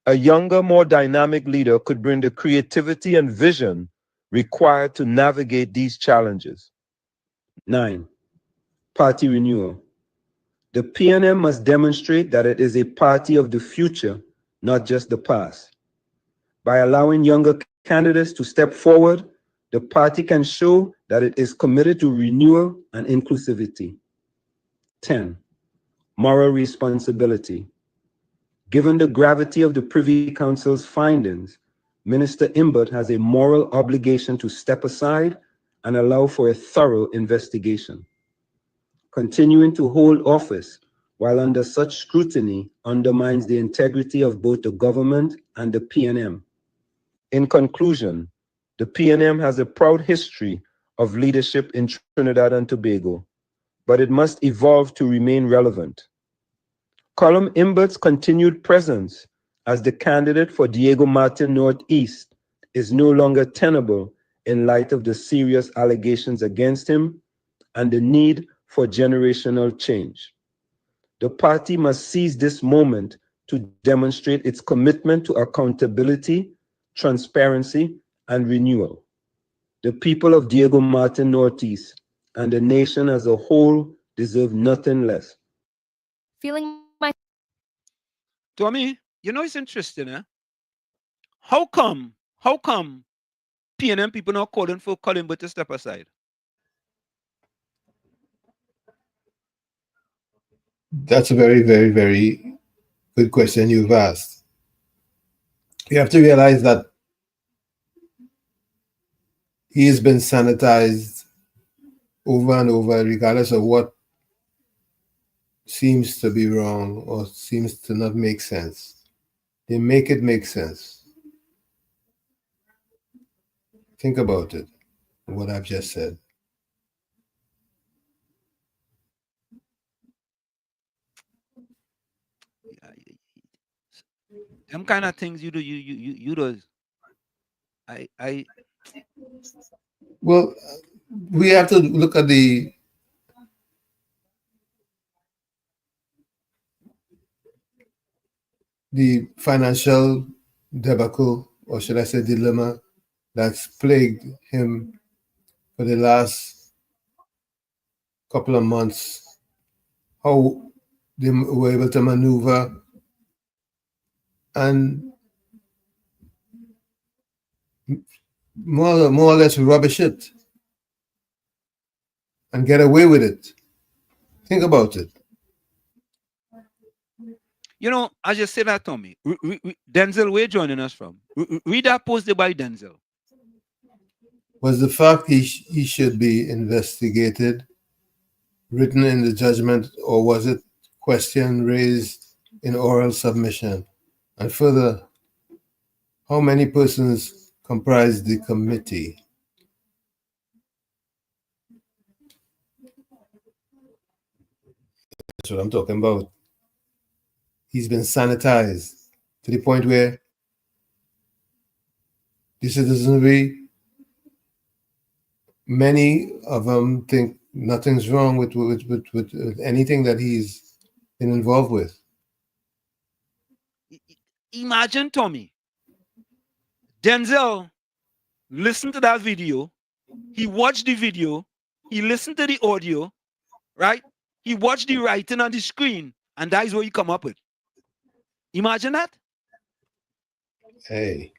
A younger, more dynamic leader could bring the creativity and vision required to navigate these challenges. 9. Party renewal. The PNM must demonstrate that it is a party of the future, not just the past. By allowing younger candidates to step forward, the party can show that it is committed to renewal and inclusivity. 10. Moral responsibility. Given the gravity of the Privy Council's findings, Minister Imbert has a moral obligation to step aside and allow for a thorough investigation. Continuing to hold office while under such scrutiny undermines the integrity of both the government and the PNM. In conclusion, the PNM has a proud history of leadership in Trinidad and Tobago, but it must evolve to remain relevant. Colum Imbert's continued presence as the candidate for Diego Martin Northeast is no longer tenable in light of the serious allegations against him and the need for generational change. The party must seize this moment to demonstrate its commitment to accountability, transparency, and renewal. The people of Diego Martin Northeast and the nation as a whole deserve nothing less. Feeling my Tommy, you know it's interesting, eh? How come PNM people not calling for Colin but to step aside? That's a very, very, very good question you've asked. You have to realize that he has been sanitized over and over, regardless of what seems to be wrong or seems to not make sense. They make it make sense. Think about it, what I've just said. Them kind of things you do. Well, we have to look at the financial debacle, or should I say dilemma, that's plagued him for the last couple of months. How they were able to maneuver and more or less rubbish it and get away with it. Think about it. You know, as you say that, Tommy, Denzel, where joining us from? Read that posted by Denzel. Was the fact he should be investigated written in the judgment, or was it question raised in oral submission? And further, how many persons comprise the committee? That's what I'm talking about. He's been sanitized to the point where the citizenry, many of them think nothing's wrong with anything that he's been involved with. Imagine, Tommy, Denzel listened to that video, he watched the video, he listened to the audio, right? He watched the writing on the screen, and that is what he come up with. Imagine that. Hey.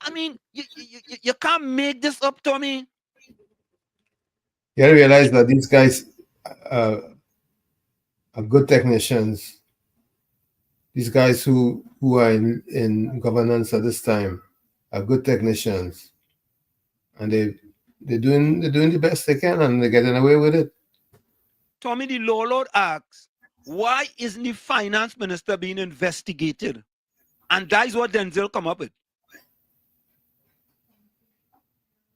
I mean, you can't make this up, Tommy. You gotta realize that these guys are good technicians. These guys who are in governance at this time are good technicians, and they're doing the best they can, and they're getting away with it. Tommy, the law lord asks, why isn't the finance minister being investigated? And that is what Denzel come up with.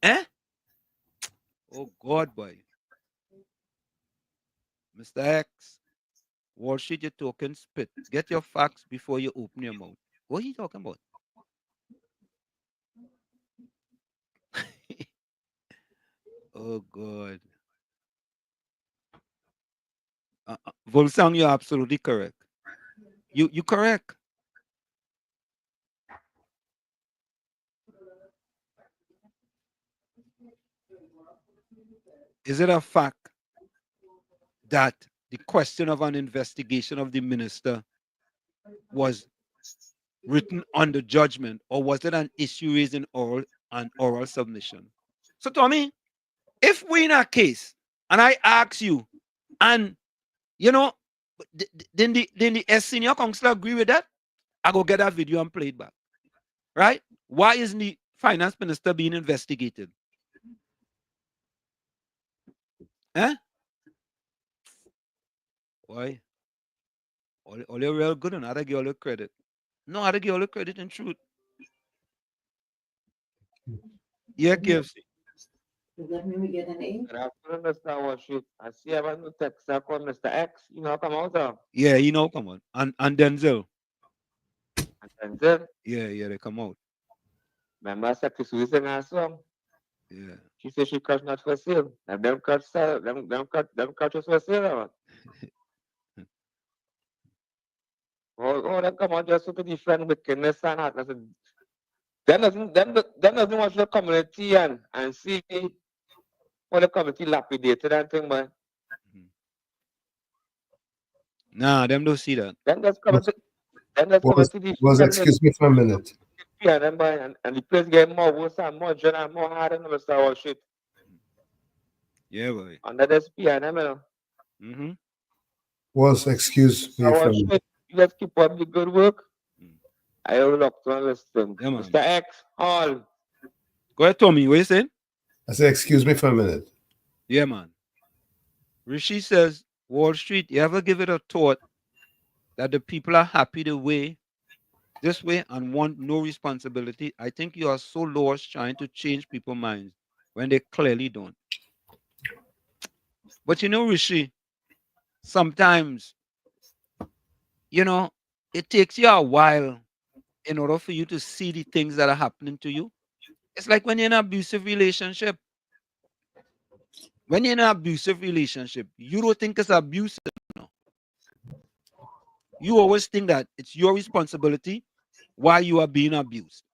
Eh? Oh God, boy. Mr. X, Wall Street, you're talking spit. Get your facts before you open your mouth. What are you talking about? Oh God. Volsang, you're absolutely correct. You correct. Is it a fact that the question of an investigation of the minister was written on the judgment, or was it an issue raised in oral submission? So, Tommy, if we're in a case and I ask you, and you know, then the senior counsel agree with that, I go get that video and play it back. Right? Why isn't the finance minister being investigated? Eh? Why? All you're real good and I give all the credit. No, I give all the credit in truth. Yeah, KFC. Does that mean we get an A? Good afternoon, Mr. Worship. I see I want to text called Mr. X. You know, come out there. Yeah, you know, come on. And Denzel. And Denzel? Yeah, they come out. Remember, I said to Susan last song? Yeah. She said she cut not for sale. And them cut sell, them cut was for sale. Oh, them come on just to defend wickedness and that. Them doesn't watch the community and see how the community lapidated and thing, man. Nah, them don't see that. Them just come to Was excuse me for a minute. Yeah, them boy, and the place get more worse and more general and more hard and Mr. Worship. Yeah, boy. Under the spear, you know. Mm-hmm. Was excuse me for a minute. You just keep up the good work. I will look to listen. Yeah, Mr. X, all. Go ahead, Tommy. What you saying? I said, excuse me for a minute. Yeah, man. Rishi says, Wall Street, you ever give it a thought that the people are happy this way and want no responsibility? I think you are so lost trying to change people's minds when they clearly don't. But you know, Rishi, sometimes, you know, it takes you a while in order for you to see the things that are happening to you. It's like when you're in an abusive relationship. When you're in an abusive relationship, you don't think it's abusive. No. You always think that it's your responsibility why you are being abused.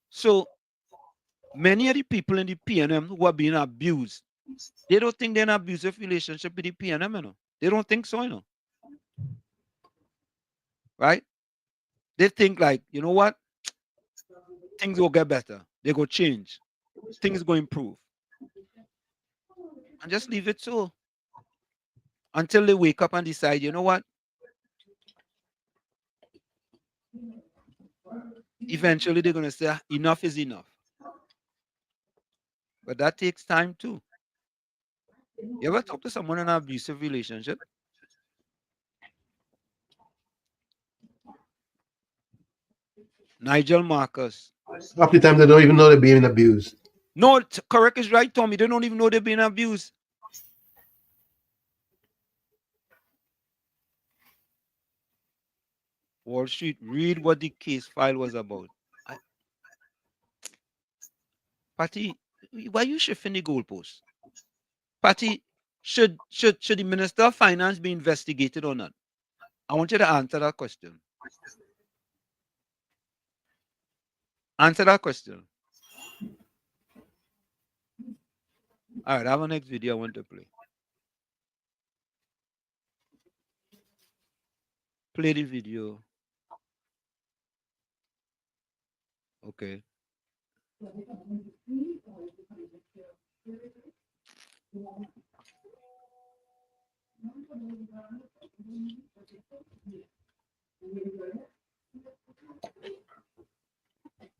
So many of the people in the PNM who are being abused, they don't think they're in an abusive relationship with the PNM, you know. They don't think so, you know. Right? They think like, you know what? Things will get better. They go change. Things go improve. And just leave it so. Until they wake up and decide, you know what? Eventually they're going to say, enough is enough. But that takes time too. You ever talk to someone in an abusive relationship? Nigel Marcus. Half the time they don't even know they're being abused. No, correct is right, Tommy. They don't even know they're being abused. Wall Street, read what the case file was about. Patty, why are you shifting the goalposts? Patty, should the Minister of Finance be investigated or not? I want you to answer that question. Answer that question. All right, I have a next video I want to play. Play the video. Okay.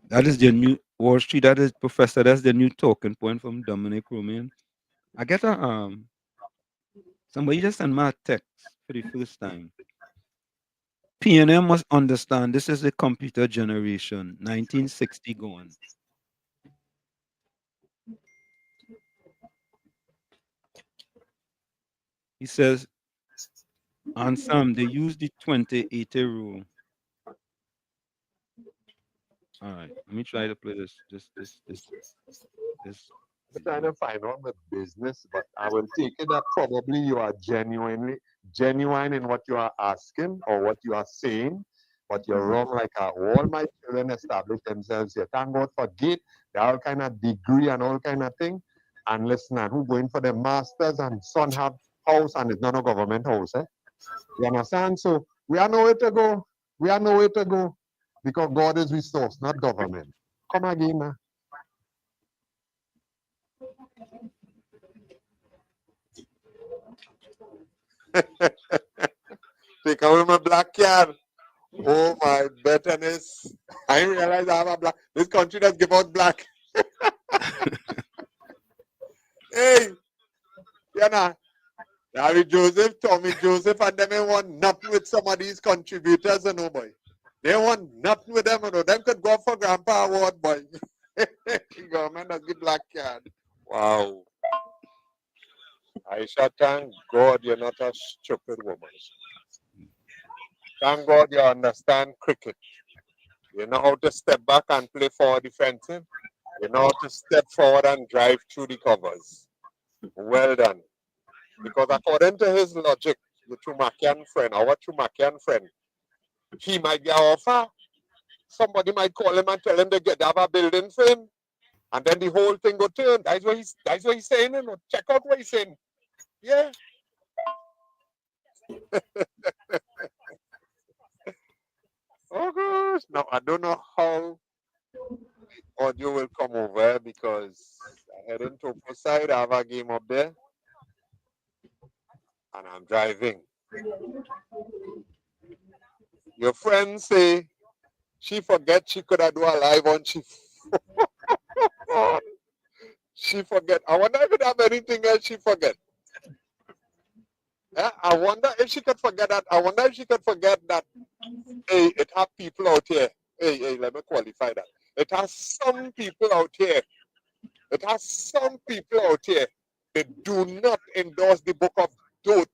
That is the new Wall Street. That is Professor. That's the new talking point from Dominic Roman. I get a somebody just sent my text for the first time. PNM must understand this is a computer generation, 1960 going. He says, on some, they use the 2080 rule. All right, let me try to play this. I'm trying to find out the business, but I will take it that probably you are genuine in what you are asking or what you are saying, but you're wrong. Like all my children establish themselves here. Thank God for gate, they all kind of degree and all kind of thing. And listen, and who going for the masters and son have house and it's not a government house, eh? You understand? So we are nowhere to go. We are nowhere to go because God is resource, not government. Come again, man. Take away my black card. Oh my betterness. I didn't realize I have a black. This country does give out black. Hey, you know, Larry Joseph, Tommy Joseph, and them ain't want nothing with some of these contributors, you know, boy. They want nothing with them, you know. Them could go for Grandpa Award, boy. Government does give black card. Wow. I shall thank God you're not a stupid woman. Thank God you understand cricket. You know how to step back and play forward defensive. You know how to step forward and drive through the covers. Well done. Because according to his logic, the Chumakian friend, our Chumakian friend, he might get offer. Somebody might call him and tell him they have a building for him. And then the whole thing go turn. That's what he's saying. You know? Check out what he's saying. Yeah. Oh gosh. Now I don't know how audio will come over because I head into Topo side. I have a game up there. And I'm driving. Your friend say she forget she could have do a live on she. She forget. I wonder if it have anything else she forget. Yeah, I wonder if she could forget that. I wonder if she could forget that. Hey, it have people out here. Hey, let me qualify that. It has some people out here. It has some people out here that do not endorse the book of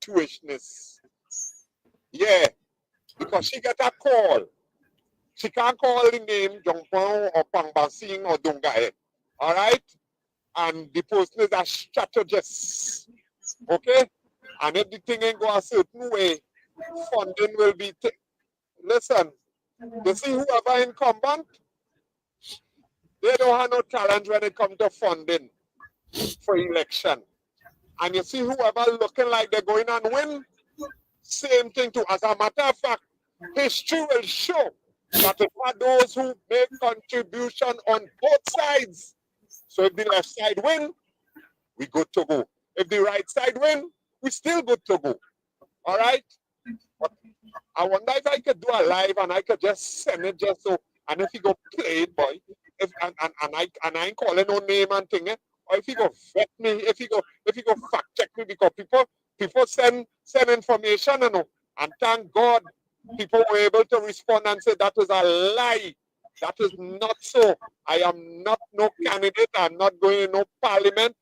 tuishness. Yeah, because she get a call. She can't call the name Jongpong or Pangbasing or Dungae. All right? And the person is a strategist. Okay? And if the thing ain't go a certain way, funding will be. Listen, you see whoever incumbent, they don't have no challenge when it comes to funding for election. And you see whoever looking like they're going and win, same thing too. As a matter of fact, history will show that it are those who make contribution on both sides. So if the left side win, we good to go. If the right side win, we still good to go. All right? But I wonder if I could do a live and I could just send it just so, and if you go play it, boy, if and I ain't calling no name and thing, or if you go vet me, if you go fact check me, because people send information, you know, and thank God people were able to respond and say that was a lie. That is not so. I am not no candidate. I'm not going in no parliament.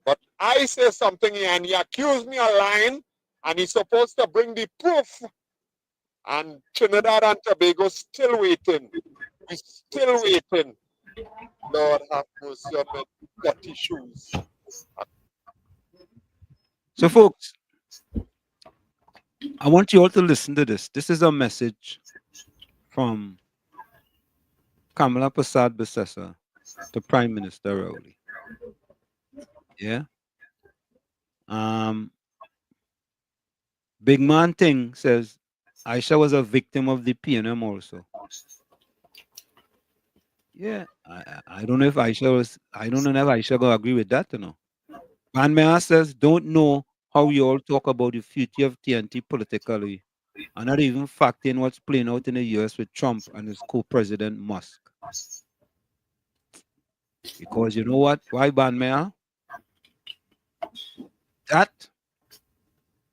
But I say something here and he accused me of lying and he's supposed to bring the proof. And Trinidad and Tobago still waiting. We're still waiting. Lord have mercy on my dirty shoes. So, folks, I want you all to listen to this. This is a message from Kamala Prasad Bissessa to Prime Minister Rowley. Yeah. Big Man Thing says Aisha was a victim of the PNM also. Yeah, I don't know if Aisha was. I don't know if Aisha gonna agree with that or no. Van Meyer says don't know how you all talk about the future of TNT politically, and not even factoring what's playing out in the US with Trump and his co-president Musk. Because you know what? Why Van Meyer? That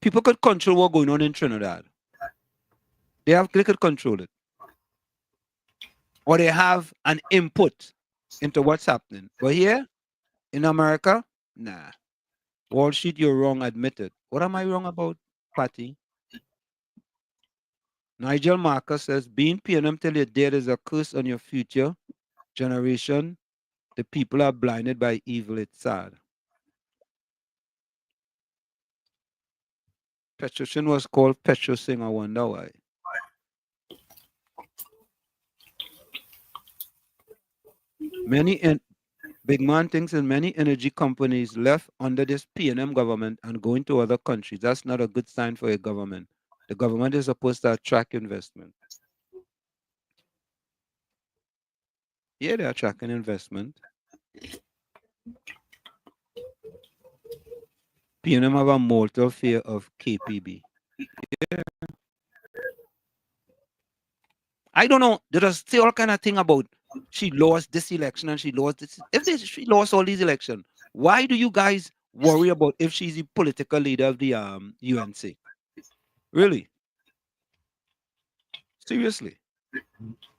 people could control what's going on in Trinidad. They could control it. Or they have an input into what's happening. But here in America, nah. Wall Street, you're wrong, admit it. What am I wrong about, Patty? Nigel Marcus says, being PNM till you're dead is a curse on your future generation. The people are blinded by evil. It's sad. Petrosian was called Petrosing. I wonder why. Big Man thinks in many energy companies left under this PNM government and going to other countries. That's not a good sign for a government. The government is supposed to attract investment. Yeah, they're attracting investment. PNM have a mortal fear of KPB. Yeah. I don't know. There is still all kind of thing about she lost this election and she lost this. She lost all these elections, why do you guys worry about if she's the political leader of the UNC? Really? Seriously?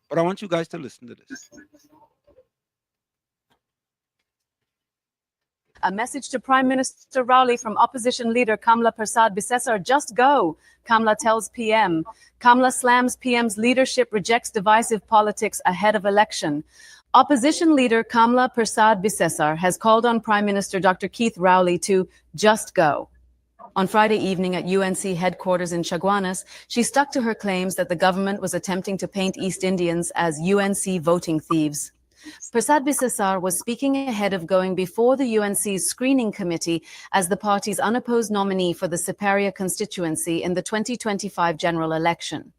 But I want you guys to listen to this. A message to Prime Minister Rowley from opposition leader Kamla Persad-Bissessar, just go, Kamla tells PM. Kamla slams PM's leadership, rejects divisive politics ahead of election. Opposition leader Kamla Persad-Bissessar has called on Prime Minister Dr. Keith Rowley to just go. On Friday evening at UNC headquarters in Chaguanas, she stuck to her claims that the government was attempting to paint East Indians as UNC voting thieves. Persad-Bissessar was speaking ahead of going before the UNC's screening committee as the party's unopposed nominee for the Siparia constituency in the 2025 general election.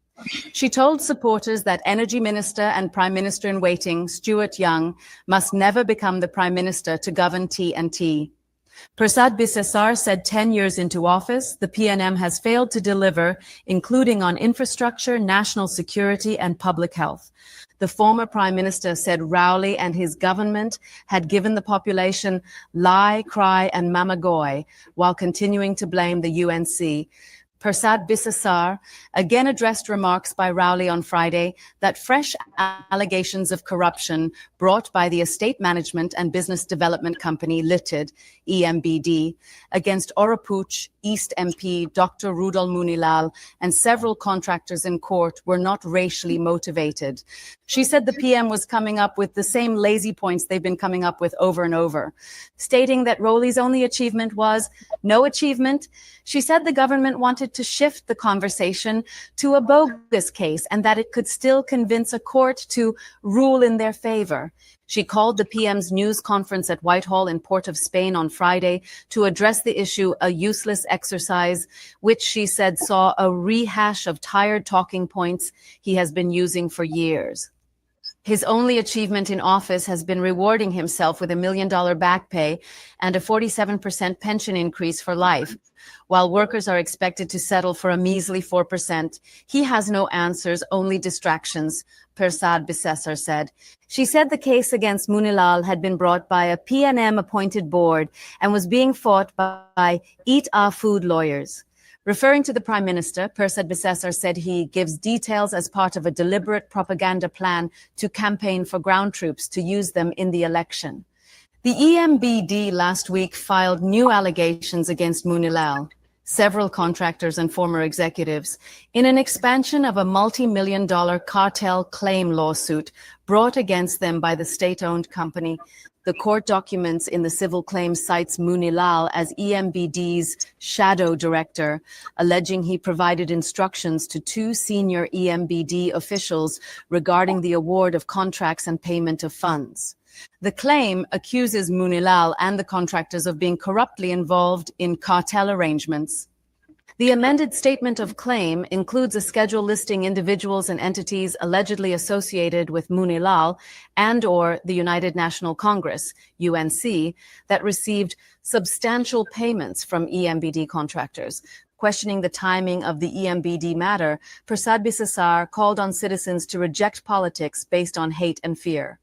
She told supporters that Energy Minister and Prime Minister in waiting, Stuart Young, must never become the Prime Minister to govern TNT. Persad-Bissessar said 10 years into office, the PNM has failed to deliver, including on infrastructure, national security, and public health. The former Prime Minister said Rowley and his government had given the population lie, cry, and mamagoy while continuing to blame the UNC. Persad-Bissessar again addressed remarks by Rowley on Friday that fresh allegations of corruption brought by the estate management and business development company Limited, EMBD, against Orapooch East MP Dr. Rudol Munilal and several contractors in court were not racially motivated. She said the PM was coming up with the same lazy points they've been coming up with over and over, stating that Rowley's only achievement was no achievement. She said the government wanted to shift the conversation to a bogus case and that it could still convince a court to rule in their favor. She called the PM's news conference at Whitehall in Port of Spain on Friday to address the issue a useless exercise, which she said saw a rehash of tired talking points he has been using for years. His only achievement in office has been rewarding himself with $1 million back pay and a 47% pension increase for life. While workers are expected to settle for a measly 4%, he has no answers, only distractions, Persad-Bissessar said. She said the case against Munilal had been brought by a PNM-appointed board and was being fought by Eat Our Food lawyers. Referring to the Prime Minister, Persad-Bissessar said he gives details as part of a deliberate propaganda plan to campaign for ground troops to use them in the election. The EMBD last week filed new allegations against Munilal, several contractors and former executives, in an expansion of a multi-million-dollar cartel claim lawsuit brought against them by the state-owned company. The court documents in the civil claims cites Munilal as EMBD's shadow director, alleging he provided instructions to 2 senior EMBD officials regarding the award of contracts and payment of funds. The claim accuses Munilal and the contractors of being corruptly involved in cartel arrangements. The amended statement of claim includes a schedule listing individuals and entities allegedly associated with Munilal and/or the United National Congress, UNC, that received substantial payments from EMBD contractors. Questioning the timing of the EMBD matter, Prasad Bisesar called on citizens to reject politics based on hate and fear.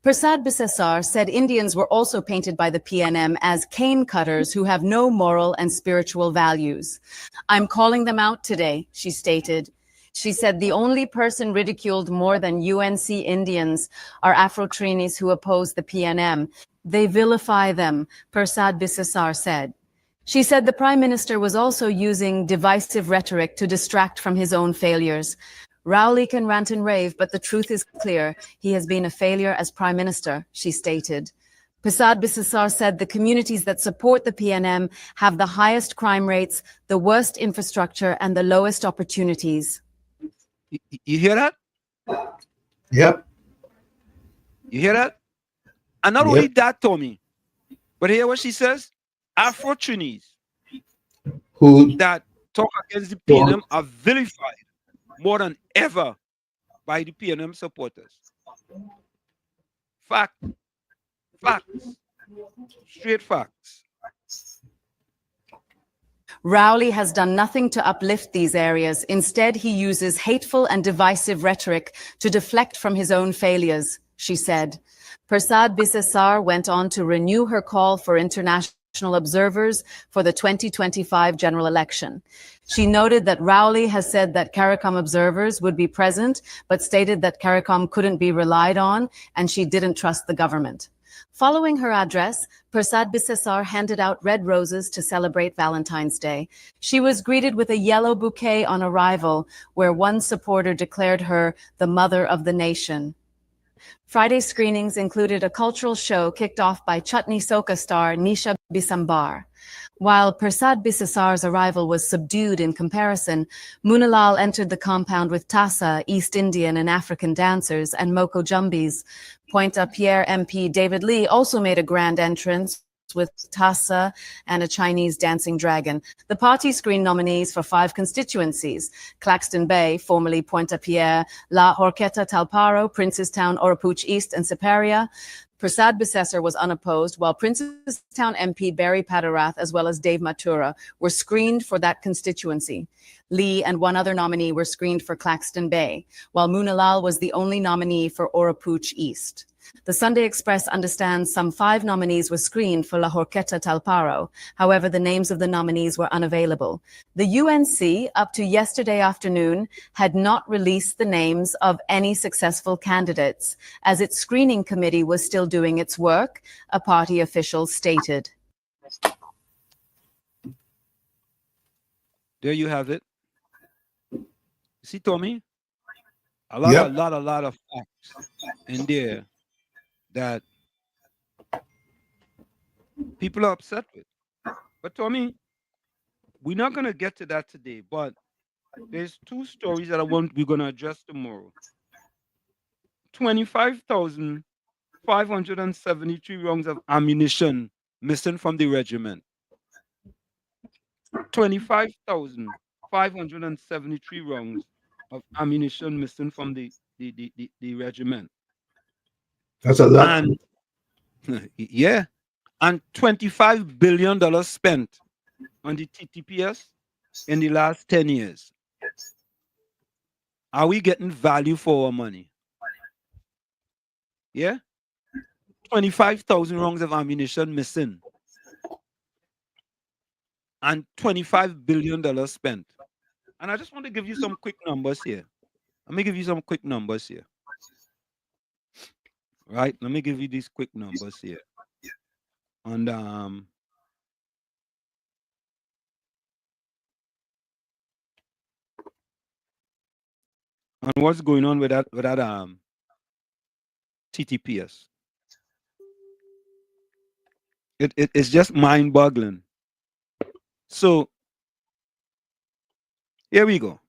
Prasad Bisesar said Indians were also painted by the PNM as cane cutters who have no moral and spiritual values. I'm calling them out today, she stated. She said the only person ridiculed more than UNC Indians are Afro-Trinis who oppose the PNM. They vilify them, Prasad Bisesar said. She said the Prime Minister was also using divisive rhetoric to distract from his own failures. Rowley can rant and rave, but the truth is clear. He has been a failure as Prime Minister, she stated. Prasad Bisesar said the communities that support the PNM have the highest crime rates, the worst infrastructure, and the lowest opportunities. You hear that? Yep. You hear that? And not only that, Tommy, but hear what she says? Afro-Trinis who that talk against the PNM are vilified more than ever by the PNM supporters. Fact. Facts. Straight facts. Rowley has done nothing to uplift these areas. Instead, he uses hateful and divisive rhetoric to deflect from his own failures, she said. Prasad Bisesar went on to renew her call for international observers for the 2025 general election. She noted that Rowley has said that CARICOM observers would be present, but stated that CARICOM couldn't be relied on and she didn't trust the government. Following her address, Prasad Bisesar handed out red roses to celebrate Valentine's Day. She was greeted with a yellow bouquet on arrival, where one supporter declared her the mother of the nation. Friday screenings included a cultural show kicked off by Chutney Soca star Nisha Bisambar. While Prasad Bisesar's arrival was subdued in comparison, Munilal entered the compound with Tassa, East Indian and African dancers, and Moko Jumbis. Pointe-à-Pierre MP David Lee also made a grand entrance with Tassa and a Chinese dancing dragon. The party screened nominees for 5 constituencies: Claxton Bay, formerly Pointe-à-Pierre, La Horquetta Talparo, Princestown, Oropouche East, and Siparia. Prasad Bisesar was unopposed, while Princestown MP Barry Padarath, as well as Dave Matura, were screened for that constituency. Lee and one other nominee were screened for Claxton Bay, while Munilal was the only nominee for Oropouche East. The Sunday Express understands some 5 nominees were screened for La Horquetta Talparo. However, the names of the nominees were unavailable. The UNC, up to yesterday afternoon, had not released the names of any successful candidates, as its screening committee was still doing its work, a party official stated. There you have it. See, Tommy? A lot of facts in there that people are upset with. But Tommy, we're not going to get to that today, but there's 2 stories that we're going to address tomorrow. 25,573 rounds of ammunition missing from the regiment. 25,573 rounds of ammunition missing from the regiment. That's a lot. And yeah, and $25 billion spent on the TTPS in the last 10 years. Are we getting value for our money? Yeah? 25,000 rounds of ammunition missing. And $25 billion spent. And I just want to give you some quick numbers here. Let me give you some quick numbers here. Right? Let me give you these quick numbers here. And what's going on with that TTPS? It's just mind-boggling. So here we go.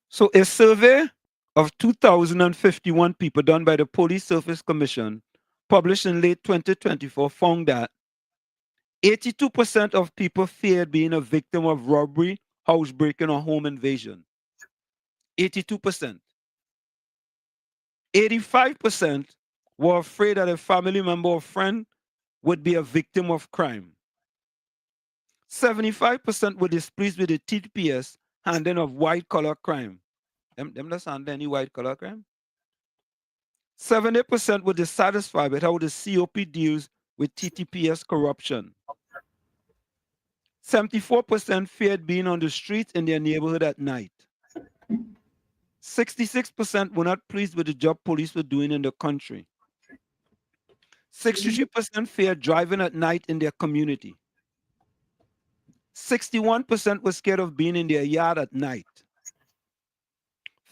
So a survey of 2,051 people done by the Police Service Commission, published in late 2024, found that 82% of people feared being a victim of robbery, housebreaking, or home invasion. 82%. 85% were afraid that a family member or friend would be a victim of crime. 75% were displeased with the TPS handling of white-collar crime. Them doesn't handle any white-collar crime. 70% were dissatisfied with how the COP deals with TTPS corruption. 74% feared being on the streets in their neighborhood at night. 66% were not pleased with the job police were doing in the country. 63% feared driving at night in their community. 61% were scared of being in their yard at night.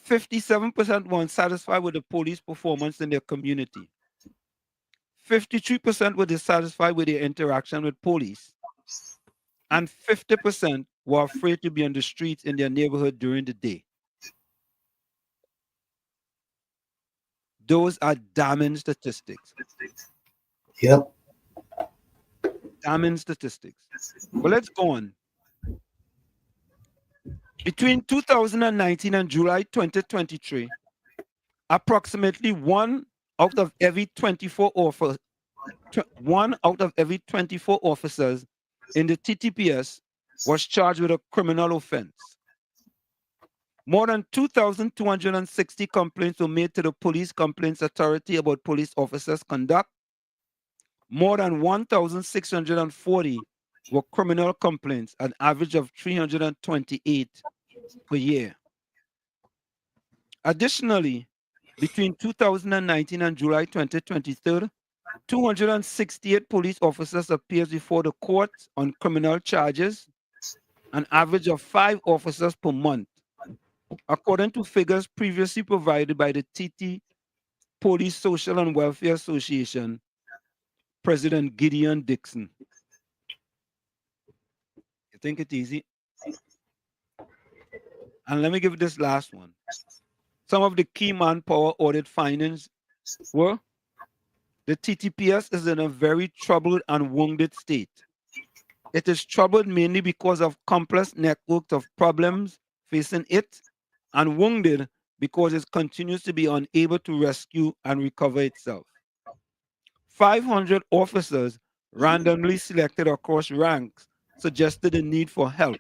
57% were unsatisfied with the police performance in their community. 53% were dissatisfied with their interaction with police. And 50% were afraid to be on the streets in their neighborhood during the day. Those are damning statistics. Yep. Damning statistics. But let's go on. Between 2019 and July 2023, approximately one out of every 24 officers in the TTPS was charged with a criminal offense. More than 2,260 complaints were made to the Police Complaints Authority about police officers' conduct. More than 1,640 were criminal complaints, an average of 328 per year. Additionally, between 2019 and July 2023, 268 police officers appeared before the court on criminal charges, an average of 5 officers per month, according to figures previously provided by the TT Police Social and Welfare Association President Gideon Dixon. You think it's easy? And let me give this last one. Some of the key manpower audit findings were the TTPS is in a very troubled and wounded state. It is troubled mainly because of complex networks of problems facing it, and wounded because it continues to be unable to rescue and recover itself. 500 officers randomly selected across ranks suggested the need for help.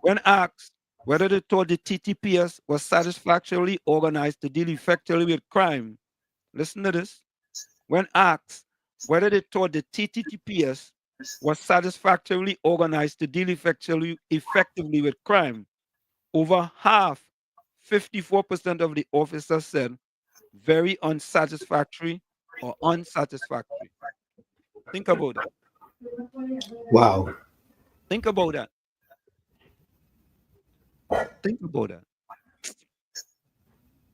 When asked whether they thought the TTPS was satisfactorily organized to deal effectively with crime, listen to this. When asked whether they thought the TTPS was satisfactorily organized to deal effectively with crime, over half, 54% of the officers said very unsatisfactory or unsatisfactory. Think about that. Wow. Think about that. Think about that.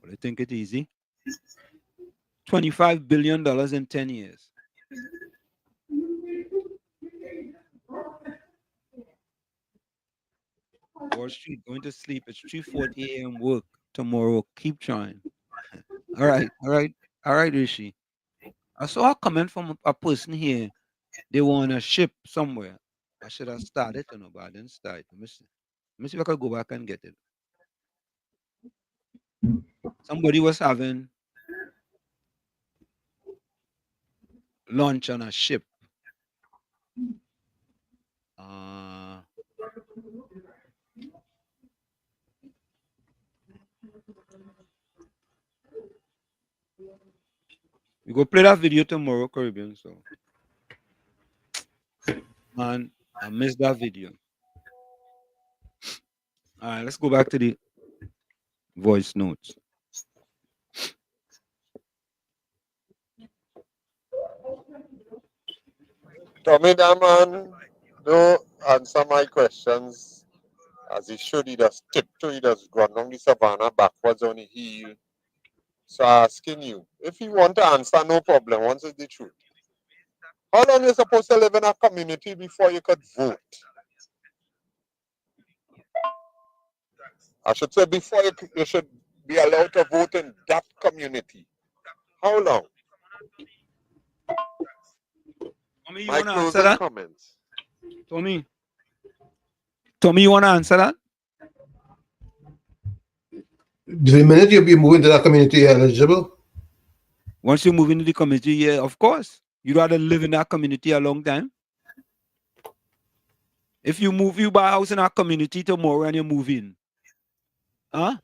Well, I think it's easy. $25 billion in 10 years. Wall Street, going to sleep. It's 3:40 a.m. work tomorrow. Keep trying. All right, Rishi. I saw a comment from a person here. They were on a ship somewhere. I should have started, but I didn't start. Let me see if I can go back and get it. Somebody was having lunch on a ship. We go play that video tomorrow, Caribbean. So, man, I missed that video. All right, let's go back to the voice notes. Tommy, that man don't answer my questions as he should. He just tiptoe, he just run down the savannah backwards on the heel. So asking you, if you want to answer, no problem. Once it's the truth. How long you supposed to live in a community before you could vote? I should say before you should be allowed to vote in that community? How long? Tommy, you My want to answer closing that? comments. Tommy, you want to answer that? The minute you be moving to that community, you're eligible. Once you move into the community, yeah, of course. You'd rather live in that community a long time. If you buy a house in our community tomorrow and you move in, huh?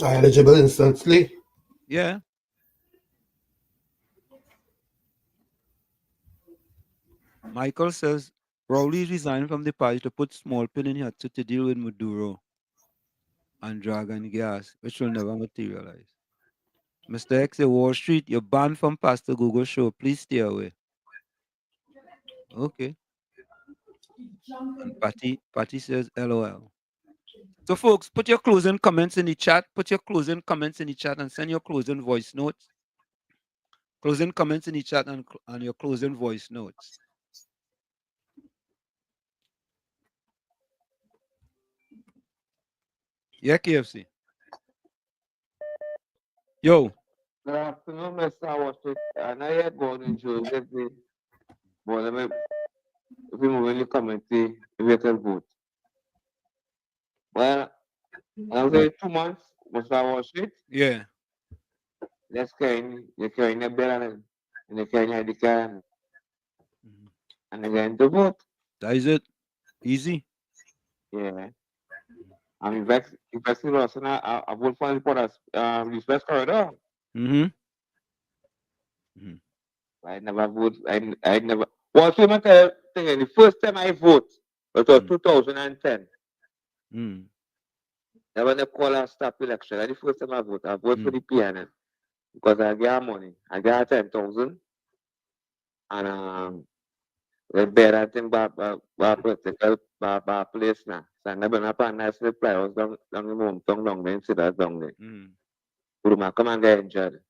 Eligible instantly. Yeah. Michael says Rowley resigned from the party to put small pin in Hatsu to deal with Maduro and Dragon Gas, which will never materialize. Mr. X at Wall Street, you're banned from Pastor Google show. Please stay away. Okay. And Patty says LOL. So folks, put your closing comments in the chat. Put your closing comments in the chat and send your closing voice notes. Closing comments in the chat and your closing voice notes. Yeah, KFC. Yo. Good afternoon, Mr. Washington. And I had born in Joseph. But if we move in the community, we can vote. Well, I was there 2 months, Mr. Washington. Yeah. Let's carry the bill and they carry the car and they're going to vote. That is it. Easy. Yeah. I'm investing also now. I vote for the first corridor. Mm-hmm. I never vote. I never. Well, so much thing. The first time I vote, it was 2010. Never they call a stop election. That's the first time I vote. I vote for the PNM because I get money. I get 10,000, and they bear that thing by political by place now. So I never have a nice reply. I was down the hometown down there, see that down there. I come and get injured.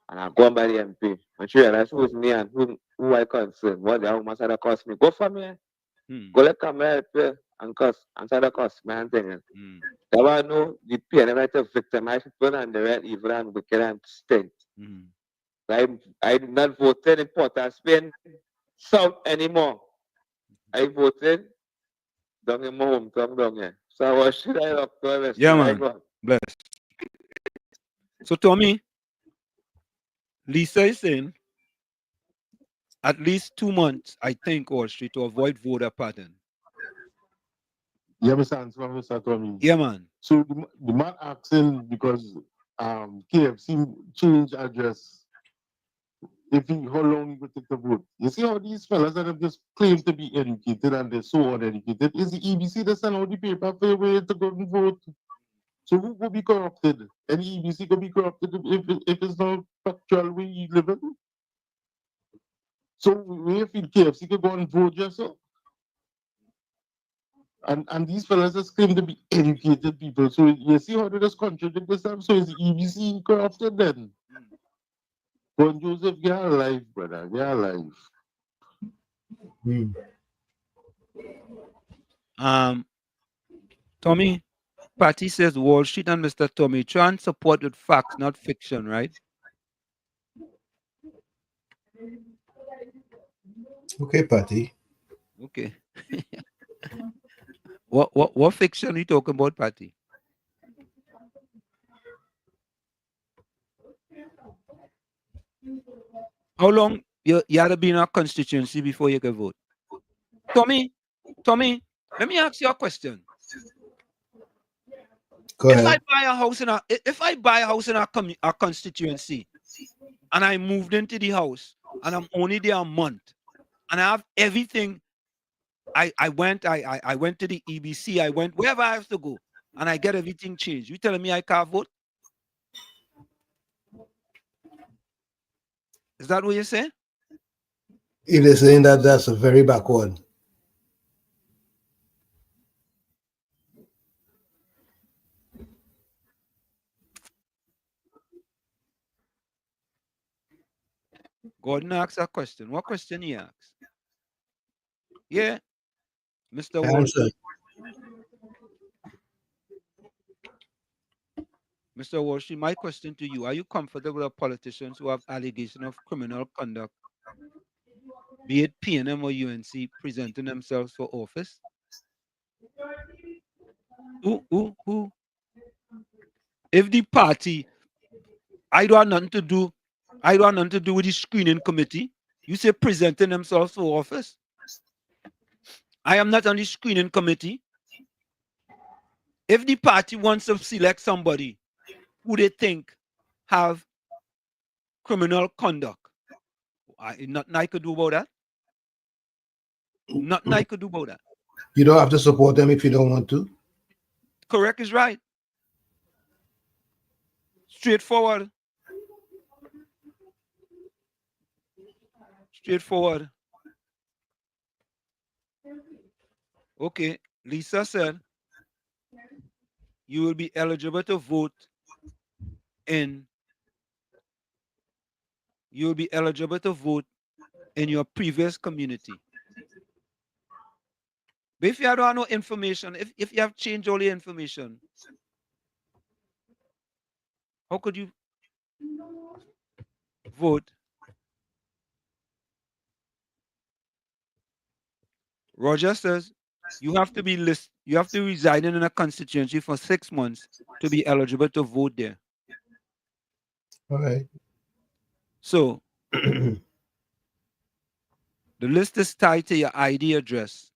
And I go by the MP. And she realized who is me and who I concern. What the woman said that cost me. Go for me. Go let come help you and cost and say that cost me and thing. That I know the pain right to victimize people and the right evil and wicked and stink. I did not vote in Port of Spain South anymore. I voted down in my hometown down here. So what should I look to? Yeah, man. Bless. So Tommy, Lisa is saying at least 2 months, I think, Wall Street to avoid voter pattern. You understand, Mr. Tommy? Yeah, man. So the man asking because KFC change address. If he, how long he would take to vote? You see how these fellas that have just claimed to be educated and they're so uneducated? Is the EBC that send out the paper for you to go and vote? So who will be corrupted? And the EBC could be corrupted if it's not factual way you live in. So we feel KFC could go and vote just so. And these fellas just claim to be educated people. So you see how they just contradict themselves. So is the EBC corrupted then? But Joseph, get alive, brother. Get alive. Tommy, Patty says Wall Street and Mr. Tommy try and support with facts, not fiction, right? Okay, Patty. Okay. What fiction are you talking about, Patty? How long you had to be in a constituency before you can vote? Tommy, let me ask you a question. Go ahead. If I buy a house in a constituency and I moved into the house and I'm only there a month and I have everything, I went to the EBC, I went wherever I have to go, and I get everything changed. You telling me I can't vote? Is that what you're saying? If they're saying that, that's a very backward. Gordon asked a question. What question he asked? Yeah, Mr. Wall. Mr. Walsh, my question to you, are you comfortable with politicians who have allegation of criminal conduct, be it PNM or UNC, presenting themselves for office? Who? If the party, I don't have nothing to do with the screening committee. You say presenting themselves for office. I am not on the screening committee. If the party wants to select somebody who they think have criminal conduct, nothing I could do about that. Nothing I could do about that. You don't have to support them if you don't want to. Correct is right. Straightforward. Straightforward. Okay, Lisa said you will be eligible to vote in your previous community. But if you don't have no information, if you have changed all the information, how could you vote? Roger says you have to be you have to reside in a constituency for 6 months to be eligible to vote there. All right. So the list is tied to your ID address.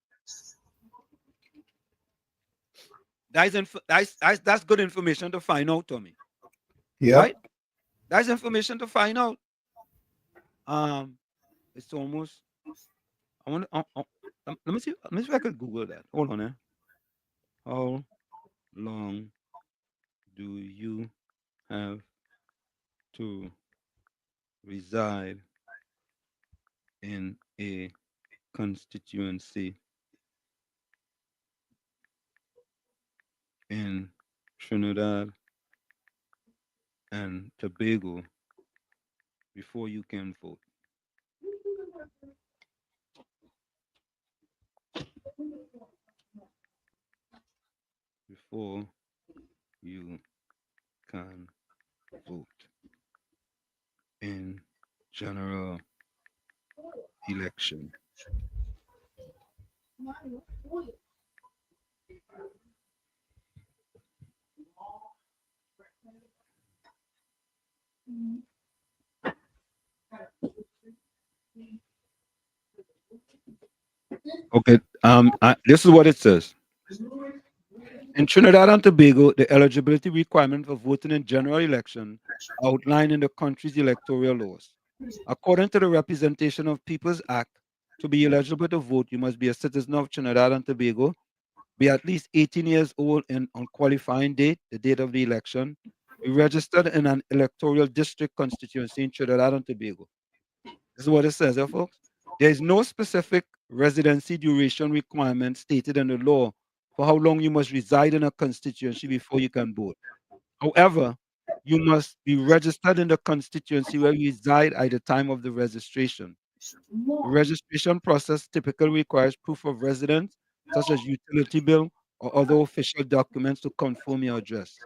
That's good information to find out, Tommy. Yeah. Right? That's information to find out. It's almost. Let me see if I could Google that. Hold on, How long do you have to reside in a constituency in Trinidad and Tobago before you can vote? Before you can vote in general election. Okay, this is what it says. In Trinidad and Tobago, the eligibility requirement for voting in general election outlined in the country's electoral laws. According to the Representation of Peoples Act, to be eligible to vote, you must be a citizen of Trinidad and Tobago, be at least 18 years old on qualifying date, the date of the election, be registered in an electoral district constituency in Trinidad and Tobago. This is what it says, folks. There is no specific residency duration requirement stated in the law for how long you must reside in a constituency before you can vote. However, you must be registered in the constituency where you reside at the time of the registration. The registration process typically requires proof of residence, such as utility bill or other official documents to confirm your address.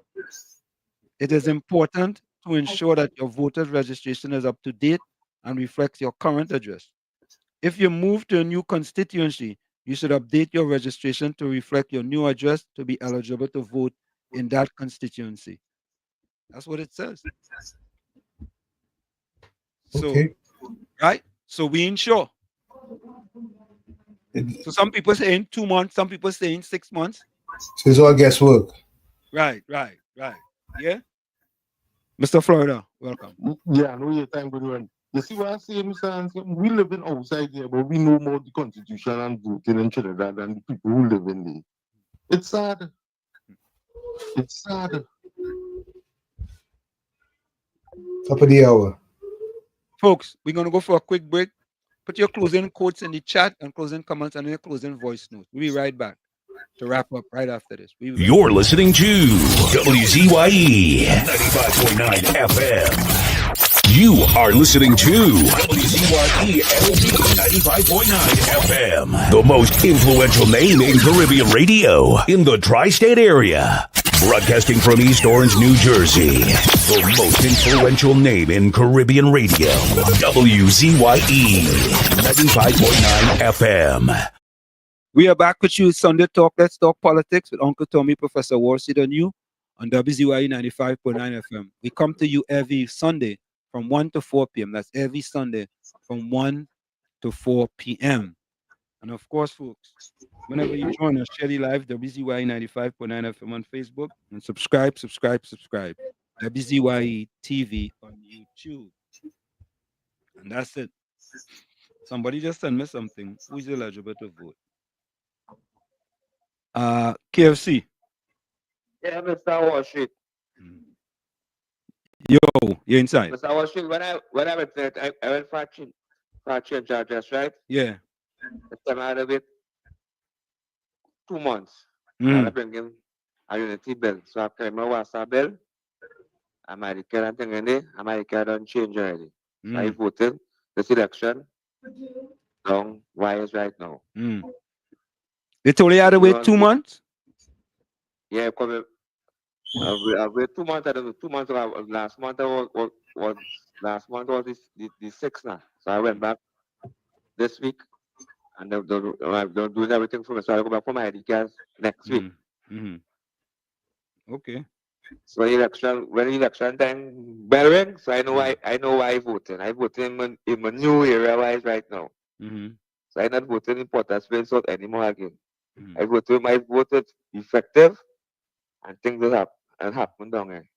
It is important to ensure that your voter's registration is up to date and reflects your current address. If you move to a new constituency, you should update your registration to reflect your new address to be eligible to vote in that constituency. That's what it says. So, okay. Right? So we ensure. So some people say in 2 months, some people say in 6 months. So it's all guesswork. Right. Yeah? Mr. Florida, welcome. Yeah, I know your time going on. You see what I say, Mr. Hanson? We live in outside here, but we know more the constitution and voting in Trinidad than the people who live in there. It's sad. It's sad. Top of the hour. Folks, we're going to go for a quick break. Put your closing quotes in the chat and closing comments and your closing voice notes. We'll be right back to wrap up right after this. You're listening to WZYE 95.9 FM. You are listening to WZYE 95.9 FM, the most influential name in Caribbean radio in the tri-state area. Broadcasting from East Orange, New Jersey. The most influential name in Caribbean radio. WZYE 95.9 FM. We are back with you Sunday Talk. Let's talk politics with Uncle Tommy, Professor Warseed and you on WZYE 95.9 FM. We come to you every Sunday from 1 to 4 p.m. That's every Sunday from 1 to 4 p.m. And of course, folks, whenever you join us, Shelly Live, WZYE 95.9 FM on Facebook, and subscribe. WZYE TV on YouTube. And that's it. Somebody just send me something. Who is eligible to vote? KFC. Yeah, Mr. Warshit. Yo, you're inside. Mr. Warshit, when I went there, I went for a change address, right? Yeah. The time I had to wait 2 months. Mm. I bring him a unity bill. So I carry my WhatsApp bill. I might declare that thing in there. I might declare don't change already. So I voted this election. Down why is right now. They told you had to wait 2 months? Yeah, because I wait 2 months. I don't know, 2 months ago. Last month was the 6th now. So I went back this week and they're doing everything for me. So I go back for my ID cards next week. Okay. So when election time bell ring, so I know why I voted. I voted in my new area wise right now. So I'm not voting in Port of Spain South anymore again. I voted effective and things will happen down here.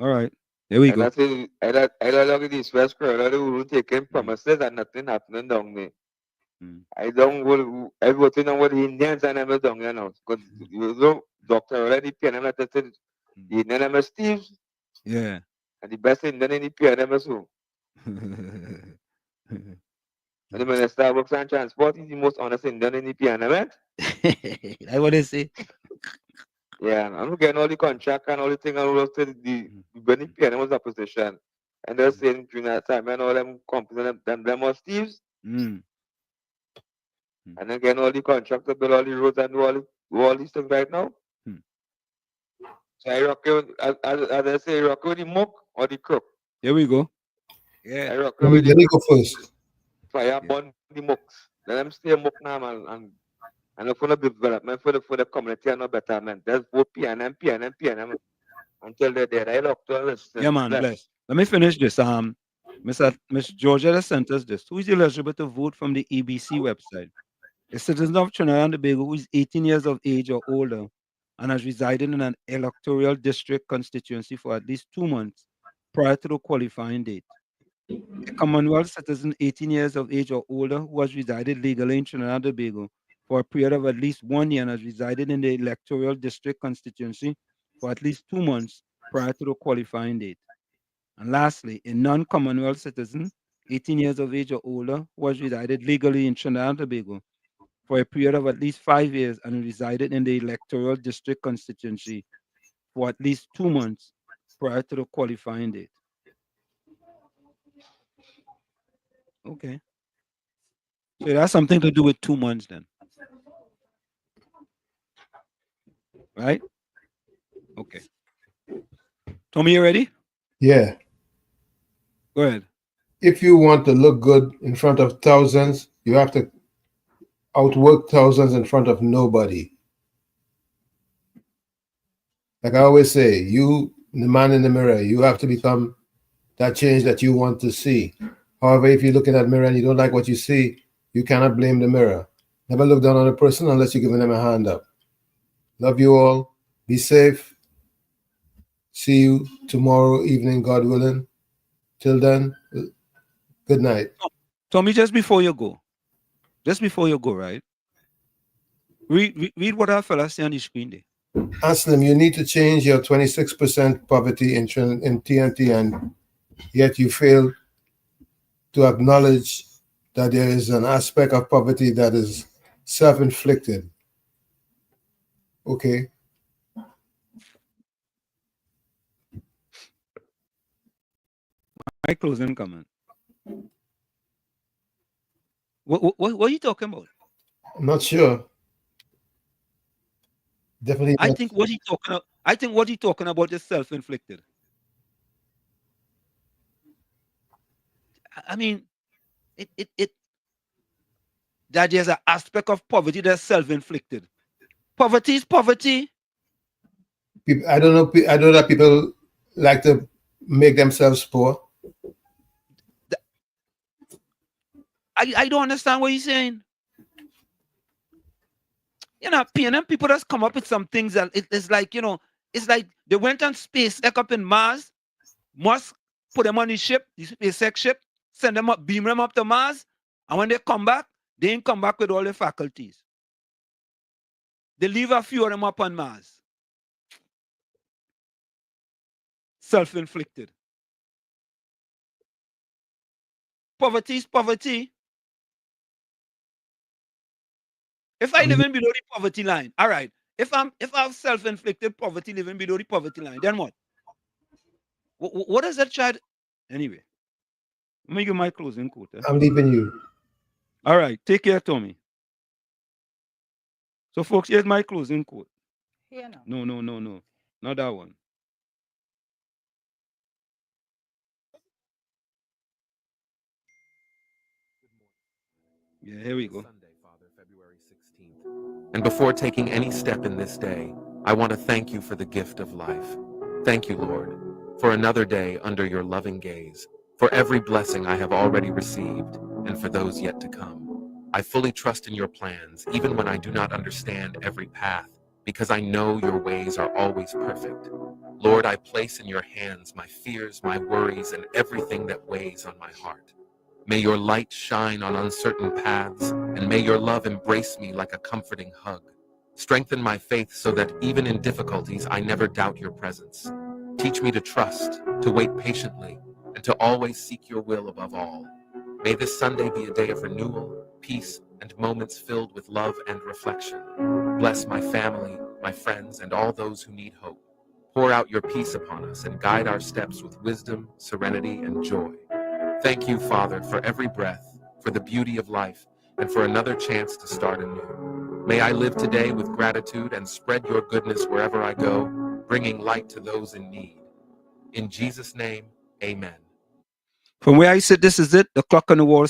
All right. There we go. I don't look at these West Carolina who taking promises and nothing happening down there. I voted on what the Indians and them down here now. Because you know, Dr. already PNM that said the Indian is Steve. Yeah. And the best Indian in the PNM is who? And the Minister of Works and Transport is the most honest Indian in the PNM. That's what they say. Yeah, I'm getting all the contract and all the thing and all those things. When the PNM was opposition. And they're saying during that time and all them companies, them are Steve's. And then getting all the contracts to build all the roads and do all these things right now. So I rock with, as I say, rock with the muck or the crook. There we go. Yeah. I rock with Let me go first. Fire burn the mucks. Let them stay muck now, man. And for the development for the community and no betterment. There's both PNM until they're dead. I look to listen. Yeah, man, bless. Let me finish this. Miss Georgia sent us this. Who is eligible to vote from the EBC website? A citizen of Trinidad and Tobago who is 18 years of age or older and has resided in an electoral district constituency for at least 2 months prior to the qualifying date. A Commonwealth citizen 18 years of age or older who has resided legally in Trinidad and Tobago for a period of at least 1 year and has resided in the electoral district constituency for at least 2 months prior to the qualifying date. And lastly, a non-Commonwealth citizen 18 years of age or older who has resided legally in Trinidad and Tobago for a period of at least 5 years and resided in the electoral district constituency for at least 2 months prior to the qualifying date. Okay. So it has something to do with 2 months then. Right? Okay. Tommy, you ready? Yeah. Go ahead. If you want to look good in front of thousands, you have to outwork thousands in front of nobody. Like I always say, you, the man in the mirror, you have to become that change that you want to see. However, if you look in that mirror and you don't like what you see, you cannot blame the mirror. Never look down on a person unless you're giving them a hand up. Love you all. Be safe. See you tomorrow evening, God willing. Till then, good night. Tommy, just before you go, right? Read what our fella say on the screen there. Aslam, you need to change your 26% poverty in TNT, and yet you fail to acknowledge that there is an aspect of poverty that is self-inflicted. Okay. My closing comment. What are you talking about? I'm not sure. Definitely. I think what he talking about. I think what he's talking about is self-inflicted. I mean, that there's an aspect of poverty that's self-inflicted. Poverty is poverty. I don't know that people like to make themselves poor. I don't understand what you're saying. You know, PNM people just come up with some things that it's like, you know, it's like they went on SpaceX up in Mars. Musk put them on the ship, the SpaceX ship, send them up, beam them up to Mars, and when they come back, they ain't come back with all their faculties. They leave a few of them up on Mars. Self-inflicted. Poverty is poverty. If I live in below the poverty line, all right. If I have self-inflicted poverty living below the poverty line, then what? What does that child? Anyway, let me give my closing quote. I'm leaving you. All right, take care, Tommy. So, folks, here's my closing quote. Here now. No, not that one. Yeah, here we go. Sunday, Father, February 16th. And before taking any step in this day, I want to thank you for the gift of life. Thank you, Lord, for another day under your loving gaze, for every blessing I have already received, and for those yet to come. I fully trust in your plans, even when I do not understand every path, because I know your ways are always perfect. Lord, I place in your hands my fears, my worries, and everything that weighs on my heart. May your light shine on uncertain paths, and may your love embrace me like a comforting hug. Strengthen my faith so that even in difficulties, I never doubt your presence. Teach me to trust, to wait patiently, and to always seek your will above all. May this Sunday be a day of renewal, peace, and moments filled with love and reflection. Bless my family, my friends, and all those who need hope. Pour out your peace upon us and guide our steps with wisdom, serenity, and joy. Thank you, Father, for every breath, for the beauty of life, and for another chance to start anew. May I live today with gratitude and spread your goodness wherever I go, bringing light to those in need. In Jesus' name, amen. From where I sit, this is it. The clock on the wall